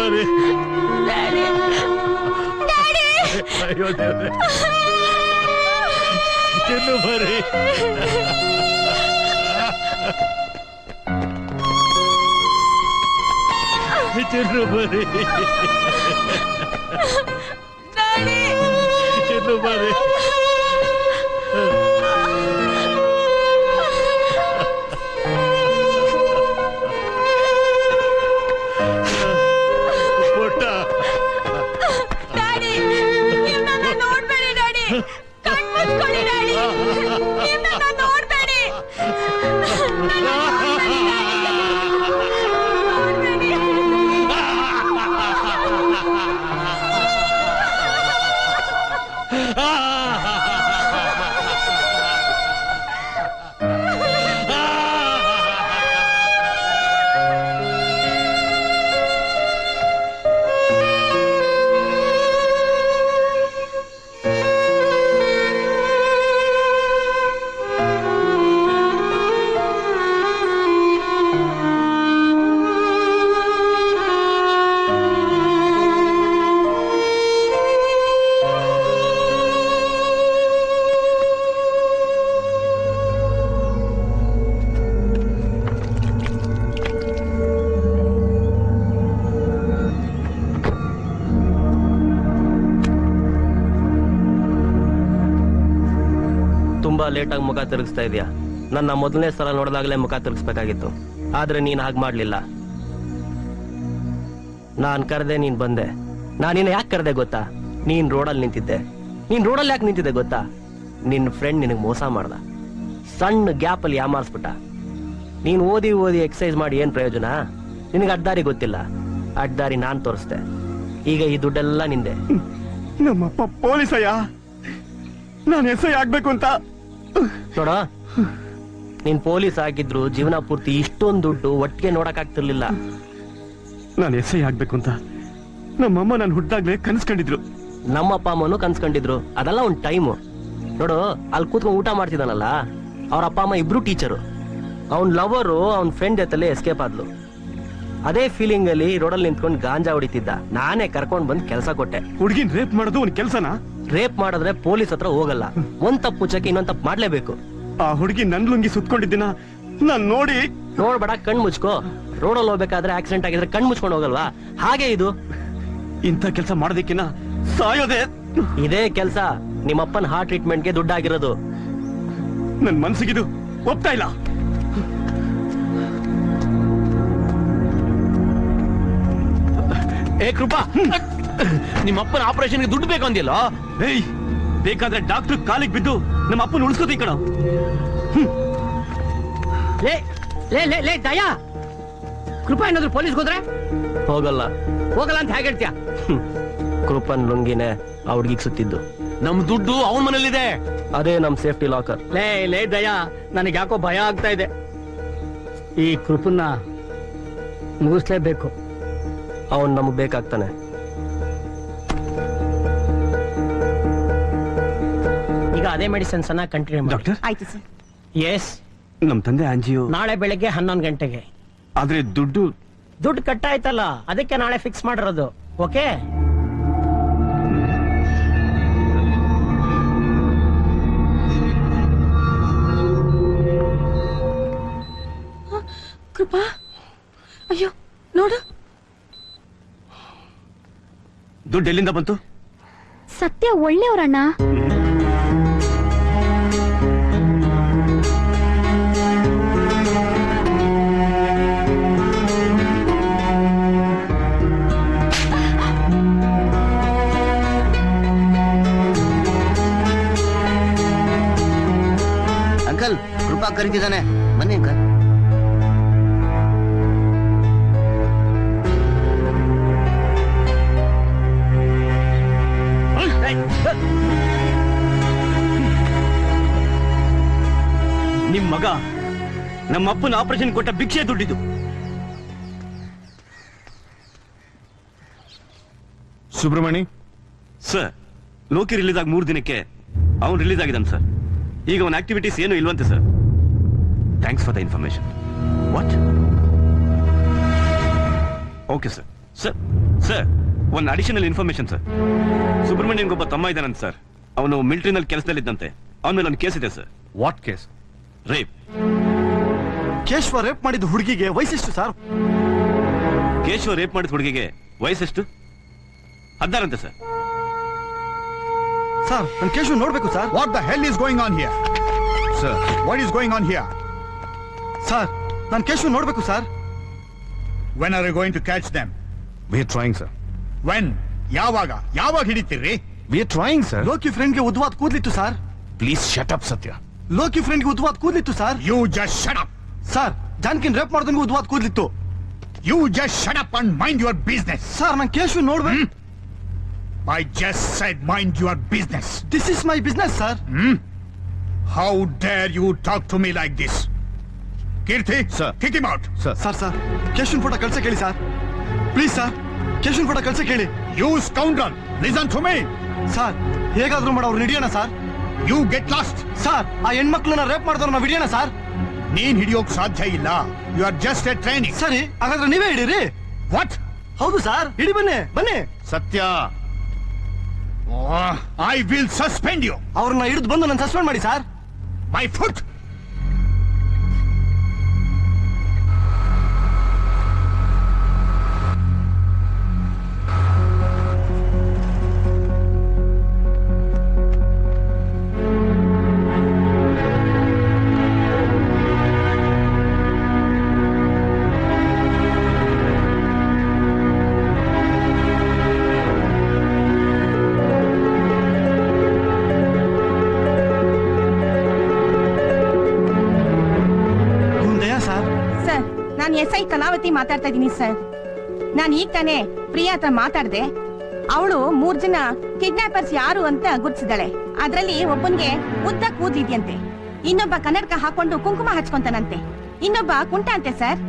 ಮರಿ ಅಯ್ಯೋ ದೇವ್ರೆ ಚಿನ್ನು ಮರಿ ಚಿನ್ನು ಮರಿ ಚಿನ್ನು ಮರಿ ಪುಟ್ಟ ಡ್ಯಾಡಿ ನಿಮ್ಮನ್ನ ನೋಡ್ಬೇಡಿ ಡ್ಯಾಡಿ ಕಣ್ಣ್ ಮುಚ್ಕೊಳ್ಳಿ ಡ್ಯಾಡಿ ನಿಮ್ಮನ್ನ ನೋಡ್ಬೇಡಿ ತುಂಬಾ ಲೇಟಾಗಿ ಮುಖ ತಿರುಗಿಸ್ತಾ ಇದೆಯಾ. ನನ್ನ ಮೊದಲನೇ ಸಲ ನೋಡಿದಾಗಲೇ ಮುಖ ತಿರುಗಿಸ್ಬೇಕಾಗಿತ್ತು, ಆದ್ರೆ ನೀನ್ ಹಾಗೆ ಮಾಡ್ಲಿಲ್ಲ. ನಾನ್ ಕರೆದೆ, ನೀನ್ ಬಂದೆ. ನಾನಿನ್ನ ಯಾಕೆ ಕರೆದೆ ಗೊತ್ತಾ? ನೀನ್ ರೋಡಲ್ಲಿ ನಿಂತಿದ್ದೆ. ನೀನ್ ರೋಡಲ್ಲಿ ಯಾಕೆ ನಿಂತಿದ್ದೆ ಗೊತ್ತಾ? ನಿನ್ನ ಫ್ರೆಂಡ್ ನಿನಗೆ ಮೋಸ ಮಾಡ್ದ, ಸಣ್ಣ ಗ್ಯಾಪ್ ಅಲ್ಲಿ ಯಾಮಾರಿಸ್ಬಿಟ್ಟ. ನೀನ್ ಓದಿ ಓದಿ ಎಕ್ಸಸೈಸ್ ಮಾಡಿ ಏನ್ ಪ್ರಯೋಜನ? ನಿನಗೆ ಅಡ್ಡಾರಿ ಗೊತ್ತಿಲ್ಲ, ಅಡ್ಡಾರಿ ನಾನ್ ತೋರಿಸ್ದೆ. ಈಗ ಈ ದುಡ್ಡೆಲ್ಲ ನಿಂದೆ. ನಮ್ಮಪ್ಪ ಪೊಲೀಸಯ್ಯ, ನಾನು ಎಸ್ ಐ ಆಗ್ಬೇಕು ಅಂತ. ನೋಡ, ನೀನ್ ಪೊಲೀಸ್ ಆಗಿದ್ರು ಜೀವನ ಪೂರ್ತಿ ಇಷ್ಟೊಂದು ದುಡ್ಡು ಒಟ್ಟಿಗೆ ನೋಡಕ್ ಆಗ್ತಿರ್ಲಿಲ್ಲ. ನಾನು ಎಸ್ ಐ ಆಗ್ಬೇಕು ಅಂತ ನಮ್ಮಮ್ಮ ನಾನು ಹುಟ್ಟಾಗ್ಲೇ ಕನ್ಸ್ಕೊಂಡಿದ್ರು. ನಮ್ಮಪ್ಪ ಅಮ್ಮನು ಕನ್ಸ್ಕೊಂಡಿದ್ರು. ಅದೆಲ್ಲ ಒಂದ್ ಟೈಮು. ನೋಡು, ಅಲ್ಲಿ ಕೂತ್ಕೊಂಡು ಊಟ ಮಾಡ್ತಿದ್ದಾನಲ್ಲ, ಅವ್ರ ಅಪ್ಪ ಅಮ್ಮ ಇಬ್ರು ಟೀಚರು. ಅವ್ನ್ ಲವರು ಅವ್ನ್ ಫ್ರೆಂಡ್ ಜೊತೆಲೆ ಎಸ್ಕೇಪ್ ಆದ್ಲು. ಅದೇ ಫೀಲಿಂಗ್ ಅಲ್ಲಿ ರೋಡಲ್ಲಿ ನಿಂತ್ಕೊಂಡು ಗಾಂಜಾ ಹೊಡಿತಿದ್ದ. ನಾನೇ ಕರ್ಕೊಂಡ್ ಬಂದ್ ಕೆಲಸ ಕೊಟ್ಟೆ. ಹುಡುಗಿನ್ ರೇಪ್ ಮಾಡೋದು ಒಂದ್ ಕೆಲ್ಸನಾ? ರೇಪ್ ಮಾಡಿದ್ರೆ ಪೊಲೀಸ್ ಹತ್ರ ಹೋಗಲ್ಲ. ಒಂದ್ ತಪ್ಪು ಮುಚ್ಚಕ್ಕೆ ಇನ್ನೊಂದ್ ತಪ್ಪು ಮಾಡ್ಲೇಬೇಕು. ಆ ಹುಡುಗಿ ನನ್ ಲುಂಗಿ ಸುತ್ಕೊಂಡಿದ್ದೀನ ನಾನ್ ನೋಡಿ. ನೋಡ್ಬೇಡ, ಕಣ್ ಮುಚ್ಕೋ. ರೋಡಲ್ಲಿ ಹೋಗ್ಬೇಕಾದ್ರೆ ಆಕ್ಸಿಡೆಂಟ್ ಆಗಿದ್ರೆ ಕಣ್ ಮುಚ್ಕೊಂಡು ಹೋಗಲ್ವಾ? ಹಾಗೆ ಇದು. ಇಂಥ ಕೆಲಸ ಮಾಡೋದಕ್ಕಿನ್ನ ಸಾಯೋದೆ. ಇದೇ ಕೆಲಸ ನಿಮ್ಮಪ್ಪನ ಹಾರ್ಟ್ ಟ್ರೀಟ್ಮೆಂಟ್ಗೆ ದುಡ್ಡಾಗಿರೋದು. ನನ್ ಮನ್ಸಿಗಿದು ಒಪ್ತಾ ಇಲ್ಲ. ಏ ಕೃಪಾ, ನಿಮ್ಮಪ್ಪನ ಆಪರೇಷನ್ಗೆ ದುಡ್ಡು ಬೇಕು ಅಂದಿಲ್ಲ? ಏಯ್, ಬೇಕಾದ್ರೆ ಡಾಕ್ಟರ್ ಕಾಲಿಗೆ ಬಿದ್ದು ನಮ್ಮ ಅಪ್ಪನ ಉಳಿಸ್ಕೋತಿ ಕಣ. ಲೇ ಲೇ ಲೇ ಲೇ ದಯಾ, ಕೃಪಾ ಏನಾದ್ರು ಪೊಲೀಸ್ಗೆ ಹೋದ್ರೆ ಹೋಗಲ್ಲ. ಹೋಗಲ್ಲ ಅಂತ ಹೇಗೆ ಹೇಳ್ತೀಯ? ಕೃಪನ್ ಲುಂಗಿನೇ ಆ ಹುಡ್ಗಿಗ್ ಸುತ್ತಿದ್ದು. ನಮ್ ದುಡ್ಡು ಅವನ ಮನೇಲಿದೆ. ಅದೇ ನಮ್ ಸೇಫ್ಟಿ ಲಾಕರ್. ಲೇ ಲೇ ದಯಾ, ನನಗೆ ಯಾಕೋ ಭಯ ಆಗ್ತಾ ಇದೆ. ಈ ಕೃಪನ್ನ ಮುಗಿಸ್ಲೇಬೇಕು. ಅವನ್ ನಮಗ್ ಬೇಕಾಗ್ತಾನೆ. ಈಗ ಅದೇ ಮೆಡಿಸಿನ್ಸ್ ಅನ್ನ ಕಂಟಿನ್ಯೂ ಮಾಡಿ. ಡಾಕ್ಟರ್, ಆಯ್ತು ಸರ್. ಎಸ್, ನಮ್ ತಂದೆ ಆಂಜಿಯೋ ನಾಳೆ ಬೆಳಗ್ಗೆ 11 ಗಂಟೆಗೆ. ಆದ್ರೆ ದುಡ್ಡು ಕಟ್ಟಾಯ್ತಲ್ಲ, ಅದಕ್ಕೆ ನಾಳೆ ಫಿಕ್ಸ್ ಮಾಡಿರೋದು. ಓಕೆ? ಕೃಪಾ, ಅಯ್ಯೋ ನೋಡು, ದುಡ್ಡು ಎಲ್ಲಿಂದ ಬಂತು? ಸತ್ಯ ಒಳ್ಳೆಯವ್ರಣ್ಣ. ಅಂಕಲ್, ಕೃಪಾ ಕರೀತಿದ್ದಾನೆ, ಬನ್ನಿ ಅಂಕಲ್. ನಿಮ್ ಮಗ ನಮ್ಮ ಅಪ್ಪನ ಆಪರೇಷನ್ ಕೊಟ್ಟ ಭಿಕ್ಷೆ ದುಡ್ಡಿದ್ದು. ಸುಬ್ರಹ್ಮಣಿ ಸರ್, ಲೋಕಿ ರಿಲೀಸ್ ಆಗಿ 3 ದಿನಕ್ಕೆ ಅವನು ರಿಲೀಸ್ ಆಗಿದ್ದಾನೆ ಸರ್. ಈಗ ಅವನ ಆಕ್ಟಿವಿಟೀಸ್ ಏನು ಇಲ್ವಂತೆ sir. Thanks for the information. What? Okay sir, sir sir ಒಂದು ಅಡಿಷನಲ್ ಇನ್ಫಾರ್ಮೇಶನ್ ಸರ್. ಸುಬ್ರಹ್ಮಣ್ಯನ್ಗೊಬ್ಬ ತಮ್ಮ ಇದ್ದಾನಂತ ಸರ್. ಅವನು ಮಿಲಿಟರಿನಲ್ಲಿ ಕೆಲಸದಲ್ಲಿದ್ದಂತೆ. ಅವನ ಮೇಲೆ ಒಂದು ಕೇಸ್ ಇದೆ sir. What case? Rape. Keshava rape ಮಾಡಿದ ಹುಡುಗಿಗೆ ವಯಸ್ಸೆಷ್ಟು ಸರ್? ಕೇಶವ ರೇಪ್ ಮಾಡಿದ ಹುಡುಗಿಗೆ ವಯಸ್ಸೆಷ್ಟು? 16 ಅಂತೆ ಸರ್. ಸರ್ ನಾನು ಕೇಶವ ನೋಡ್ಬೇಕು sir. What the hell is going on here? Sir. What is going on here? Sir ನಾನು ಕೇಶವ ನೋಡ್ಬೇಕು sir. When are you going to catch them? We are trying, sir. When? ಯಾವಾಗ ಹಿಡಿತೀರಿ? We are trying, sir. Loki ಫ್ರೆಂಡ್ಗೆ ಉದ್ವಾದ ಕೂದ್ಲಿತ್ತು sir. Please shut up, Satya. Loki ಫ್ರೆಂಡ್ಗೆ ಉದ್ವಾದ ಕೂದ್ಲಿತ್ತು sir. You just shut up. Sir ಜಾನ್ಕಿನ್ ರೇಪ್ ಮಾಡ್ದಂಗೆ ಉದ್ವಾದ ಕೂದ್ಲಿತ್ತು. You just shut up and mind your business. Sir ನಾನು ಕೇಶವ ನೋಡ್ಬೇಕು. I just said mind your business. This is my business, sir. How dare you talk to me like this? Kirti, sir, kick him out. Sir. Sir ಕೇಶವನ್ photo ಕಳ್ಸಕ್ಕೆ ಹೇಳಿ sir. Please sir ಕೇಶವನ್ photo ಕಳ್ಸಕ್ಕೆ ಹೇಳಿ. You scoundrel, listen to me. Sir ಹೇಗಾದ್ರೂ ಮಾಡಿ ಅವ್ರು ಹಿಡಿಯೋಣ sir. You get lost. Sir ಆ ಹೆಣ್ಮಕ್ಳನ್ನ ರೇಪ್ ಮಾಡಿದವ್ರನ್ನ ಹಿಡಿಯೋಣ ಸರ್. ನೀನ್ ಹಿಡಿಯೋಕ್ ಸಾಧ್ಯ ಇಲ್ಲ. You are just a training. ಸರಿ ಹಾಗಾದ್ರೆ ನೀವೇ ಹಿಡೀರಿ. What? ಹೌದು ಸರ್ ಹಿಡಿ ಬನ್ನಿ. ಸತ್ಯ. I will suspend you. ಅವ್ರನ್ನ ಹಿಡಿದು ಬಂದು ನನ್ನ ಸಸ್ಪೆಂಡ್ ಮಾಡಿ ಸರ್. My foot. ನಾನು SI ಕಲಾವತಿ ಮಾತಾಡ್ತಾ ಇದ್ದೀನಿ ಸರ್. ನಾನು ಈಗ ತಾನೇ ಪ್ರಿಯಾ ಹತ್ರ ಮಾತಾಡ್ದೆ. ಅವಳು 3 ಜನ ಕಿಡ್ನಾಪರ್ಸ್ ಯಾರು ಅಂತ ಗುರ್ತಿಸಿದಾಳೆ. ಅದ್ರಲ್ಲಿ ಒಬ್ಬನ್ಗೆ ಉದ್ದ ಕೂದ್ಲಿದ್ಯಂತೆ, ಇನ್ನೊಬ್ಬ ಕನ್ನಡಕ ಹಾಕೊಂಡು ಕುಂಕುಮ ಹಚ್ಕೊಂತಾನಂತೆ, ಇನ್ನೊಬ್ಬ ಕುಂಟ ಅಂತೆ ಸರ್.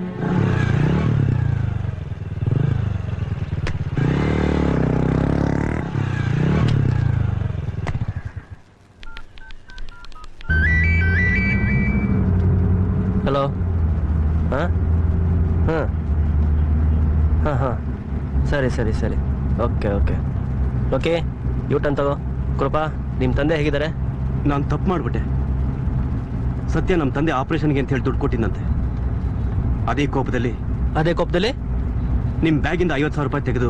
ಹಲೋ. ಹಾಂ ಸರಿ ಓಕೆ ಓಕೆ ಯೂಟನ್ ತಗೋ. ಕೃಪಾ ನಿಮ್ಮ ತಂದೆ ಹೇಗಿದ್ದಾರೆ? ನಾನು ತಪ್ಪು ಮಾಡಿಬಿಟ್ಟೆ. ಸತ್ಯ ನಮ್ಮ ತಂದೆ ಆಪರೇಷನ್ಗೆ ಅಂತ ಹೇಳಿ ದುಡ್ಡು ಕೊಟ್ಟಿದ್ದಂತೆ. ಅದೇ ಕೋಪದಲ್ಲಿ ನಿಮ್ಮ ಬ್ಯಾಗಿಂದ 50,000 ರೂಪಾಯಿ ತೆಗೆದು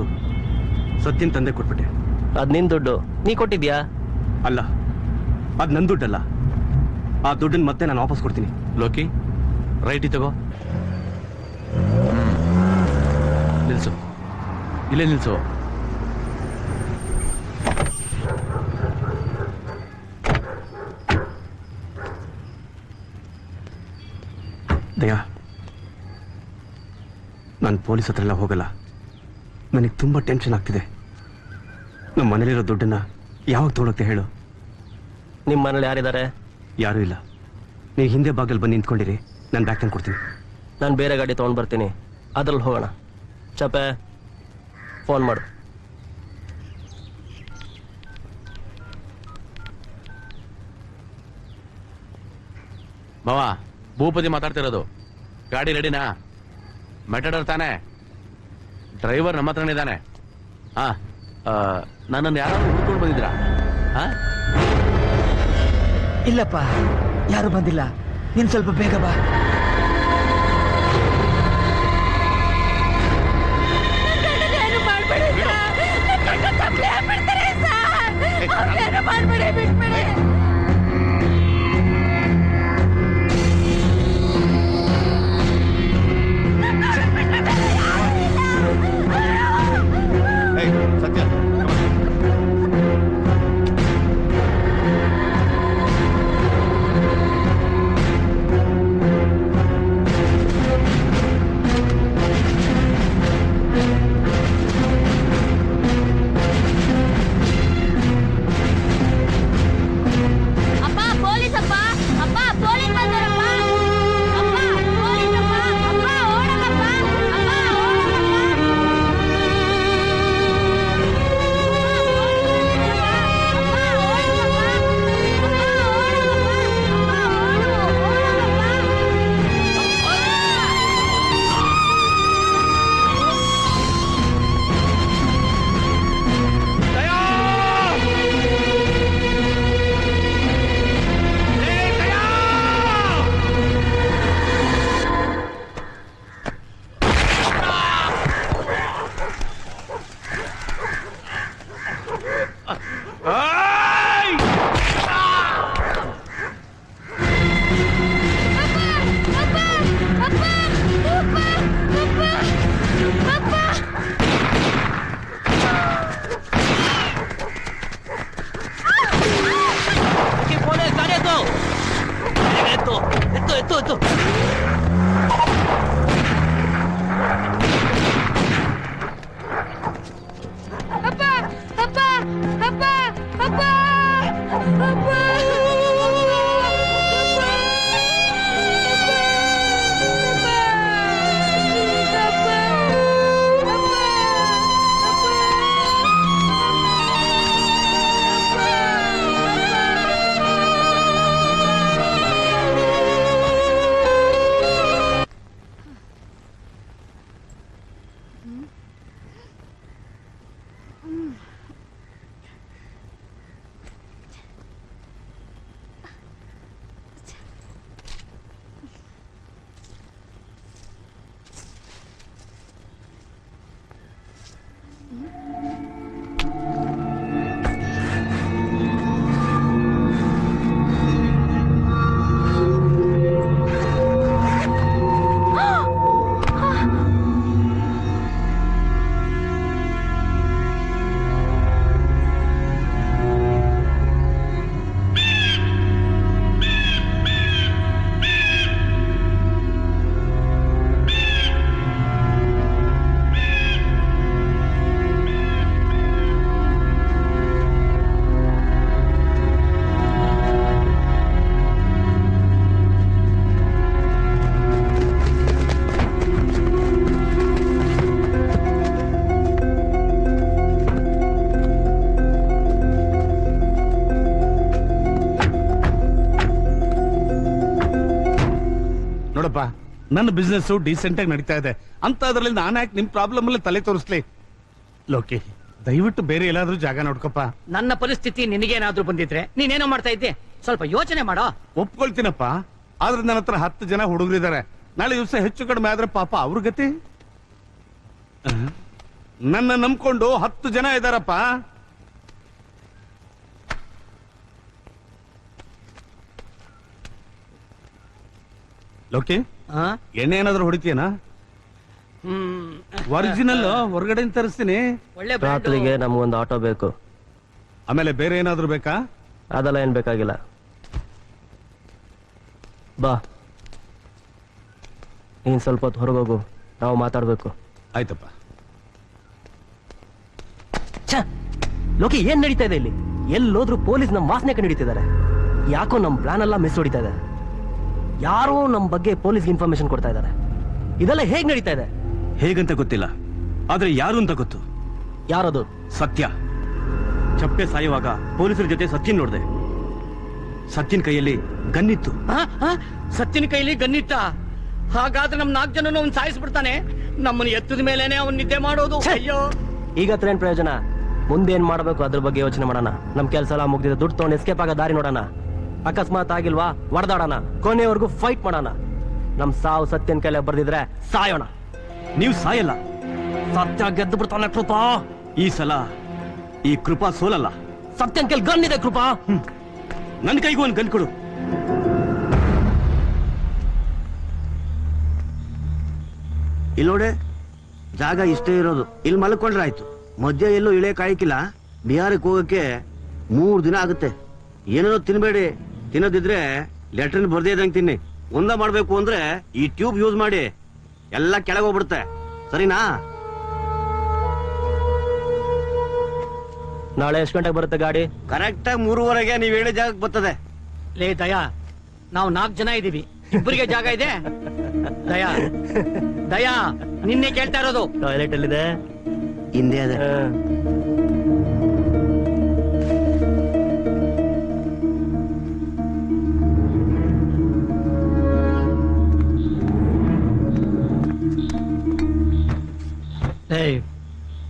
ಸತ್ಯನ ತಂದೆ ಕೊಟ್ಬಿಟ್ಟೆ. ಅದು ನಿನ್ನ ದುಡ್ಡು, ನೀ ಕೊಟ್ಟಿದ್ಯಾ? ಅಲ್ಲ, ಅದು ನನ್ನ ದುಡ್ಡಲ್ಲ. ಆ ದುಡ್ಡನ್ನು ಮತ್ತೆ ನಾನು ವಾಪಸ್ ಕೊಡ್ತೀನಿ. ಲೋಕಿ ರೈಟಿ ತಗೋ. ನಿಲ್ಸು, ಇಲ್ಲೇ ನಿಲ್ಸು. ದಯಾ, ನಾನು ಪೊಲೀಸ್ ಹತ್ರ ಎಲ್ಲ ಹೋಗಲ್ಲ. ನನಗೆ ತುಂಬ ಟೆನ್ಷನ್ ಆಗ್ತಿದೆ. ನಮ್ಮ ಮನೇಲಿರೋ ದುಡ್ಡನ್ನ ಯಾವಾಗ ತೊಗೊಳಕ್ಕೆ ಹೇಳು. ನಿಮ್ಮ ಮನೇಲಿ ಯಾರಿದ್ದಾರೆ? ಯಾರೂ ಇಲ್ಲ. ನೀವು ಹಿಂದೆ ಬಾಗಿಲು ಬಂದು ನಿಂತ್ಕೊಂಡಿರಿ, ನಾನು ಬ್ಯಾಗ್ ತಂದು ಕೊಡ್ತೀನಿ. ನಾನು ಬೇರೆ ಗಾಡಿ ತೊಗೊಂಡು ಬರ್ತೀನಿ, ಅದ್ರಲ್ಲಿ ಹೋಗೋಣ. ಚಪೆ ಫೋನ್ ಮಾಡು. ಮಾವ, ಭೂಪತಿ ಮಾತಾಡ್ತಿರೋದು. ಗಾಡಿ ರೆಡಿನಾ? ಮೆಟಡರ್ ತಾನೆ? ಡ್ರೈವರ್ ನಮ್ಮ ಹತ್ರನೇ ಇದ್ದಾನೆ. ನನ್ನನ್ನು ಯಾರಾದ್ರೂ ಹುಡ್ಕೊಂಡು ಬಂದಿದ್ರಾ? ಇಲ್ಲಪ್ಪ, ಯಾರು ಬಂದಿಲ್ಲ. ನೀನ್ ಸ್ವಲ್ಪ ಬೇಗ ಬಾ. ಸತ್ಯ, ಎತ್ತು ಎತ್ತು ಎತ್ತು ಎತ್ತು ಅಪ್ಪ ಅಪ್ಪ ಅಪ್ಪ ಅಪ್ಪ ಅಪ್ಪ ನೋಡಪ್ಪ, ನನ್ನ ಬಿಸ್ನೆಸ್ ಡೀಸೆಂಟ್ ಆಗಿ ನಡೀತಾ ಇದೆ ಅಂತ ಅದ್ರಲ್ಲಿ ನಾನು ಯಾಕೆ ನಿಮ್ ಪ್ರಾಬ್ಲಮ್ ಅಲ್ಲಿ ತಲೆ ತೋರಿಸ್ಲಿ? ಲೋಕಿ, ದಯವಿಟ್ಟು ಬೇರೆ ಎಲ್ಲಾದ್ರೂ ಜಾಗ ನೋಡ್ಕಪ್ಪ. ನನ್ನ ಪರಿಸ್ಥಿತಿ ನಿನಗೇನಾದ್ರೂ ಬಂದಿದ್ರೆ ನೀನೇನೋ ಮಾಡ್ತಾ ಇದ್ದೆ, ಸ್ವಲ್ಪ ಯೋಚನೆ ಮಾಡೋ. ಒಪ್ಕೊಳ್ತೀನಪ್ಪ, ಆದ್ರೆ ನನ್ನ ಹತ್ರ 10 ಜನ ಹುಡುಗರಿದ್ದಾರೆ. ನಾಳೆ ದಿವಸ ಹೆಚ್ಚು ಕಡಿಮೆ ಆದ್ರೆ ಪಾಪ ಅವ್ರ ಗತಿ. ನನ್ನ ನಂಬ್ಕೊಂಡು 10 ಜನ ಇದಾರಪ್ಪ. ಲೋಕಿ, ಎಣ್ಣೆ ಏನಾದ್ರು ಹೊಡಿತೀಯನಾ? ಒರಿಜಿನಲ್ ಹೊರಗಡೆ ತರಿಸ್ತೀನಿ. ರಾತ್ರಿಗೆ ನಮ್ಗೊಂದು ಆಟೋ ಬೇಕು. ಆಮೇಲೆ ಬೇರೆ ಏನಾದ್ರು ಬೇಕಾ? ಅದೆಲ್ಲ ಏನ್ ಬೇಕಾಗಿಲ್ಲ. ಬಾ, ನೀನ್ ಸ್ವಲ್ಪ ಹೊತ್ತು ಹೊರಗೋಗು, ನಾವು ಮಾತಾಡ್ಬೇಕು. ಆಯ್ತಪ್ಪ. ಲೋಕಿ, ಏನ್ ನಡೀತಾ ಇದೆ ಇಲ್ಲಿ? ಎಲ್ಲೋದ್ರೂ ಪೊಲೀಸ್ ನಮ್ ವಾಸನೆ ಕಂಡಿಡಿತಿದ್ದಾರೆ. ಯಾಕೋ ನಮ್ ಪ್ಲಾನ್ ಎಲ್ಲ ಮಿಸ್ ಹೊಡಿತಾ ಇದೆ. ಯಾರೋ ನಮ್ ಬಗ್ಗೆ ಪೊಲೀಸ್ಗೆ ಇನ್ಫಾರ್ಮೇಶನ್ ಕೊಡ್ತಾ ಇದ್ದಾರೆ. ಇದೆಲ್ಲ ಹೇಗ್ ನಡೀತಾ ಇದೆ? ಹೇಗಂತ ಗೊತ್ತಿಲ್ಲ, ಆದ್ರೆ ಯಾರು ಅಂತ ಗೊತ್ತು. ಯಾರದು? ಸತ್ಯ. ಚಪ್ಪೆ ಸಾಯುವಾಗ ಪೊಲೀಸರ ಜೊತೆ ಸತ್ಯನ್ ನೋಡ್ದೆ. ಸತ್ಯನ್ ಕೈಯಲ್ಲಿ ಗನ್ನಿತ್ತು. ಸತ್ಯನ ಕೈಲಿ ಗನ್ನಿತ್ತ? ಹಾಗಾದ್ರೆ ನಮ್ 4 ಜನನು ಅವ್ನು ಸಾಯಿಸ್ಬಿಡ್ತಾನೆ. ನಮ್ಮನ್ನ ಎತ್ತದ ಮೇಲೇನೆ ಅವ್ನ್ ನಿದ್ದೆ ಮಾಡೋದು. ಅಯ್ಯೋ, ಈಗ ಹತ್ರ ಏನ್ ಪ್ರಯೋಜನ? ಮುಂದೆ ಏನ್ ಮಾಡ್ಬೇಕು ಅದ್ರ ಬಗ್ಗೆ ಯೋಚನೆ ಮಾಡೋಣ. ನಮ್ ಕೆಲಸ ಎಲ್ಲ ಮುಗ್ದಿದೆ, ದುಡ್ಡು ತಗೊಂಡು ಎಸ್ಕೇಪ್ ಆಗೋ ದಾರಿ ನೋಡೋಣ. ಅಕಸ್ಮಾತ್ ಆಗಿಲ್ವಾ ಹೊಡೆದಾಡೋಣ, ಕೊನೆವರೆಗೂ ಫೈಟ್ ಮಾಡೋಣ. ನಮ್ ಸಾವು ಸತ್ಯನ್ ಕೈಲೇ ಬರ್ದಿದ್ರೆ ಸಾಯೋಣ. ನೀವು ಸಾಯಲ್ಲ, ಸತ್ಯ ಗೆದ್ದು ಬಿಡ್ತಾನೆ ಕೃಪಾ. ಈ ಸಲ ಈ ಕೃಪಾ ಸೋಲಲ್ಲ. ಸತ್ಯನ್ ಕೈಲಿ ಗನ್ ಇದೆ ಕೃಪಾ. ನನ್ ಕೈಗೂ ಒಂದು ಗನ್ ಕೊಡು. ಇಲ್ಲಿ ನೋಡಿ, ಜಾಗ ಇಷ್ಟೇ ಇರೋದು. ಇಲ್ಲಿ ಮಲ್ಕೊಂಡ್ರೆ ಆಯ್ತು. ಮಧ್ಯ ಎಲ್ಲೂ ಇಳೆ ಕಾಯ್ಕಿಲ್ಲ. ಬಿಹಾರಕ್ಕೆ ಹೋಗಕ್ಕೆ 3 ದಿನ ಆಗುತ್ತೆ. ಏನೇನೋ ತಿನ್ಬೇಡಿ. ತಿನ್ನೋದಿದ್ರೆ ಲೆಟ್ರಿನ್ ಬರ್ದೇ ಇದ್ದಂಗೆ ತಿನ್ನಿ. ಒಂದ ಮಾಡ್ಬೇಕು ಅಂದ್ರೆ ಈ ಟ್ಯೂಬ್ ಯೂಸ್ ಮಾಡಿ. ಎಲ್ಲ ಕೆಳಗೆ ಹೋಗ್ಬಿಡುತ್ತೆ, ಸರಿನಾ? ನಾಳೆ ಎಷ್ಟು ಗಂಟೆಗೆ ಬರುತ್ತೆ ಗಾಡಿ? ಕರೆಕ್ಟ್ ಆಗಿ 3:15ಗೆ ನೀವ್ ಹೇಳಿ ಜಾಗಕ್ಕೆ ಬರ್ತದೆ. ಲೇ ದಯಾ, ನಾವು 4 ಜನ ಇದೀವಿ, ಇಬ್ಬರಿಗೆ ಜಾಗ ಇದೆ? ದಯಾ ದಯಾ, ನಿನ್ನೆ ಕೇಳ್ತಾ ಇರೋದು. ಟಾಯ್ಲೆಟ್ ಎಲ್ಲಿದೆ? ಹಿಂದೆ ಅದೇ.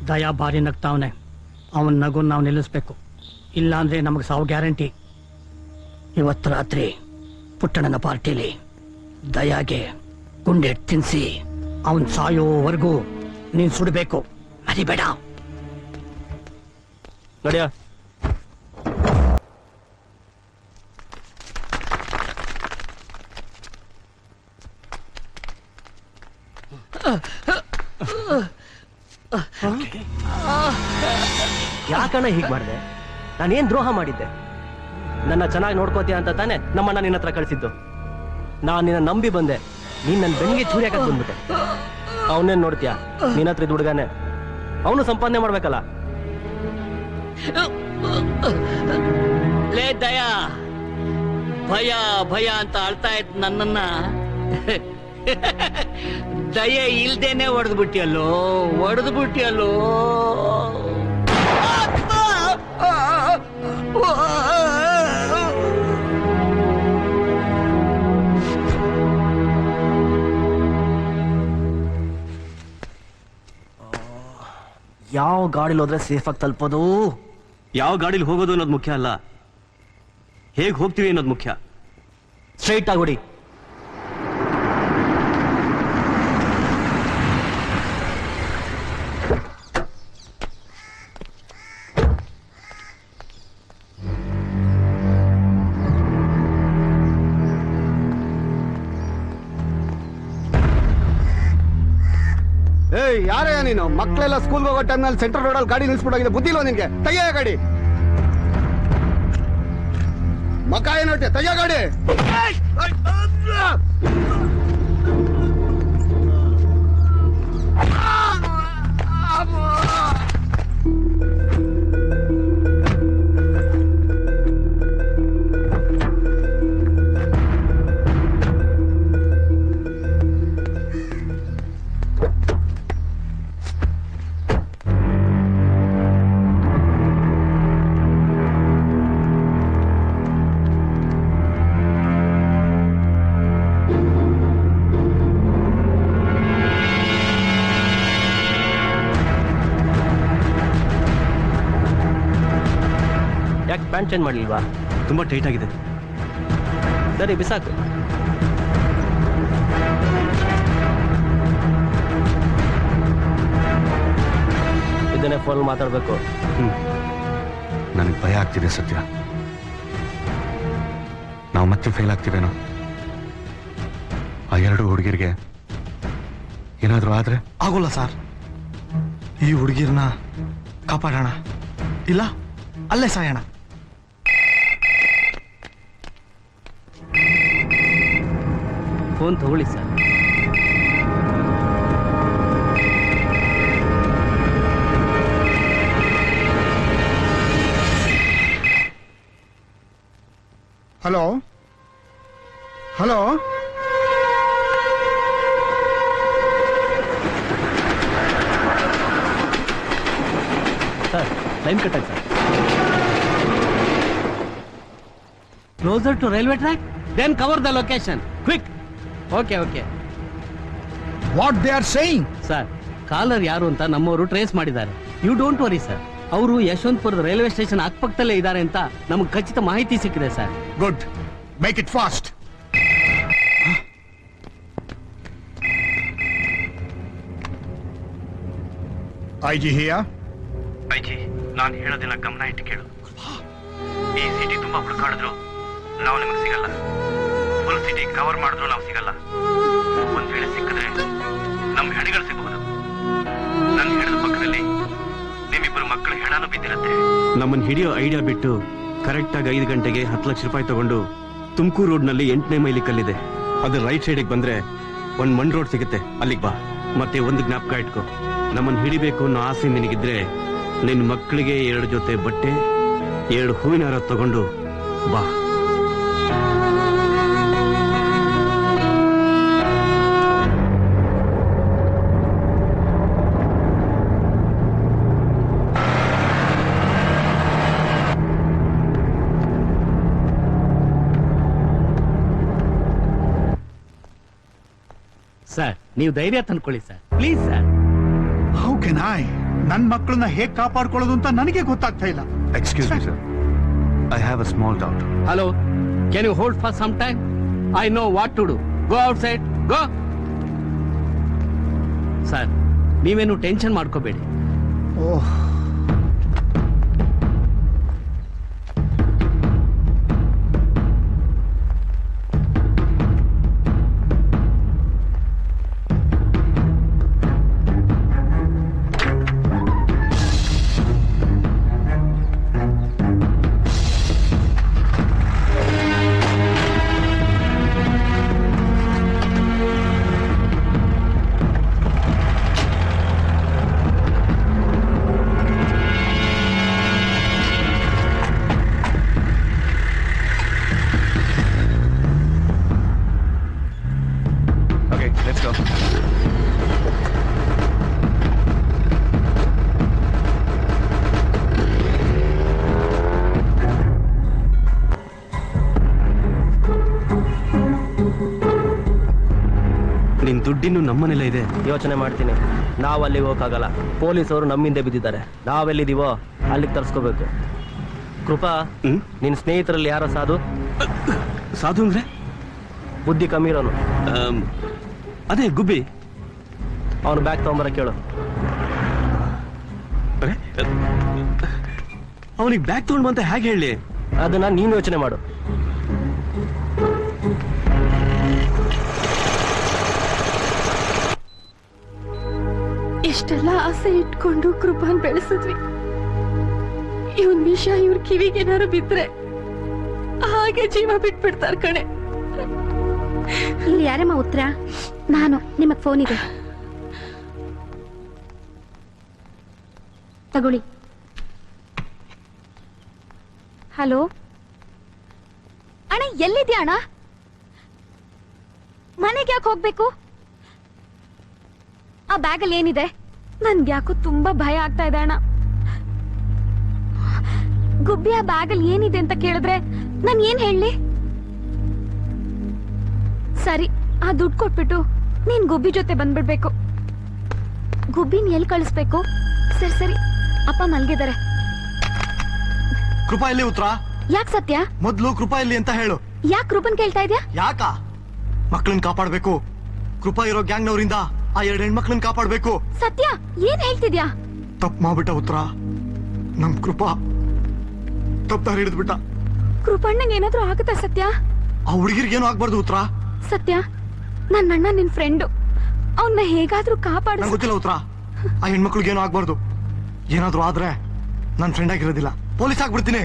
ದಯಾ ಭಾರಿ ನಗ್ತಾವನೆ. ಅವನ್ ನಗು ನಾವು ನಿಲ್ಲಿಸ್ಬೇಕು, ಇಲ್ಲ ಅಂದ್ರೆ ನಮಗೆ ಸಾವು ಗ್ಯಾರಂಟಿ. ಇವತ್ತು ರಾತ್ರಿ ಪುಟ್ಟಣ್ಣನ ಪಾರ್ಟಿಲಿ ದಯಾಗೆ ಗುಂಡೆ ತಿನ್ಸಿ ಅವನ್ ಸಾಯೋವರೆಗೂ ನೀನ್ ಸುಡಬೇಕು. ಮರಿಬೇಡ. ನಡಿಯ. ಯಾಕಣ್ಣ ಹೀಗ್ ಮಾಡಿದೆ? ನಾನೇನ್ ದ್ರೋಹ ಮಾಡಿದ್ದೆ? ನನ್ನ ಚೆನ್ನಾಗಿ ನೋಡ್ಕೋತೀಯ ಅಂತ ತಾನೆ ನಮ್ಮಣ್ಣ ನಿನ್ನ ಹತ್ರ ಕಳಿಸಿದ್ದು. ನಾನು ನಿನ್ನ ನಂಬಿ ಬಂದೆ, ನೀನ್ ನನ್ನ ಬೆನ್ನಿಗೆ ಚೂರಿ ಹಾಕಕ್ ಬಂದ್ಬಿಟ್ಟೆ. ಅವನೇನ್ ನೋಡ್ತೀಯ, ನಿನ್ನ ಹತ್ರ ಇದ್ದ ಹುಡುಗನೇ, ಅವನು ಸಂಪಾದನೆ ಮಾಡ್ಬೇಕಲ್ಲ. ಲೇ ದಯಾ, ಭಯ ಭಯ ಅಂತ ಅಳ್ತಾ ಇತ್ತು ನನ್ನನ್ನ ದಯೆ ಇಲ್ದೇನೆ ಹೊಡೆದ್ಬಿಟ್ಟಿಯಲ್ಲೋ. ಯಾವ ಗಾಡಿಲಿ ಹೋದ್ರೆ ಸೇಫ್ ಆಗಿ ತಲುಪೋದು? ಯಾವ ಗಾಡಿಲಿ ಹೋಗೋದು ಅನ್ನೋದು ಮುಖ್ಯ ಅಲ್ಲ, ಹೇಗೆ ಹೋಗ್ತೀವಿ ಅನ್ನೋದು ಮುಖ್ಯ. ಸ್ಟ್ರೈಟ್ ಆಗಿ ಹೊಡಿ. ಏಯ್ ಯಾರಯ್ಯ ನೀನು? ಮಕ್ಕಳೆಲ್ಲ ಸ್ಕೂಲ್ಗೆ ಹೋಗೋ ಟೈಮ್ನಲ್ಲಿ ಸೆಂಟ್ರಲ್ ರೋಡಲ್ಲಿ ಗಾಡಿ ನಿಲ್ಸ್ಬಿಡೋಗಿದೆ, ಬುದ್ಧಿ ಇಲ್ವಾ ನಿನ್ಗೆ? ತೆಗಿಯ ಗಾಡಿ, ಮಕ್ಕ ಏನೋಟೆ, ತೆಗಿಯ ಗಾಡಿ. ಯಾಕೆ ಪ್ಯಾಂಟ್ ಚೇಂಜ್ ಮಾಡಲಿಲ್ವಾ? ತುಂಬಾ ಟೈಟ್ ಆಗಿದೆ. ಸರಿ ಬಿಸಾಕು. ಇದನ್ನೇ ಫೋನ್ ಮಾತಾಡ್ಬೇಕು. ನನಗೆ ಭಯ ಆಗ್ತಿದೆ ಸತ್ಯ. ನಾವು ಮತ್ತೆ ಫೇಲ್ ಆಗ್ತೀವೇನೋ. ಆ ಎರಡು ಹುಡುಗಿರಿಗೆ ಏನಾದರೂ ಆದ್ರೆ? ಆಗೋಲ್ಲ ಸರ್, ಈ ಹುಡುಗಿರ್ನ ಕಾಪಾಡೋಣ, ಇಲ್ಲ ಅಲ್ಲೇ ಸಾಯೋಣ. ಫೋನ್ ತಗೊಳ್ಳಿ sir. Hello hello, sir line cut ಆಯ್ತು sir. Closer to railway track? Then cover the location. Quick. Okay. what they are saying? Sir, caller ಯಾರು ಅಂತ ನಮ್ಮವರು ಟ್ರೇಸ್ ಮಾಡಿದ್ದಾರೆ. You don't worry sir. ಅವರು ಯಶವಂತಪುರದ ರೈಲ್ವೆ ಸ್ಟೇಷನ್ ಅಕ್ಕಪಕ್ಕದಲ್ಲೇ ಇದ್ದಾರೆ ಅಂತ ನಮಗೆ ಖಚಿತ ಮಾಹಿತಿ ಸಿಕ್ಕಿದೆ sir. Good. Make it fast. IG here. IG, ನಾನು ಹೇಳೋದಿಲ್ಲ, ಗಮನ ಇಟ್ಟು ಕೇಳು. ಈ ಸಿಟಿ ತುಂಬಾ ಹುಡುಕಾಡಿದ್ರು ನಾವು ನಿಮಗೆ ಸಿಗಲ್ಲ. ಫುಲ್ ಸಿಟಿ ಕವರ್ ಮಾಡಿದ್ರು ನಾವು ಸಿಗಲ್ಲ. ಒಂದ್ ವೇಳೆ ಸಿಕ್ಕಿದ್ರೆ ನಮ್ಮ ಹೆಣಗಳು ಸಿಗಬಹುದು. ನನ್ನ ಹೆಣದ ಪಕ್ಕದಲ್ಲಿ ನಿಮ್ಮಿಬ್ಬರು ಮಕ್ಕಳ ಹೆಣನೂ ಬಿದ್ದಿರುತ್ತೆ. ನಮ್ಮನ್ನು ಹಿಡಿಯೋ ಐಡಿಯಾ ಬಿಟ್ಟು ಕರೆಕ್ಟಾಗಿ 5 ಗಂಟೆಗೆ 10 ಲಕ್ಷ ರೂಪಾಯಿ ತಗೊಂಡು ತುಮಕೂರು ರೋಡ್ನಲ್ಲಿ 8ನೇ ಮೈಲಿ ಕಲ್ಲಿದೆ, ಅದು ರೈಟ್ ಸೈಡಿಗೆ ಬಂದ್ರೆ ಒಂದು ಮಣ್ ರೋಡ್ ಸಿಗುತ್ತೆ, ಅಲ್ಲಿಗೆ ಬಾ. ಮತ್ತೆ ಒಂದು ಜ್ಞಾಪಕ ಇಟ್ಕೋ, ನಮ್ಮನ್ನು ಹಿಡಿಬೇಕು ಅನ್ನೋ ಆಸೆ ನಿನಗಿದ್ರೆ ನಿನ್ನ ಮಕ್ಕಳಿಗೆ 2 ಜೊತೆ ಬಟ್ಟೆ, 2 ಹೂವಿನ ಹಾರ ತಗೊಂಡು ಬಾ. ಸರ್, ನೀವು ಧೈರ್ಯ ತಂದ್ಕೊಳ್ಳಿ sir, please sir. How can I? ನನ್ನ ಮಕ್ಕಳನ್ನ ಹೇಗೆ ಕಾಪಾಡ್ಕೊಳ್ಳೋದು ಅಂತ ನನಗೆ ಗೊತ್ತಾಗ್ತಾ ಇಲ್ಲ. Excuse me, sir. I have a small doubt. Hello, can you hold for some time? I know what to do. Go outside, go. Sir, ನೀವೇನು tension ಮಾಡ್ಕೋಬೇಡಿ. Oh, ನಿನ್ ದುಡ್ಡಿನ್ನು ನಮ್ಮನೆಲ್ಲ ಇದೆ. ಯೋಚನೆ ಮಾಡ್ತೀನಿ. ನಾವು ಅಲ್ಲಿಗೆ ಹೋಗಕ್ಕಾಗಲ್ಲ. ಪೊಲೀಸವರು ನಮ್ಮಿಂದೆ ಬಿದ್ದಿದ್ದಾರೆ. ನಾವೆಲ್ಲಿದ್ದೀವೋ ಅಲ್ಲಿಗೆ ತರ್ಸ್ಕೋಬೇಕು. ಕೃಪಾ, ನಿನ್ ಸ್ನೇಹಿತರಲ್ಲಿ ಯಾರೋ ಸಾಧು? ಸಾಧು ಅಂದ್ರೆ? ಬುದ್ಧಿ ಕಮ್ಮಿ ಇರೋನು. ಅದೇ ಗುಬ್ಬಿ. ಅವನು ಬ್ಯಾಗ್ ತಗೊಂಬರ ಕೇಳು. ಅವನಿಗೆ ಬ್ಯಾಗ್ ತಗೊಂಡು ಬಂತ ಹೇಗೆ ಹೇಳಿ? ಅದನ್ನ ನೀನು ಯೋಚನೆ ಮಾಡು. ಇಷ್ಟೆಲ್ಲ ಆಸೆ ಇಟ್ಕೊಂಡು ಕೃಪಾನ್ ಬೆಳೆಸಿದ್ವಿ. ಇವನ್ ವಿಷಯ ಇವ್ರ ಕಿವಿಗೇನಾರು ಬಿದ್ರೆ ಹಾಗೆ ಜೀವ ಬಿಟ್ಬಿಡ್ತಾರ ಕಣೆ. ಇಲ್ಲಿ ಯಾರಮ್ಮ ಉತ್ತರ? ನಾನು. ನಿಮಗ್ ಫೋನ್ ಇದೆ, ತಗೊಳ್ಳಿ. ಹಲೋ ಅಣ್ಣ, ಎಲ್ಲಿದ್ಯಾ ಅಣ್ಣ? ಮನೆಗೆ ಯಾಕೆ ಹೋಗ್ಬೇಕು? ಆ ಬ್ಯಾಗಲ್ಲಿ ಏನಿದೆ? ನನ್ಗೆ ಯಾಕೋ ತುಂಬಾ ಭಯ ಆಗ್ತಾ ಇದೆ ಅಣ್ಣ. ಗುಬ್ಬಿ ಆ ಬ್ಯಾಗಲ್ಲಿ ಏನಿದೆ ಅಂತ ಕೇಳಿದ್ರೆ ನಾನು ಏನ್ ಹೇಳಿ? ಸರಿ, ಆ ದುಡ್ಡು ಕೊಟ್ಬಿಟ್ಟು ನೀನ್ ಗುಬ್ಬಿ ಜೊತೆ ಬಂದ್ಬಿಡ್ಬೇಕು. ಗುಬ್ಬಿನ ಎಲ್ಲಿ ಕಳಿಸ್ಬೇಕು? ಸರಿ ಸರಿ, ಅಪ್ಪ ಮಲ್ಗಿದ್ದಾರೆ. ಕೃಪಾ ಎಲ್ಲಿ ಉತ್ತರ? ಯಾಕೆ ಸತ್ಯ? ಮೊದ್ಲು ಕೃಪಾ ಎಲ್ಲಿ ಅಂತ ಹೇಳು. ಯಾಕೆ ಕೃಪನ್ ಕೇಳ್ತಾ ಇದ್ಯಾ? ಯಾಕ? ಮಕ್ಕಳನ್ನ ಕಾಪಾಡ್ಬೇಕು. ಕೃಪಾ ಇರೋ ಗ್ಯಾಂಗ್ನವರಿಂದ ಆ 2 ಹೆಣ್ಮಕ್ಳನ್ನ ಕಾಪಾಡ್ಬೇಕು. ಸತ್ಯ, ಏನ್ ಹೇಳ್ತಿದ್ಯಾ? ತಪ್ಪು ಮಾಡ್ಬಿಟ್ಟ ಉತ್ತರ. ನಮ್ ಕೃಪಾ ತಪ್ಪಾರಿ ಹಿಡಿದ್ಬಿಟ್ಟ. ಕೃಪಣ್ಣಂಗೆ ಏನಾದ್ರೂ ಆಗುತ್ತಾ ಸತ್ಯ? ಆ ಹುಡುಗಿರ್ಗೇನು ಆಗ್ಬಾರ್ದು ಉತ್ತರ. ಸತ್ಯ, ನನ್ನ ಅಣ್ಣ ನಿನ್ ಫ್ರೆಂಡು. ಅವನ್ನ ಹೇಗಾದ್ರೂ ಕಾಪಾಡ. ನಂಗೆ ಗೊತ್ತಿಲ್ಲ ಉತ್ತರ. ಆ ಹೆಣ್ಮಕ್ಳಿಗೇನು ಆಗ್ಬಾರ್ದು. ಏನಾದ್ರೂ ಆದ್ರೆ ನನ್ ಫ್ರೆಂಡ್ ಆಗಿರೋದಿಲ್ಲ, ಪೊಲೀಸ್ ಆಗ್ಬಿಡ್ತೀನಿ.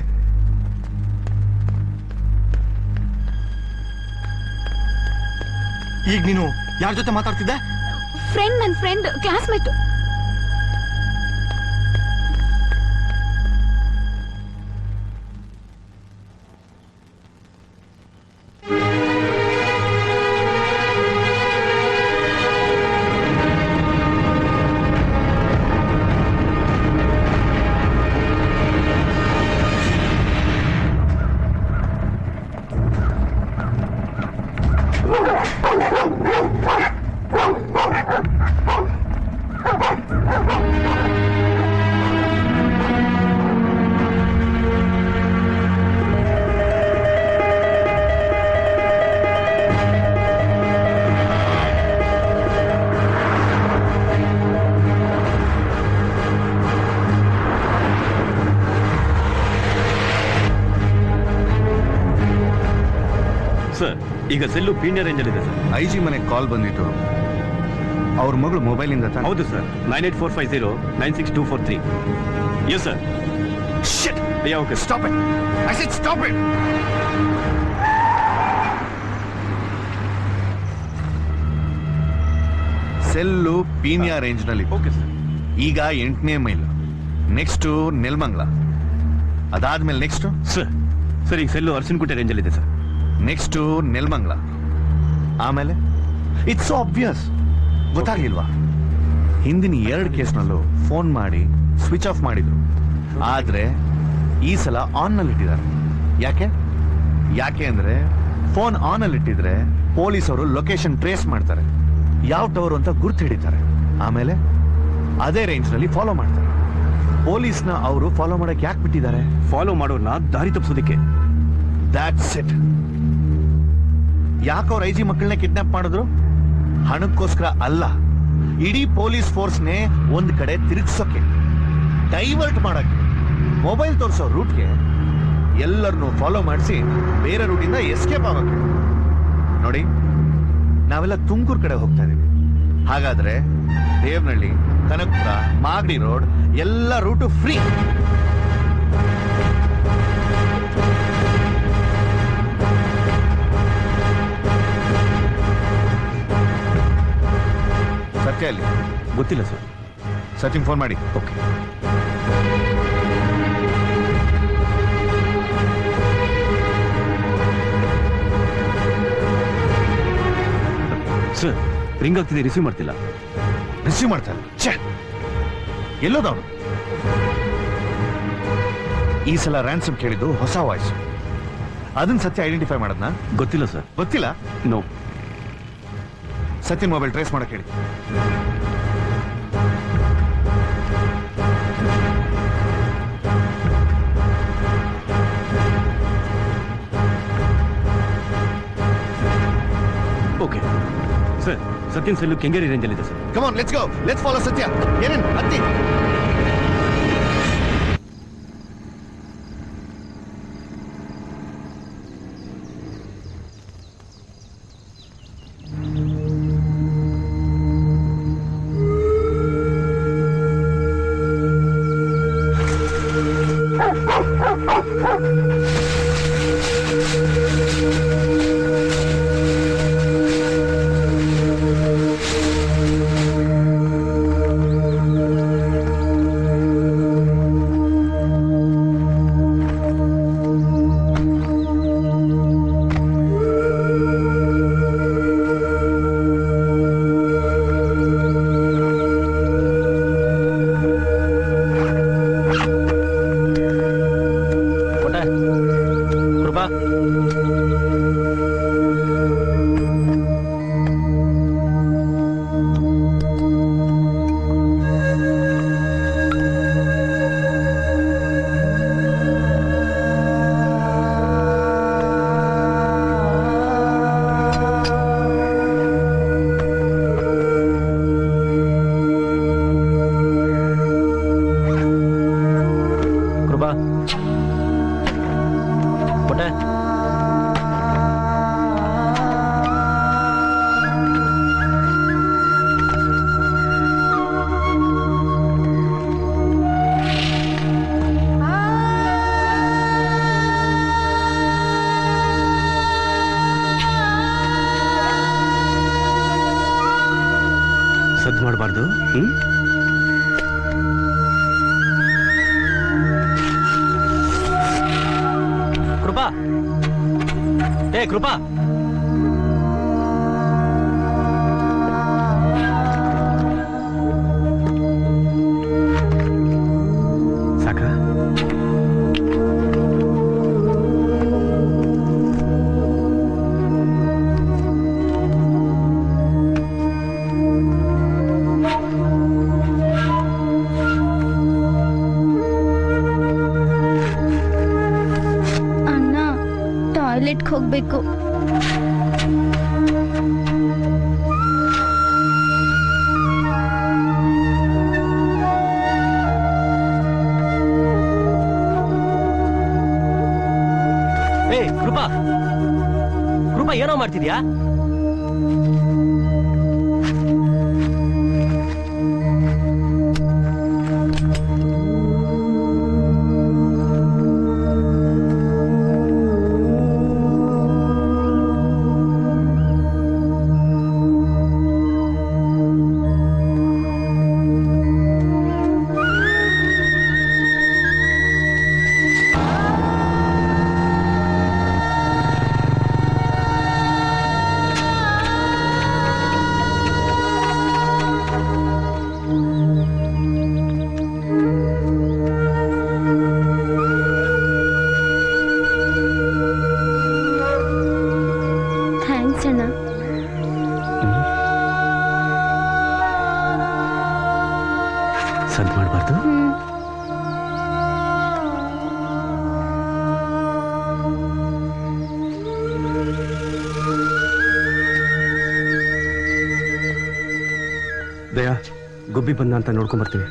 ಈಗ ನೀನು ಯಾರ ಜೊತೆ ಮಾತಾಡ್ತಿದ್ದೆ? ಫ್ರೆಂಡ್, ನನ್ ಫ್ರೆಂಡ್, ಕ್ಲಾಸ್ಮೇಟ್. ಸರ್, ಈಗ ಸೆಲ್ಲು ಪೀಣ್ಯ ರೇಂಜ್ ಅಲ್ಲಿ ಇದೆ ಸರ್. IG ಮನೆಗೆ ಕಾಲ್ ಬಂದಿತ್ತು. ಅವ್ರ ಮಗಳು ಮೊಬೈಲ್ ಇಂದ ತಾನೆ? ಹೌದು sir. 9845096243. Yes sir. Shit! Yeah, okay. Stop it! I said stop it! Cell Peenya range ನಲ್ಲಿ. Okay sir. ಈಗ 8ನೇ ಮೈಲ್, ನೆಕ್ಸ್ಟ್ ನೆಲ್ಮಂಗ್ಲ, ಅದಾದ್ಮೇಲೆ ನೆಕ್ಸ್ಟ್ ಸರ್. ಸರ್, ಈಗ ಸೆಲ್ಲು ಅರಸಿನಕುಂಟೆ ರೇಂಜ್ ಅಲ್ಲಿ ಇದೆ ಸರ್. ನೆಕ್ಸ್ಟ್ ನೆಲ್ಮಂಗ್ಲ, ಆಮೇಲೆ ಇಟ್ಸ್ ಆಬ್ವಿಯಸ್. ಗೊತ್ತಾಗ್ಲಿಲ್ವಾ? ಹಿಂದಿನ 2 ಕೇಸ್ನಲ್ಲೂ ಫೋನ್ ಮಾಡಿ ಸ್ವಿಚ್ ಆಫ್ ಮಾಡಿದ್ರು. ಆದ್ರೆ ಈ ಸಲ ಆನ್ ನಲ್ಲಿ ಇಟ್ಟಿದ್ದಾರೆ. ಯಾಕೆ ಅಂದ್ರೆ ಫೋನ್ ಆನ್ ಅಲ್ಲಿ ಇಟ್ಟಿದ್ರೆ ಪೊಲೀಸರು ಲೊಕೇಶನ್ ಟ್ರೇಸ್ ಮಾಡ್ತಾರೆ, ಯಾವ ಟವರ್ ಅಂತ ಗುರ್ತು ಹಿಡಿತಾರೆ. ಆಮೇಲೆ ಅದೇ ರೇಂಜ್ ನಲ್ಲಿ ಫಾಲೋ ಮಾಡ್ತಾರೆ. ಪೊಲೀಸ್ನ ಅವರು ಫಾಲೋ ಮಾಡಕ್ಕೆ ಯಾಕೆ ಬಿಟ್ಟಿದ್ದಾರೆ? ಫಾಲೋ ಮಾಡೋರ್ನ ದಾರಿ ತಪ್ಪಿಸೋದಕ್ಕೆ. That's it. ಯಾಕೆ ಅವ್ರ IG ಮಕ್ಕಳನ್ನ ಕಿಡ್ನಾಪ್ ಮಾಡಿದ್ರು? ಹಣಕ್ಕೋಸ್ಕರ ಅಲ್ಲ, ಇಡೀ ಪೊಲೀಸ್ ಫೋರ್ಸ್ನೇ ಒಂದ್ ಕಡೆ ತಿರುಗಿಸೋಕೆ, ಡೈವರ್ಟ್ ಮಾಡಕ್ಕೆ, ಮೊಬೈಲ್ ತೋರಿಸೋ ರೂಟ್ಗೆ ಎಲ್ಲರನ್ನು ಫಾಲೋ ಮಾಡಿಸಿ ಬೇರೆ ರೂಟಿಂದ ಎಸ್ಕೇಪ್ ಆಗೋಕೆ. ನೋಡಿ, ನಾವೆಲ್ಲ ತುಮಕೂರು ಕಡೆ ಹೋಗ್ತಾ ಇದೀವಿ. ಹಾಗಾದ್ರೆ ದೇವನಹಳ್ಳಿ, ಕನಕಪುರ, ಮಾಗಡಿ ರೋಡ್ ಎಲ್ಲ ರೂಟು ಫ್ರೀ. ಸತ್ಯ ಅಲ್ಲಿ ಗೊತ್ತಿಲ್ಲ ಸರ್. ಸಚಿನ್ ಫೋನ್ ಮಾಡಿ. Okay sir. ರಿಂಗ್ ಆಗ್ತಿದೆ, ರಿಸೀವ್ ಮಾಡ್ತಿಲ್ಲ. ರಿಸೀವ್ ಮಾಡ್ತಾರೆ. ಛೇ, ಎಲ್ಲೋದವನು? ಈ ಸಲ ರ್ಯಾನ್ಸಮ್ ಕೇಳಿದ್ದು ಹೊಸ ವಾಯ್ಸ್. ಅದನ್ನ ಸತ್ಯ ಐಡೆಂಟಿಫೈ ಮಾಡೋದ್ನ? ಗೊತ್ತಿಲ್ಲ ಸರ್. ಗೊತ್ತಿಲ್ಲ? ನೋ. ಸತ್ಯನ್ ಮೊಬೈಲ್ ಟ್ರೇಸ್ ಮಾಡಕ್ ಹೇಳಿ. ಓಕೆ ಸರ್, ಸತ್ಯನ್ ಸೆಲ್ಲು ಕೆಂಗೇರಿ ರೇಂಜಲ್ಲಿದೆ sir. Come on, let's go, let's follow Satya. ಏನೇನ್ ಹತ್ತಿ. ಸದ್ದು ಮಾಡಬಾರ್ದು. ಕೃಪಾ, ಏ ಕೃಪಾ, ಸಾಕ? ಟಾಯ್ಲೆಟ್ಗೆ ಹೋಗ್ಬೇಕು. ಏ ಕೃಪಾ, ಕೃಪಾ ಏನೋ ಮಾಡ್ತಿದ್ಯಾ? ಥ್ಯಾಂಕ್ಸ್ ಅಣ್ಣ. ಸದ್ದು ಮಾಡಬಾರ್ದು. ದಯಾ, ಗುಬ್ಬಿ ಬಂದ ಅಂತ ನೋಡ್ಕೊಂಡ್ ಬರ್ತೀವಿ.